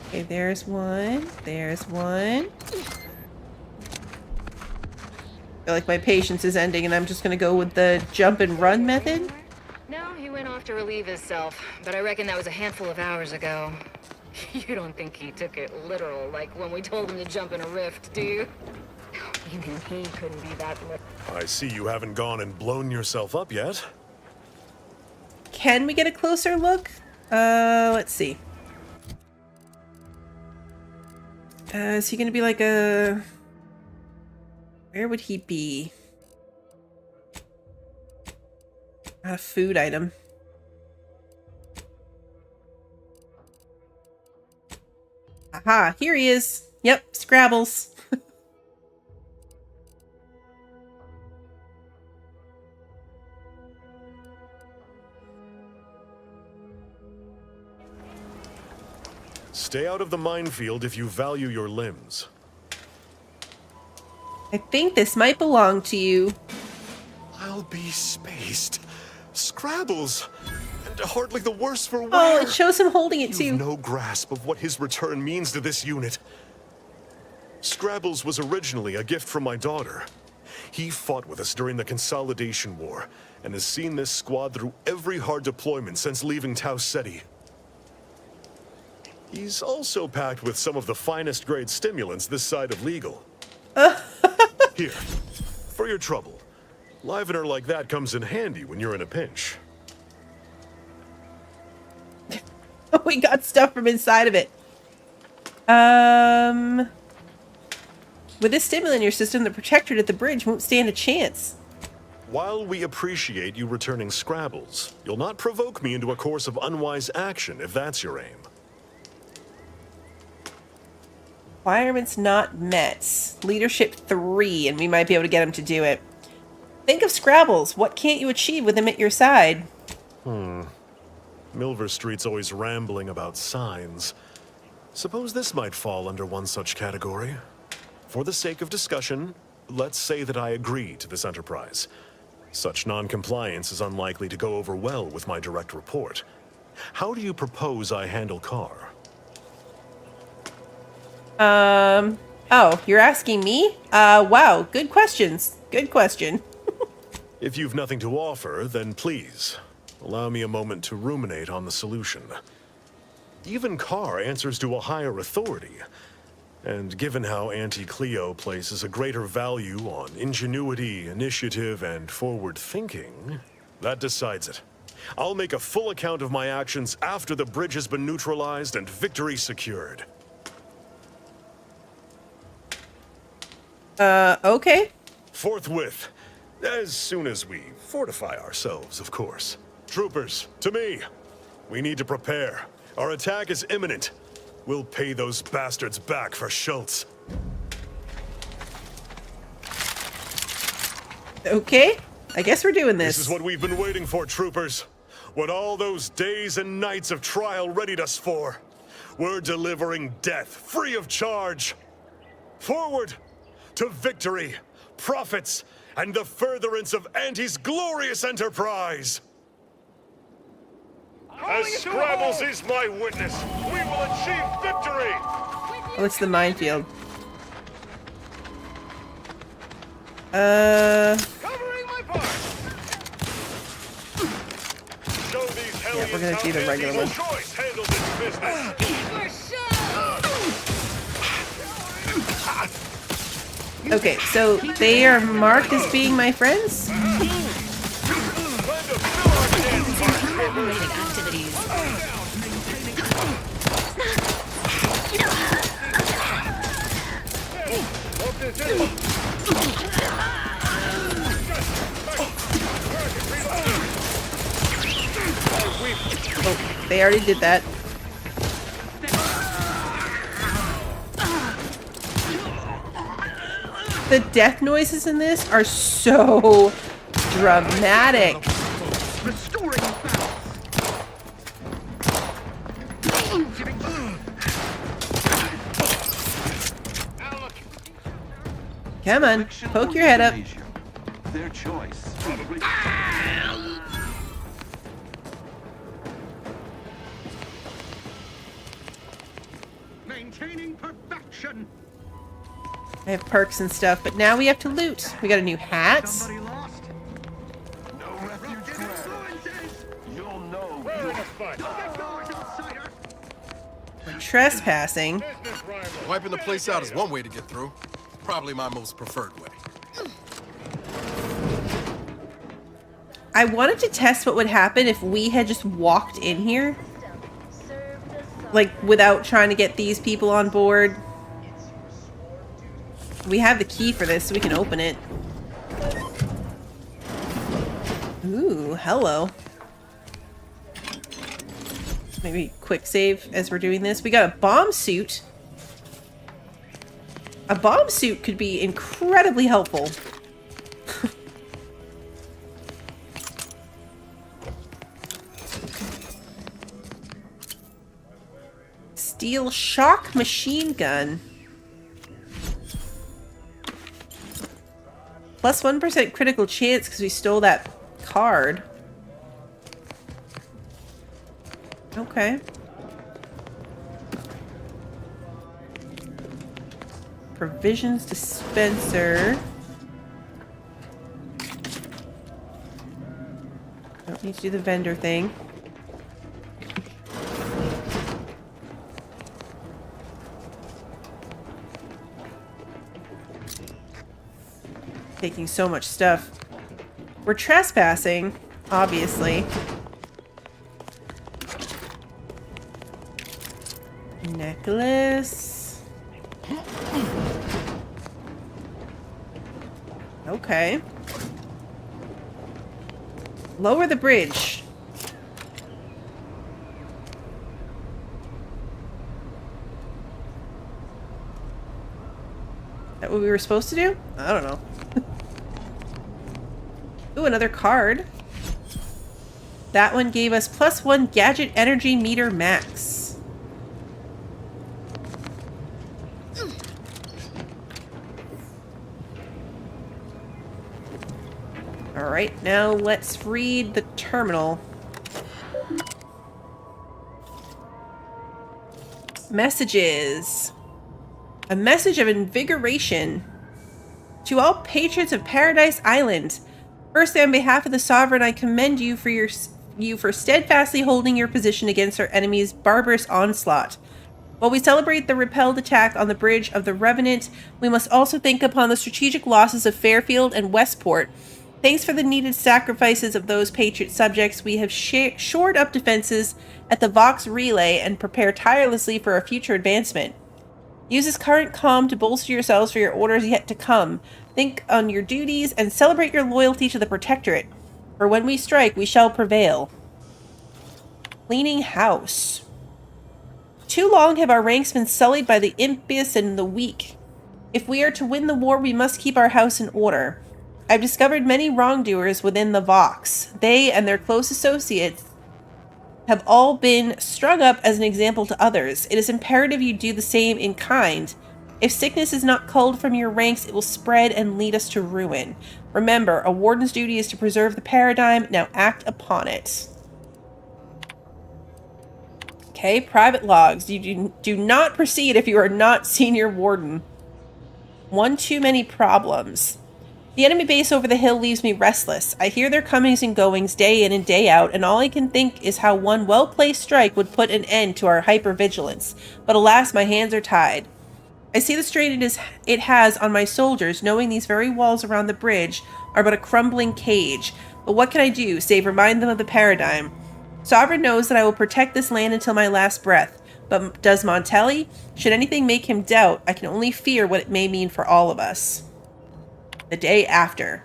Okay, there's one. There's one. I feel like my patience is ending and I'm just gonna go with the jump and run method. No, he went off to relieve himself, but I reckon that was a handful of hours ago. You don't think he took it literal, like when we told him to jump in a rift, do you? Even he couldn't be that literal. I see you haven't gone and blown yourself up yet. Can we get a closer look? Let's see. Is he gonna be like a... Where would he be? Not a food item. Aha, here he is. Yep, Scrabbles. Stay out of the minefield if you value your limbs. I think this might belong to you. I'll be spaced. Scrabbles! And hardly the worse for wear. Oh, it shows him holding it too. You've no grasp of what his return means to this unit. Scrabbles was originally a gift from my daughter. He fought with us during the Consolidation War, and has seen this squad through every hard deployment since leaving Tau Ceti. He's also packed with some of the finest grade stimulants this side of legal. Here, for your trouble. Livener like that comes in handy when you're in a pinch. We got stuff from inside of it. With this stimulant in your system, the protectorate at the bridge won't stand a chance. While we appreciate you returning Scrabbles, you'll not provoke me into a course of unwise action if that's your aim. Requirements not met. Leadership 3, and we might be able to get him to do it. Think of Scrabbles. What can't you achieve with him at your side? Milver Street's always rambling about signs. Suppose this might fall under one such category. For the sake of discussion, let's say that I agree to this enterprise. Such non-compliance is unlikely to go over well with my direct report. How do you propose I handle Carr? Oh, you're asking me? Wow, good questions. Good question. If you've nothing to offer, then please, Allow me a moment to ruminate on the solution. Even Carr answers to a higher authority. And given how Auntie Cleo places a greater value on ingenuity, initiative, and forward thinking, that decides it. I'll make a full account of my actions after the bridge has been neutralized and victory secured. Okay. Forthwith. As soon as we fortify ourselves, of course. Troopers, to me. We need to prepare. Our attack is imminent. We'll pay those bastards back for Schultz. Okay. I guess we're doing this. This is what we've been waiting for, troopers. What all those days and nights of trial readied us for. We're delivering death, free of charge. Forward to victory, profits, and the furtherance of Auntie's glorious enterprise. As Scrabbles is my witness, we will achieve victory! Oh, it's the minefield. Yeah, we're gonna do the regular one. Okay, so they are marked as being my friends? Oh, they already did that. The death noises in this are so dramatic. Come on, poke your head up. Their choice. Maintaining perfection. I have perks and stuff, but now we have to loot. We got a new hat. Trespassing. Wiping the place out is one way to get through. Probably my most preferred way. I wanted to test what would happen if we had just walked in here. Like, without trying to get these people on board. We have the key for this, so we can open it. Ooh, hello. Maybe quick save as we're doing this. We got a bomb suit. A bomb suit could be incredibly helpful. Steel shock machine gun. Plus 1% critical chance because we stole that card. Okay. Provisions dispenser. Don't need to do the vendor thing. Taking so much stuff. We're trespassing, obviously. Necklace. Okay. Lower the bridge. Is that what we were supposed to do? I don't know. Ooh, another card. That one gave us +1 gadget energy meter max. Alright, now let's read the terminal. Messages. A message of invigoration. To all patrons of Paradise Island. First, on behalf of the Sovereign, I commend you for your you for steadfastly holding your position against our enemy's barbarous onslaught. While we celebrate the repelled attack on the bridge of the Revenant, we must also think upon the strategic losses of Fairfield and Westport. Thanks for the needed sacrifices of those Patriot subjects, we have shored up defenses at the Vox Relay and prepare tirelessly for our future advancement. Use this current calm to bolster yourselves for your orders yet to come. Think on your duties and celebrate your loyalty to the Protectorate. For when we strike, we shall prevail. Cleaning house. Too long have our ranks been sullied by the impious and the weak. If we are to win the war, we must keep our house in order. I've discovered many wrongdoers within the Vox. They and their close associates have all been strung up as an example to others. It is imperative you do the same in kind. If sickness is not culled from your ranks, it will spread and lead us to ruin. Remember, a warden's duty is to preserve the paradigm. Now act upon it. Okay, private logs. You do not proceed if you are not senior warden. One too many problems. The enemy base over the hill leaves me restless. I hear their comings and goings day in and day out, and all I can think is how one well-placed strike would put an end to our hypervigilance. But alas, my hands are tied. I see the strain it has on my soldiers, knowing these very walls around the bridge are but a crumbling cage. But what can I do, save remind them of the paradigm? Sovereign knows that I will protect this land until my last breath. But does Montelli? Should anything make him doubt, I can only fear what it may mean for all of us. The day after.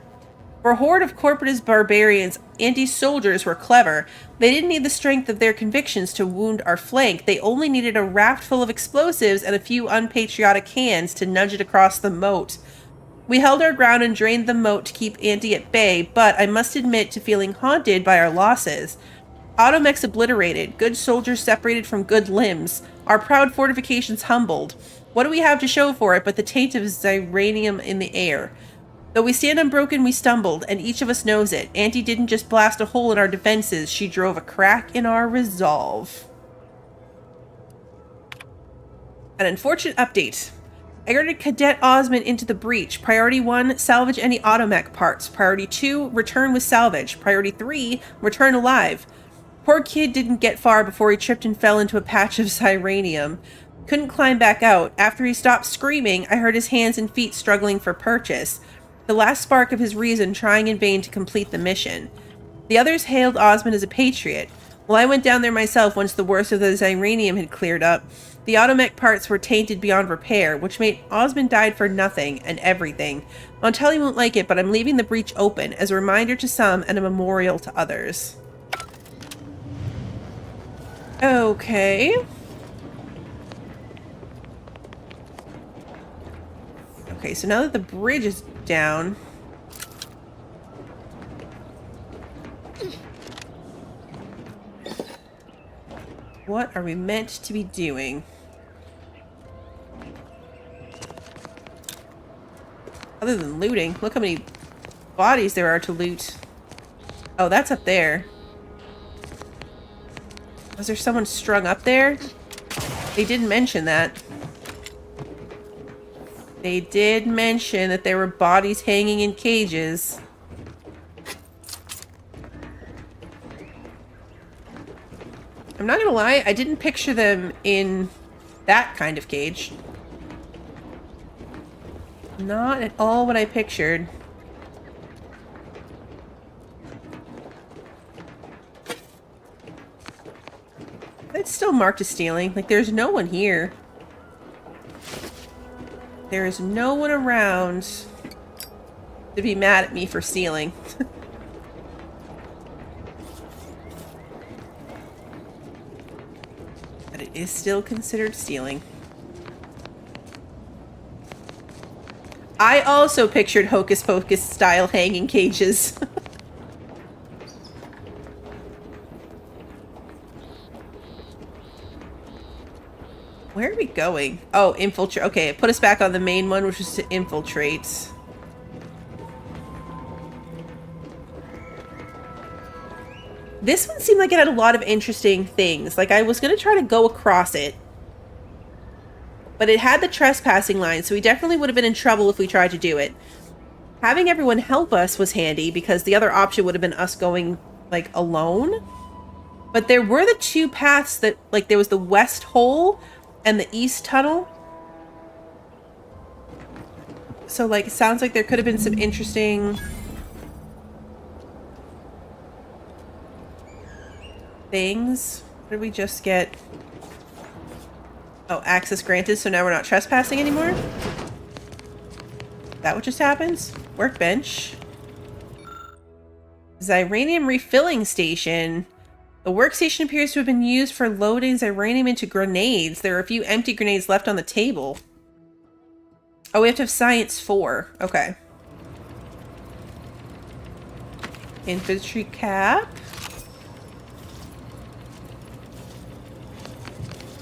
For a horde of corporatist barbarians, Andy's soldiers were clever. They didn't need the strength of their convictions to wound our flank. They only needed a raft full of explosives and a few unpatriotic hands to nudge it across the moat. We held our ground and drained the moat to keep Andy at bay, but I must admit to feeling haunted by our losses. Automechs obliterated, good soldiers separated from good limbs, our proud fortifications humbled. What do we have to show for it but the taint of xyranium in the air? Though we stand unbroken, we stumbled, and each of us knows it. Auntie didn't just blast a hole in our defenses, she drove a crack in our resolve. An unfortunate update. I ordered Cadet Osmond into the breach. Priority 1, salvage any automech parts. Priority 2, return with salvage. Priority 3, return alive. Poor kid didn't get far before he tripped and fell into a patch of xyranium. Couldn't climb back out. After he stopped screaming, I heard his hands and feet struggling for purchase. The last spark of his reason trying in vain to complete the mission. The others hailed Osmond as a patriot. Well, I went down there myself once the worst of the xyranium had cleared up. The automech parts were tainted beyond repair, which made Osmond died for nothing and everything. Montelli won't like it, but I'm leaving the breach open as a reminder to some and a memorial to others. Okay. Okay, so now that the bridge is down. What are we meant to be doing? Other than looting, look how many bodies there are to loot. Oh, that's up there. Was there someone strung up there? They didn't mention that. They did mention that there were bodies hanging in cages. I'm not gonna lie, I didn't picture them in that kind of cage. Not at all what I pictured. It's still marked as stealing. Like, there's no one here. There is no one around to be mad at me for stealing. But it is still considered stealing. I also pictured Hocus Pocus style hanging cages. Where are we going? Oh, infiltrate. Okay, it put us back on the main one, which was to infiltrate. This one seemed like it had a lot of interesting things. Like, I was going to try to go across it. But it had the trespassing line, so we definitely would have been in trouble if we tried to do it. Having everyone help us was handy, because the other option would have been us going, like, alone. But there were the two paths that, like, there was the west hole and the east tunnel. So, like, it sounds like there could have been some interesting things. What did we just get? Oh, access granted, so now we're not trespassing anymore? That what just happens? Workbench. Xyranium refilling station. The workstation appears to have been used for loading Xyranium into grenades. There are a few empty grenades left on the table. Oh, we have to have science 4. Okay. Infantry cap.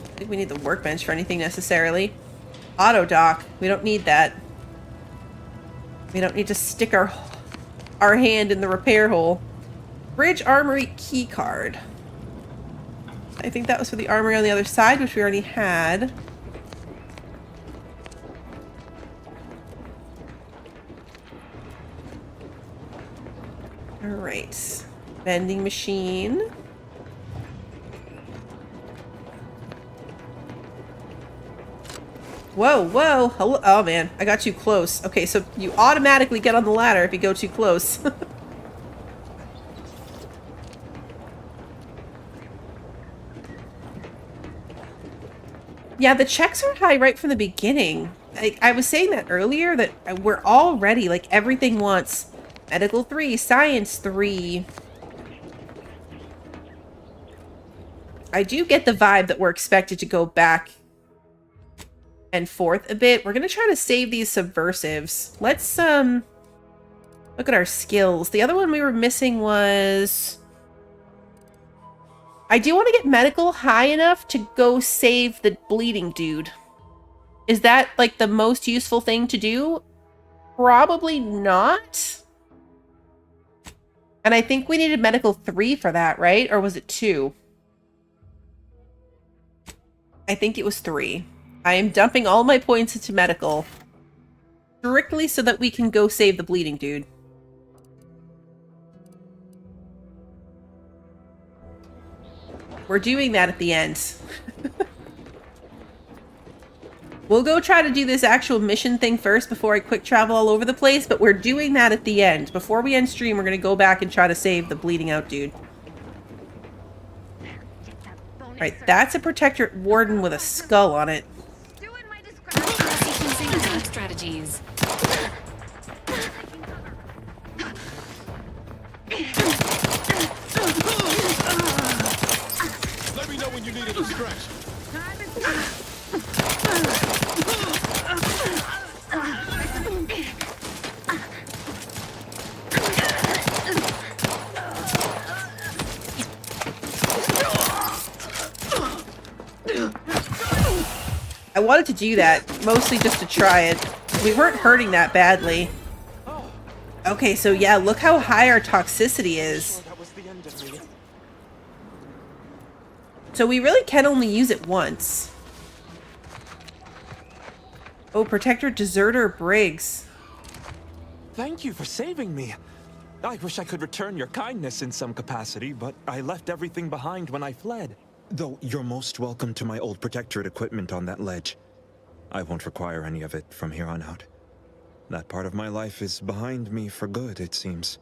I think we need the workbench for anything necessarily. Auto dock. We don't need that. We don't need to stick our hand in the repair hole. Bridge armory key card. I think that was for the armory on the other side, which we already had. Alright. Vending machine. Whoa, whoa. Hello. Oh, man. I got too close. Okay, so you automatically get on the ladder if you go too close. Yeah, the checks are high right from the beginning. I was saying that earlier, that we're already, like, everything wants medical 3, science 3. I do get the vibe that we're expected to go back and forth a bit. We're going to try to save these subversives. Let's, look at our skills. The other one we were missing was... I do want to get medical high enough to go save the bleeding dude. Is that, like, the most useful thing to do? Probably not. And I think we needed medical 3 for that, right? Or was it 2? I think it was 3. I am dumping all my points into medical. Strictly so that we can go save the bleeding dude. We're doing that at the end. We'll go try to do this actual mission thing first before I quick travel all over the place, but we're doing that at the end. Before we end stream, we're going to go back and try to save the bleeding out dude. Alright, that's a Protectorate Warden with a skull on it. Strategies. Let me know when you need a distraction. I wanted to do that, mostly just to try it. We weren't hurting that badly. Okay, so yeah, look how high our toxicity is. So we really can only use it once. Oh, Protector Deserter Briggs. Thank you for saving me. I wish I could return your kindness in some capacity, but I left everything behind when I fled. Though you're most welcome to my old Protectorate equipment on that ledge. I won't require any of it from here on out. That part of my life is behind me for good, it seems.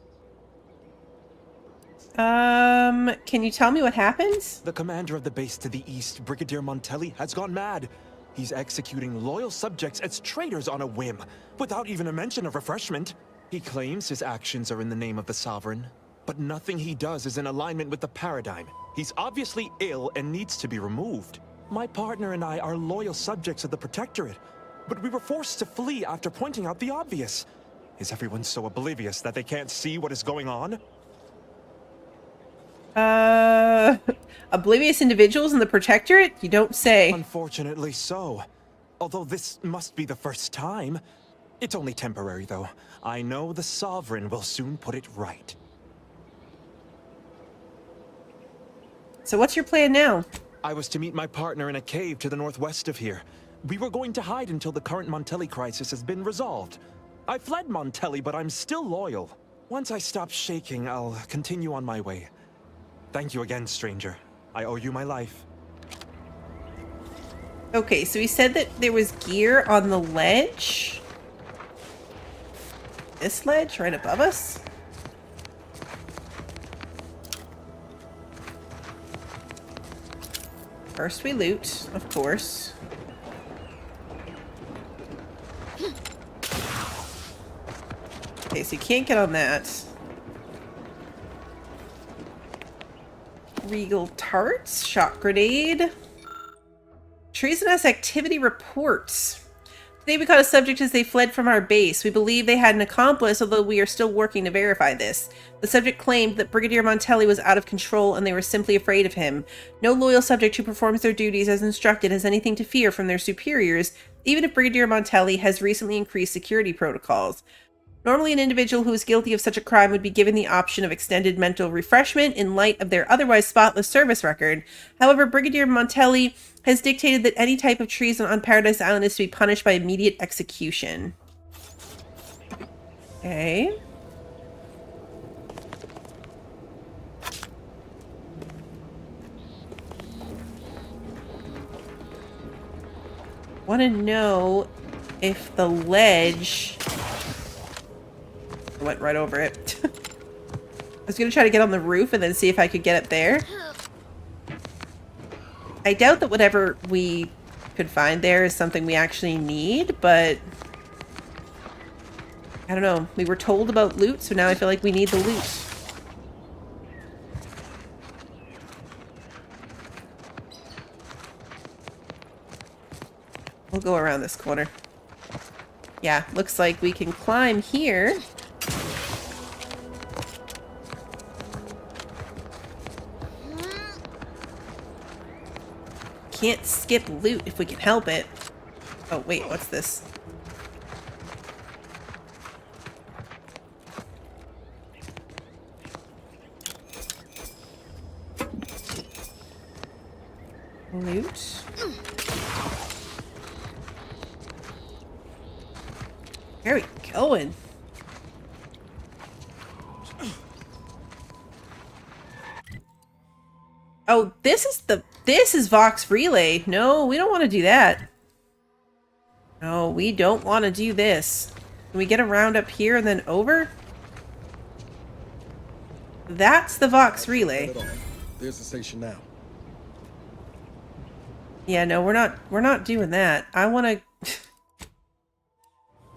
Can you tell me what happens? The commander of the base to the east, Brigadier Montelli, has gone mad. He's executing loyal subjects as traitors on a whim, without even a mention of refreshment. He claims his actions are in the name of the Sovereign, but nothing he does is in alignment with the paradigm. He's obviously ill and needs to be removed. My partner and I are loyal subjects of the Protectorate, but we were forced to flee after pointing out the obvious. Is everyone so oblivious that they can't see what is going on? Oblivious individuals in the Protectorate? You don't say. Unfortunately so. Although this must be the first time. It's only temporary, though. I know the Sovereign will soon put it right. So what's your plan now? I was to meet my partner in a cave to the northwest of here. We were going to hide until the current Montelli crisis has been resolved. I fled Montelli, but I'm still loyal. Once I stop shaking, I'll continue on my way. Thank you again, stranger. I owe you my life. Okay, so he said that there was gear on the ledge. This ledge right above us? First we loot, of course. Okay, so you can't get on that. Regal tarts, shock grenade. Treasonous activity reports. Today we caught a subject as they fled from our base. We believe they had an accomplice, although we are still working to verify this. The subject claimed that Brigadier Montelli was out of control and they were simply afraid of him. No loyal subject who performs their duties as instructed has anything to fear from their superiors, even if Brigadier Montelli has recently increased security protocols. Normally, an individual who is guilty of such a crime would be given the option of extended mental refreshment in light of their otherwise spotless service record. However, Brigadier Montelli has dictated that any type of treason on Paradise Island is to be punished by immediate execution. Okay. Want to know if the ledge... I went right over it. I was going to try to get on the roof and then see if I could get up there. I doubt that whatever we could find there is something we actually need, but... I don't know. We were told about loot, so now I feel like we need the loot. We'll go around this corner. Yeah, looks like we can climb here. Can't skip loot if we can help it. Oh, wait, what's this? Loot. Where are we going? Oh, this is Vox Relay. No, we don't want to do that. No, we don't want to do this. Can we get around up here and then over? That's the Vox Relay. There's the station now. Yeah, no, we're not doing that. I want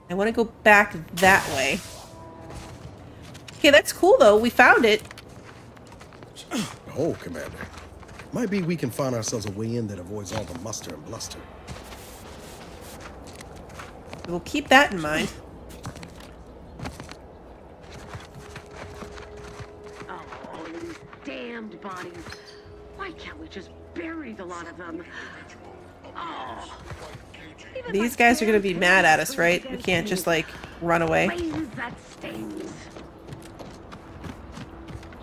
to go back that way. Okay, that's cool though. We found it. Oh, Commander. Might be we can find ourselves a way in that avoids all the muster and bluster. We'll keep that in mind. Oh, these damned bodies. Why can't we just bury the lot of them? Oh. These guys are going to be mad at us, right? We can't just, like, run away. That stings.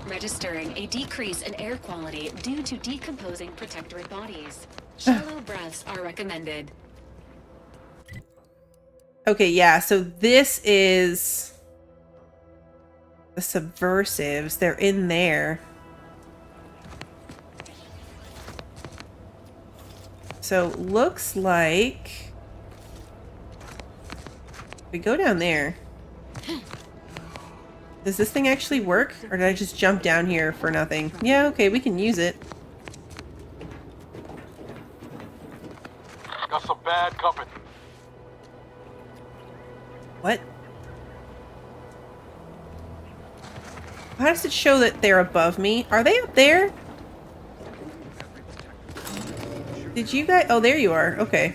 Registering a decrease in air quality due to decomposing protectorate bodies. Shallow breaths are recommended. Okay, yeah, so this is the subversives. They're in there. So looks like we go down there. Does this thing actually work? Or did I just jump down here for nothing? Yeah, okay, we can use it. Got some bad company. What? How does it show that they're above me? Are they up there? Did you guys? Oh, there you are. Okay.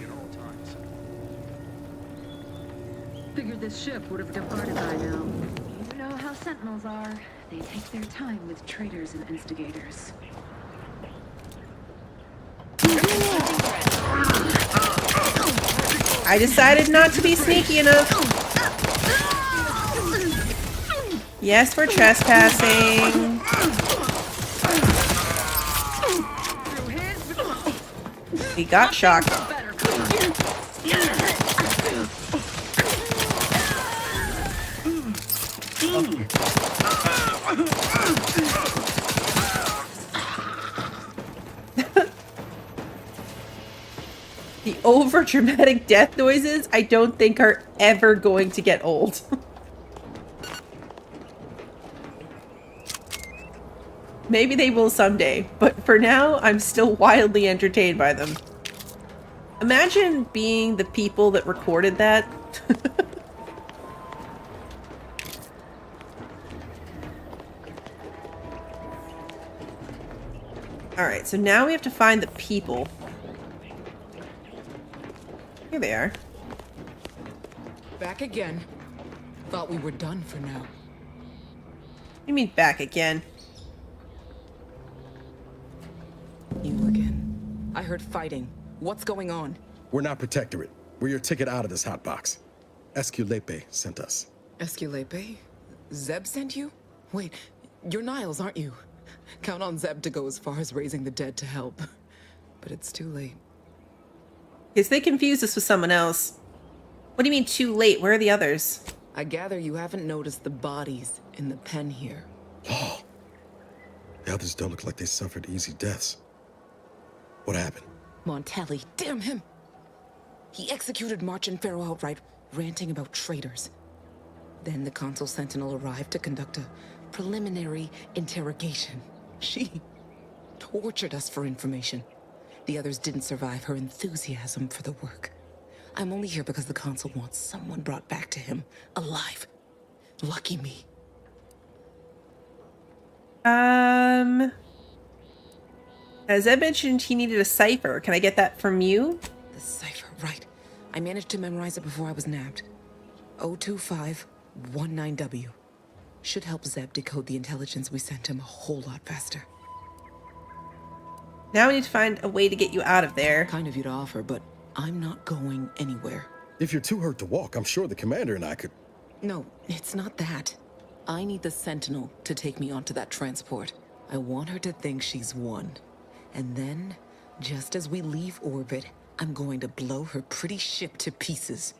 Figured this ship would have departed by now. You know how Sentinels are. They take their time with traitors and instigators. I decided not to be sneaky enough. Yes, we're trespassing. We got shocked. over dramatic death noises, I don't think are ever going to get old. Maybe they will someday, but for now, I'm still wildly entertained by them. Imagine being the people that recorded that. Alright, so now we have to find the people. Here they are. Back again. Thought we were done for now. What do you mean back again? You again. I heard fighting. What's going on? We're not Protectorate. We're your ticket out of this hotbox. Esculepe sent us. Esculepe? Zeb sent you? Wait, you're Niles, aren't you? Count on Zeb to go as far as raising the dead to help. But it's too late. Because they confused us with someone else. What do you mean too late? Where are the others? I gather you haven't noticed the bodies in the pen here. Oh. The others don't look like they suffered easy deaths. What happened? Montelli, damn him! He executed March and Pharaoh outright, ranting about traitors. Then the Consul Sentinel arrived to conduct a preliminary interrogation. She tortured us for information. The others didn't survive her enthusiasm for the work. I'm only here because the Consul wants someone brought back to him, alive. Lucky me. As Ed mentioned, he needed a cipher. Can I get that from you? The cipher, right. I managed to memorize it before I was nabbed. 02519W. Should help Zeb decode the intelligence we sent him a whole lot faster. Now we need to find a way to get you out of there. Kind of you to offer, but I'm not going anywhere. If you're too hurt to walk, I'm sure the commander and I could... No, it's not that. I need the Sentinel to take me onto that transport. I want her to think she's won. And then, just as we leave orbit, I'm going to blow her pretty ship to pieces.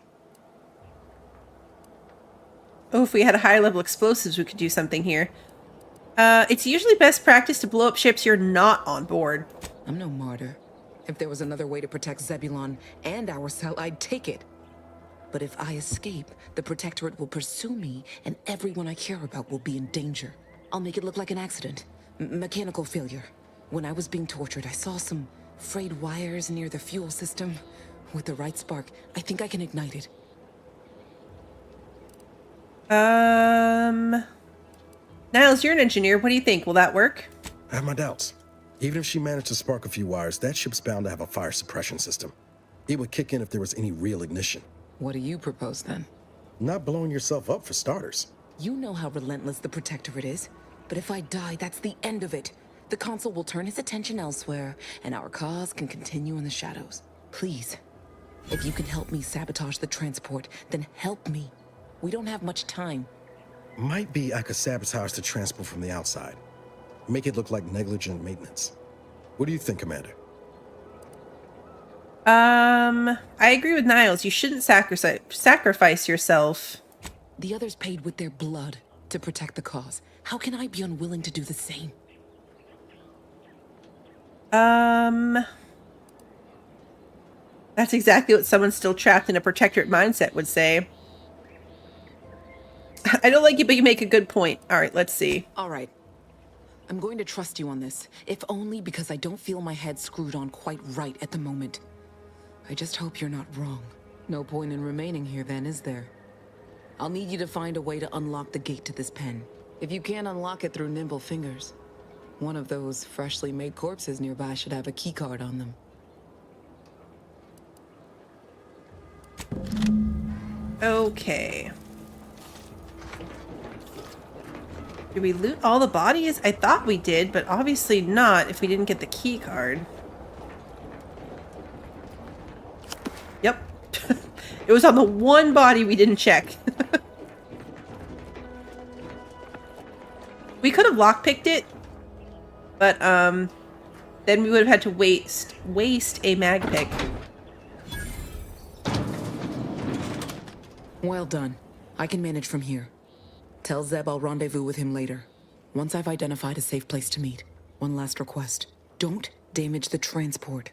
Oh, if we had a high level explosives, we could do something here. It's usually best practice to blow up ships you're not on board. I'm no martyr. If there was another way to protect Zebulon and our cell, I'd take it. But if I escape, the Protectorate will pursue me, and everyone I care about will be in danger. I'll make it look like an accident. Mechanical failure. When I was being tortured, I saw some frayed wires near the fuel system. With the right spark, I think I can ignite it. Niles, you're an engineer. What do you think? Will that work? I have my doubts. Even if she managed to spark a few wires, that ship's bound to have a fire suppression system. It would kick in if there was any real ignition. What do you propose, then? Not blowing yourself up, for starters. You know how relentless the Protectorate is. But if I die, that's the end of it. The Consul will turn his attention elsewhere, and our cause can continue in the shadows. Please, if you can help me sabotage the transport, then help me. We don't have much time. Might be I could sabotage the transport from the outside. Make it look like negligent maintenance. What do you think, Commander? I agree with Niles. You shouldn't sacrifice yourself. The others paid with their blood to protect the cause. How can I be unwilling to do the same? That's exactly what someone still trapped in a protectorate mindset would say. I don't like you, but you make a good point. All right, let's see. All right. I'm going to trust you on this, if only because I don't feel my head screwed on quite right at the moment. I just hope you're not wrong. No point in remaining here then, is there? I'll need you to find a way to unlock the gate to this pen. If you can't unlock it through nimble fingers, one of those freshly made corpses nearby should have a keycard on them. Okay. Did we loot all the bodies? I thought we did, but obviously not if we didn't get the key card. Yep. It was on the one body we didn't check. We could have lockpicked it, but then we would have had to waste a mag pick. Well done. I can manage from here. Tell Zeb I'll rendezvous with him later. Once I've identified a safe place to meet. One last request. Don't damage the transport.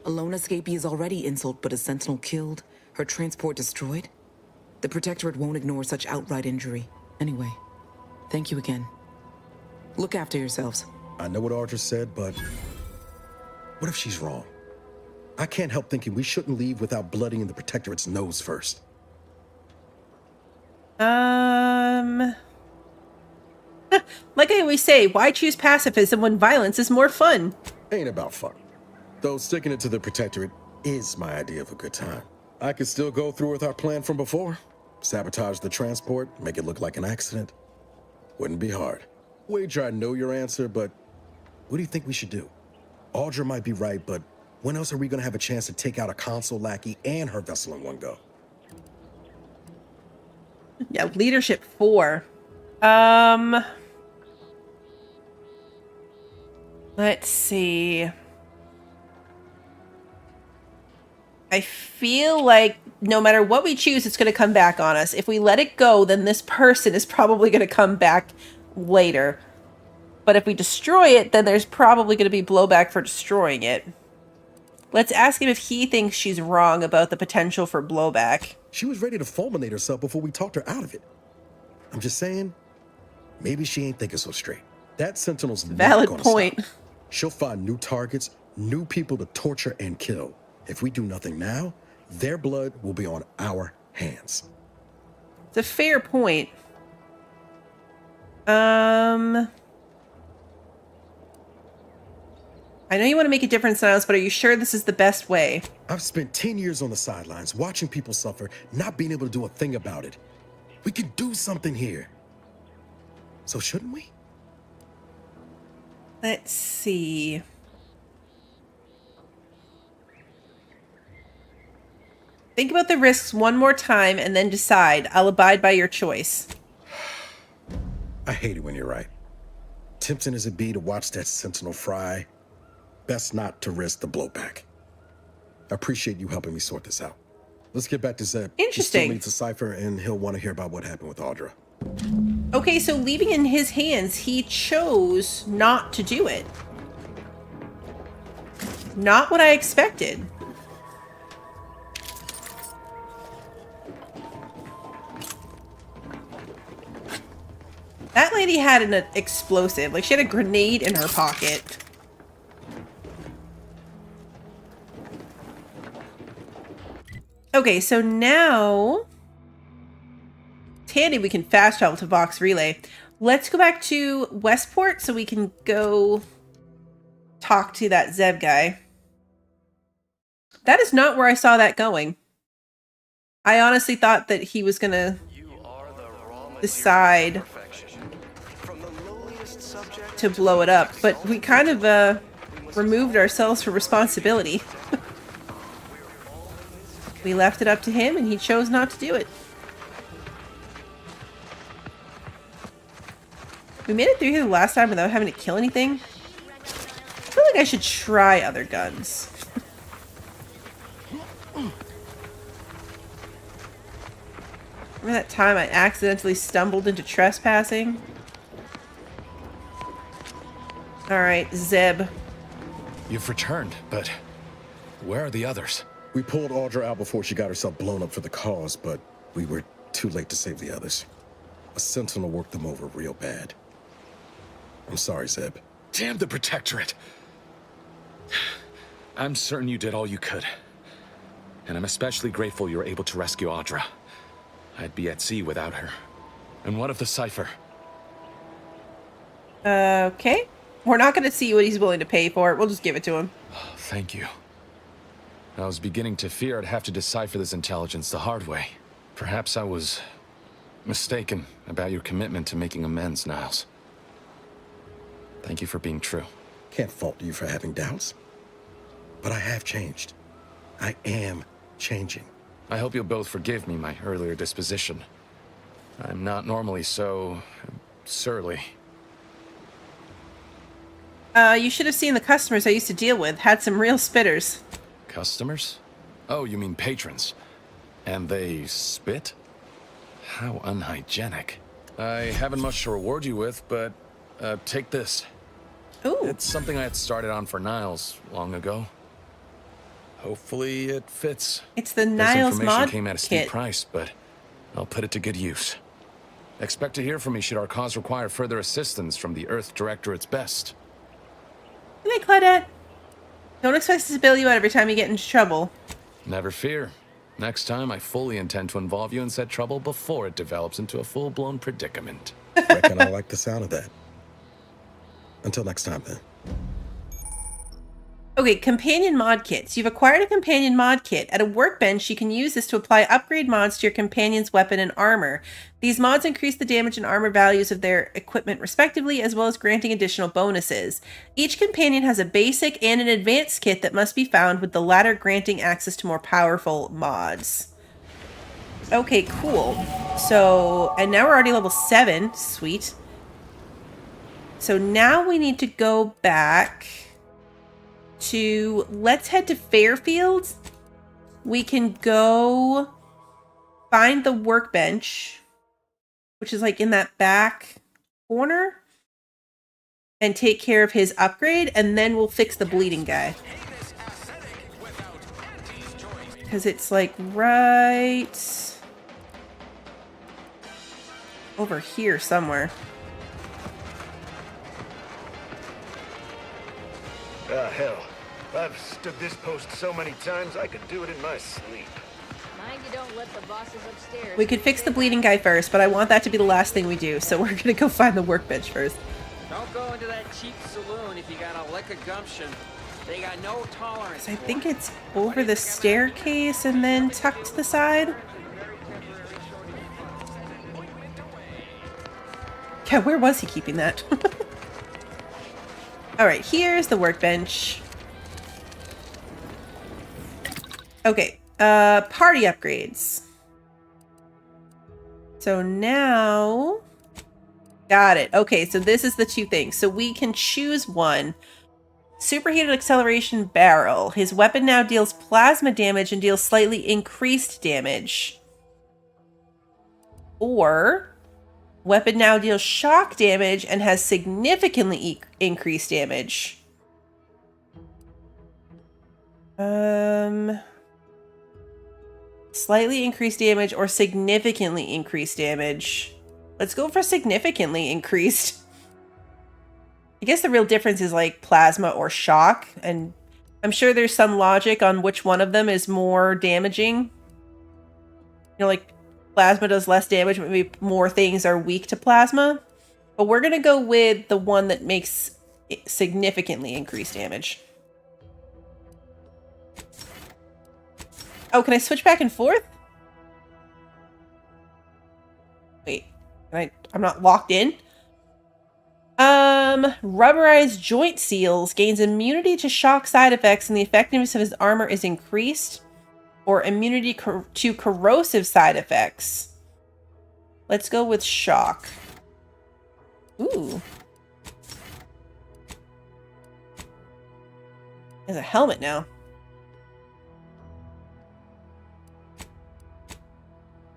A lone escapee is already insult, but a sentinel killed, her transport destroyed? The Protectorate won't ignore such outright injury. Anyway, thank you again. Look after yourselves. I know what Audra said, but what if she's wrong? I can't help thinking we shouldn't leave without bloodying the Protectorate's nose first. Like I always say, why choose pacifism when violence is more fun? Ain't about fun. Though sticking it to the Protectorate is my idea of a good time. I could still go through with our plan from before. Sabotage the transport, make it look like an accident. Wouldn't be hard. Wager I know your answer, but what do you think we should do? Audra might be right, but when else are we gonna have a chance to take out a console lackey and her vessel in one go? Yeah, leadership 4. Let's see. I feel like no matter what we choose, it's going to come back on us. If we let it go, then this person is probably going to come back later. But if we destroy it, then there's probably going to be blowback for destroying it. Let's ask him if he thinks she's wrong about the potential for blowback. She was ready to fulminate herself before we talked her out of it. I'm just saying, maybe she ain't thinking so straight. That Sentinel's valid point. Stop. She'll find new targets, new people to torture and kill. If we do nothing now, their blood will be on our hands. It's a fair point. I know you want to make a difference, Niles, but are you sure this is the best way? I've spent 10 years on the sidelines, watching people suffer, not being able to do a thing about it. We can do something here. So shouldn't we? Let's see. Think about the risks one more time and then decide. I'll abide by your choice. I hate it when you're right. Tempting as it be to watch that Sentinel fry, best not to risk the blowback. I appreciate you helping me sort this out. Let's get back to Zeb. Interesting. He still needs a cipher, and he'll want to hear about what happened with Audra. Okay, so leaving it in his hands, he chose not to do it. Not what I expected. That lady had an explosive. Like, she had a grenade in her pocket. Okay, so now... it's handy we can fast travel to Vox Relay. Let's go back to Westport so we can go talk to that Zeb guy. That is not where I saw that going. I honestly thought that he was gonna decide to blow it up, but we kind of removed ourselves from responsibility. We left it up to him and he chose not to do it. We made it through here the last time without having to kill anything. I feel like I should try other guns. Remember that time I accidentally stumbled into trespassing? Alright, Zeb. You've returned, but where are the others? We pulled Audra out before she got herself blown up for the cause, but we were too late to save the others. A Sentinel worked them over real bad. I'm sorry, Zeb. Damn the Protectorate! I'm certain you did all you could. And I'm especially grateful you were able to rescue Audra. I'd be at sea without her. And what of the cipher? Okay. We're not going to see what he's willing to pay for it. We'll just give it to him. Thank you. I was beginning to fear I'd have to decipher this intelligence the hard way. Perhaps I was mistaken about your commitment to making amends, Niles. Thank you for being true. Can't fault you for having doubts. But I have changed. I am changing. I hope you'll both forgive me my earlier disposition. I'm not normally so surly. You should have seen the customers I used to deal with. Had some real spitters. Customers? Oh, you mean patrons. And they spit? How unhygienic. I haven't much to reward you with, but take this. Ooh. It's something I had started on for Niles long ago. Hopefully it fits. It's the This Niles information mod came at a steep kit. price, but I'll put it to good use. Expect to hear from me should our cause require further assistance from the Earth Directorate's best. Good night, Claudette. Don't expect us to bail you out every time you get into trouble. Never fear. Next time, I fully intend to involve you in said trouble before it develops into a full-blown predicament. Reckon I like the sound of that. Until next time, then. Okay, companion mod kits. You've acquired a companion mod kit. At a workbench, you can use this to apply upgrade mods to your companion's weapon and armor. These mods increase the damage and armor values of their equipment respectively, as well as granting additional bonuses. Each companion has a basic and an advanced kit that must be found, with the latter granting access to more powerful mods. Okay, cool. So, and now we're already level 7. Sweet. So now we need to go back to, let's head to Fairfield. We can go find the workbench, which is like in that back corner, and take care of his upgrade, and then we'll fix the bleeding guy. Because it's like right over here somewhere. Ah, hell. I've stood this post so many times I could do it in my sleep. Mind you don't let the bosses upstairs. We could fix the bleeding guy first, but I want that to be the last thing we do, so we're gonna go find the workbench first. Don't go into that cheap saloon if you got a lick of gumption. They got no tolerance. I think it's over the staircase and then tucked to the side. Yeah, where was he keeping that? Alright, here's the workbench. Okay, party upgrades. So now... Got it. Okay, so this is the two things. So we can choose one. Superheated acceleration barrel. His weapon now deals plasma damage and deals slightly increased damage. Or... weapon now deals shock damage and has significantly increased damage. Slightly increased damage or significantly increased damage. Let's go for significantly increased. I guess the real difference is like plasma or shock, and I'm sure there's some logic on which one of them is more damaging. You know, like plasma does less damage, but maybe more things are weak to plasma. But we're going to go with the one that makes significantly increased damage. Oh, can I switch back and forth? Wait, I'm not locked in. Rubberized joint seals gains immunity to shock side effects and the effectiveness of his armor is increased. Or immunity to corrosive side effects. Let's go with shock. Ooh. There's a helmet now.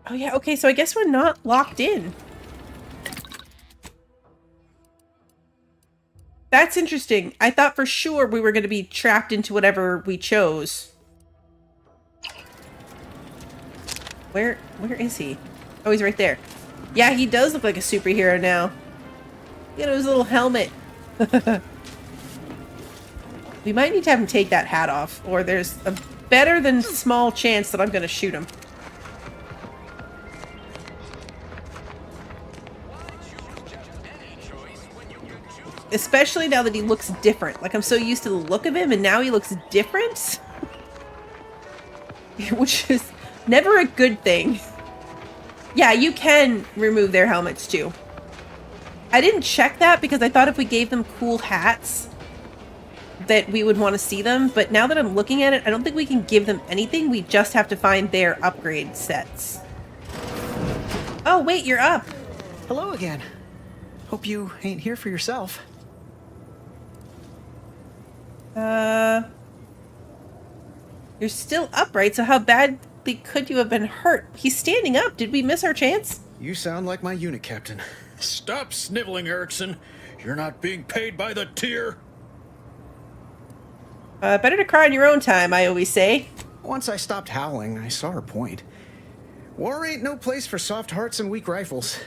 Oh yeah, okay, so I guess we're not locked in. That's interesting. I thought for sure we were going to be trapped into whatever we chose. Where is he? Oh, he's right there. Yeah, he does look like a superhero now. Look at his little helmet. We might need to have him take that hat off, or there's a better than small chance that I'm going to shoot him. Especially now that he looks different. Like, I'm so used to the look of him, and now he looks different. Which is never a good thing. Yeah, you can remove their helmets too. I didn't check that because I thought if we gave them cool hats that we would want to see them, but now that I'm looking at it, I don't think we can give them anything. We just have to find their upgrade sets. Oh, wait, you're up. Hello again. Hope you ain't here for yourself. You're still upright, so how badly could you have been hurt? He's standing up. Did we miss our chance? You sound like my unit captain. Stop sniveling, Erickson. You're not being paid by the tier. Better to cry in your own time, I always say. Once I stopped howling, I saw her point. War ain't no place for soft hearts and weak rifles.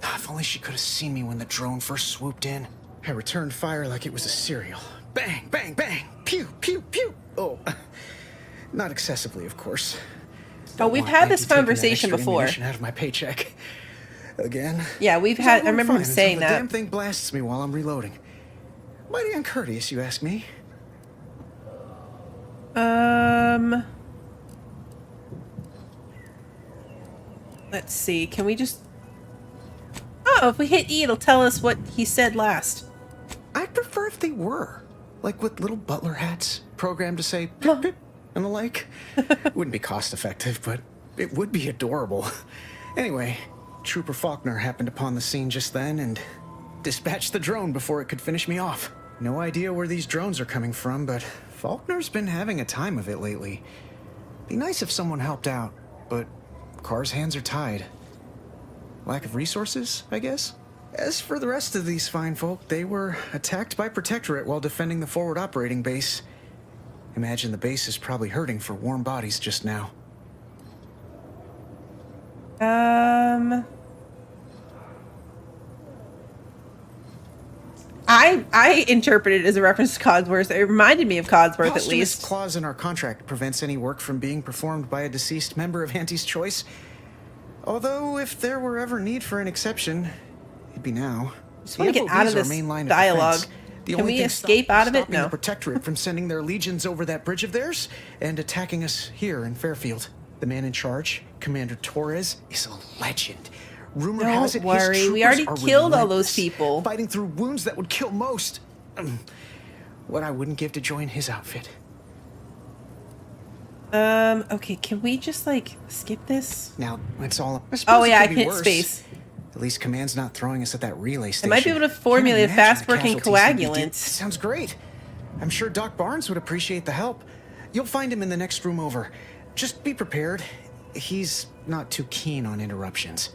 If only she could have seen me when the drone first swooped in. I returned fire like it was a cereal. Bang, bang, bang! Pew, pew, pew! Oh, not excessively, of course. Oh, we've had this conversation before. Out of my paycheck. Again? Yeah, we've had. I remember him saying that. The damn thing blasts me while I'm reloading. Mighty uncourteous, you ask me. Let's see. Can we just... Oh, if we hit E, it'll tell us what he said last. I'd prefer if they were. Like with little butler hats, programmed to say pip pip and the like. Wouldn't be cost effective, but it would be adorable. Anyway, Trooper Faulkner happened upon the scene just then and dispatched the drone before it could finish me off. No idea where these drones are coming from, but Faulkner's been having a time of it lately. Be nice if someone helped out, but Carr's hands are tied. Lack of resources, I guess? As for the rest of these fine folk, they were attacked by Protectorate while defending the forward operating base. Imagine the base is probably hurting for warm bodies just now. I interpreted it as a reference to Codsworth. It reminded me of Codsworth, at least. Clause in our contract prevents any work from being performed by a deceased member of Auntie's choice. Although, if there were ever need for an exception, it'd be now. Just want to get out of this dialogue. Can we escape out of it? No. The Protectorate from sending their legions over that bridge of theirs and attacking us here in Fairfield. The man in charge, Commander Torres, is a legend. Rumor has it Don't worry, we already killed all those people. Fighting through wounds that would kill most. What I wouldn't give to join his outfit. Okay, can we just, like, skip this? Now, it's all... Oh, yeah, I can hit space. At least Command's not throwing us at that relay station. I might be able to formulate a fast-working coagulant. Sounds great. I'm sure Doc Barnes would appreciate the help. You'll find him in the next room over. Just be prepared. He's not too keen on interruptions.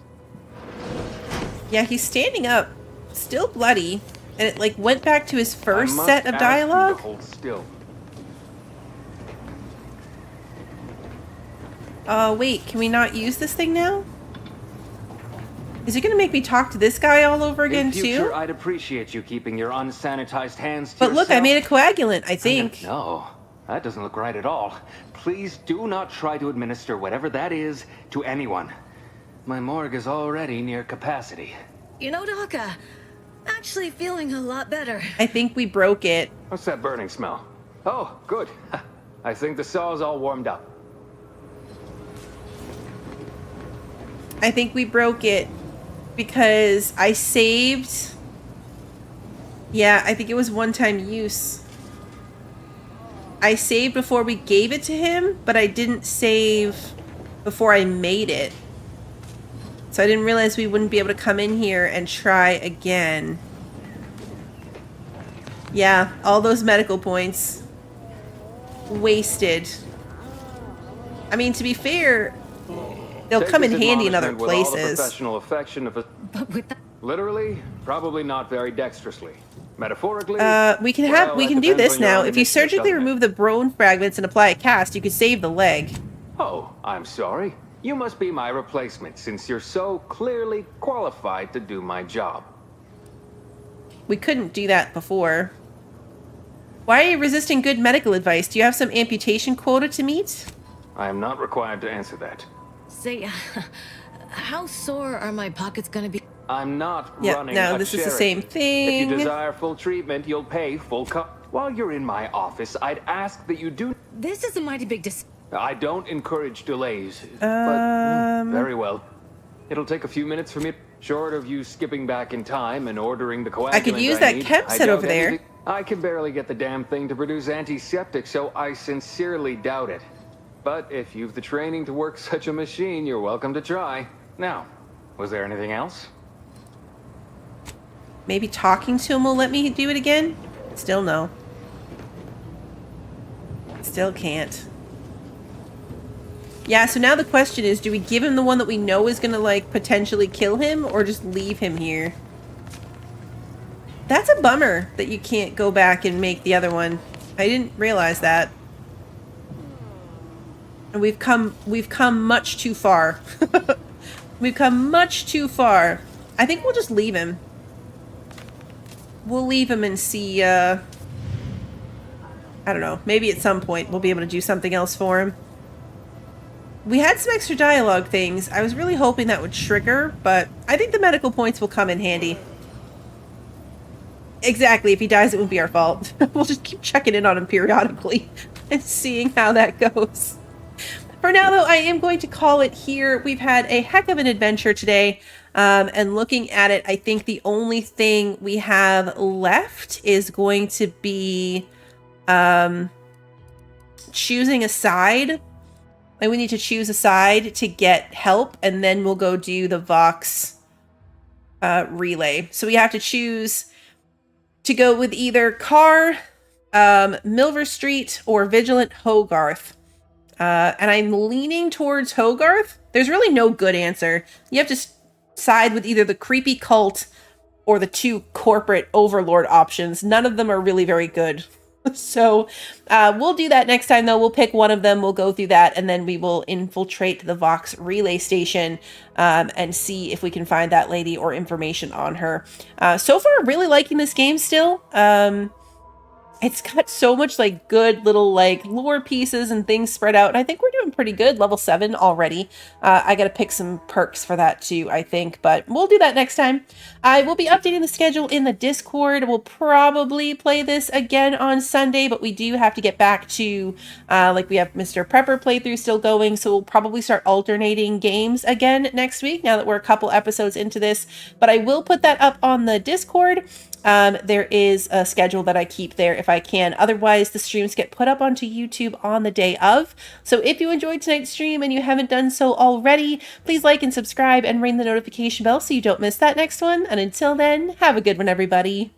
Yeah, he's standing up, still bloody, and it, like, went back to his first set of dialogue. Hold still. Wait, can we not use this thing now? Is it gonna make me talk to this guy all over again, In future, too? I'd appreciate you keeping your unsanitized hands to But look, I yourself. made a coagulant, I think. No, that doesn't look right at all. Please do not try to administer whatever that is to anyone. My morgue is already near capacity. You know, Doc, actually feeling a lot better. I think we broke it. What's that burning smell? Oh, good. I think the saw's all warmed up. I think we broke it because I saved. Yeah, I think it was one-time use. I saved before we gave it to him, but I didn't save before I made it. So I didn't realize we wouldn't be able to come in here and try again. Yeah, all those medical points. Wasted. I mean, to be fair, they'll come in handy in other places. With all the professional affection of a... Literally, probably not very dexterously. Metaphorically, we can do this now. If you surgically remove the bone fragments and apply a cast, you could save the leg. Oh, I'm sorry. You must be my replacement, since you're so clearly qualified to do my job. We couldn't do that before. Why are you resisting good medical advice? Do you have some amputation quota to meet? I am not required to answer that. Say, how sore are my pockets gonna be? I'm not Yeah, running no, a this is the charity. same thing. If you desire full treatment, you'll pay full While you're in my office, I'd ask that you do... This is a mighty big I don't encourage delays, but very well. It'll take a few minutes for me, short of you skipping back in time and ordering the coagulant I could use that need. chem I set doubt over there. anything. I can barely get the damn thing to produce antiseptic, so I sincerely doubt it. But if you've the training to work such a machine, you're welcome to try. Now, was there anything else? Maybe talking to him will let me do it again? Still no. Still can't. Yeah, so now the question is, do we give him the one that we know is gonna, like, potentially kill him, or just leave him here? That's a bummer that you can't go back and make the other one. I didn't realize that. And we've come much too far. We've come much too far. I think we'll just leave him. We'll leave him and see, I don't know. Maybe at some point we'll be able to do something else for him. We had some extra dialogue things. I was really hoping that would trigger, but I think the medical points will come in handy. Exactly. If he dies, it won't be our fault. We'll just keep checking in on him periodically and seeing how that goes. For now, though, I am going to call it here. We've had a heck of an adventure today. And looking at it, I think the only thing we have left is going to be choosing a side. Like, we need to choose a side to get help, and then we'll go do the Vox relay. So we have to choose to go with either Carr, Milver Street, or Vigilant Hogarth. And I'm leaning towards Hogarth. There's really no good answer. You have to side with either the creepy cult or the two corporate overlord options. None of them are really very good. So we'll do that next time, though. We'll pick one of them. We'll go through that, and then we will infiltrate the Vox relay station and see if we can find that lady or information on her. So far, really liking this game still. It's got so much like good little like lore pieces and things spread out. And I think we're doing pretty good. Level 7 already. I got to pick some perks for that too, I think. But we'll do that next time. I will be updating the schedule in the Discord. We'll probably play this again on Sunday. But we do have to get back to like we have Mr. Prepper playthrough still going. So we'll probably start alternating games again next week now that we're a couple episodes into this. But I will put that up on the Discord. There is a schedule that I keep there if I can. Otherwise, the streams get put up onto YouTube on the day of. So if you enjoyed tonight's stream and you haven't done so already, please like and subscribe and ring the notification bell so you don't miss that next one. And until then, have a good one, everybody.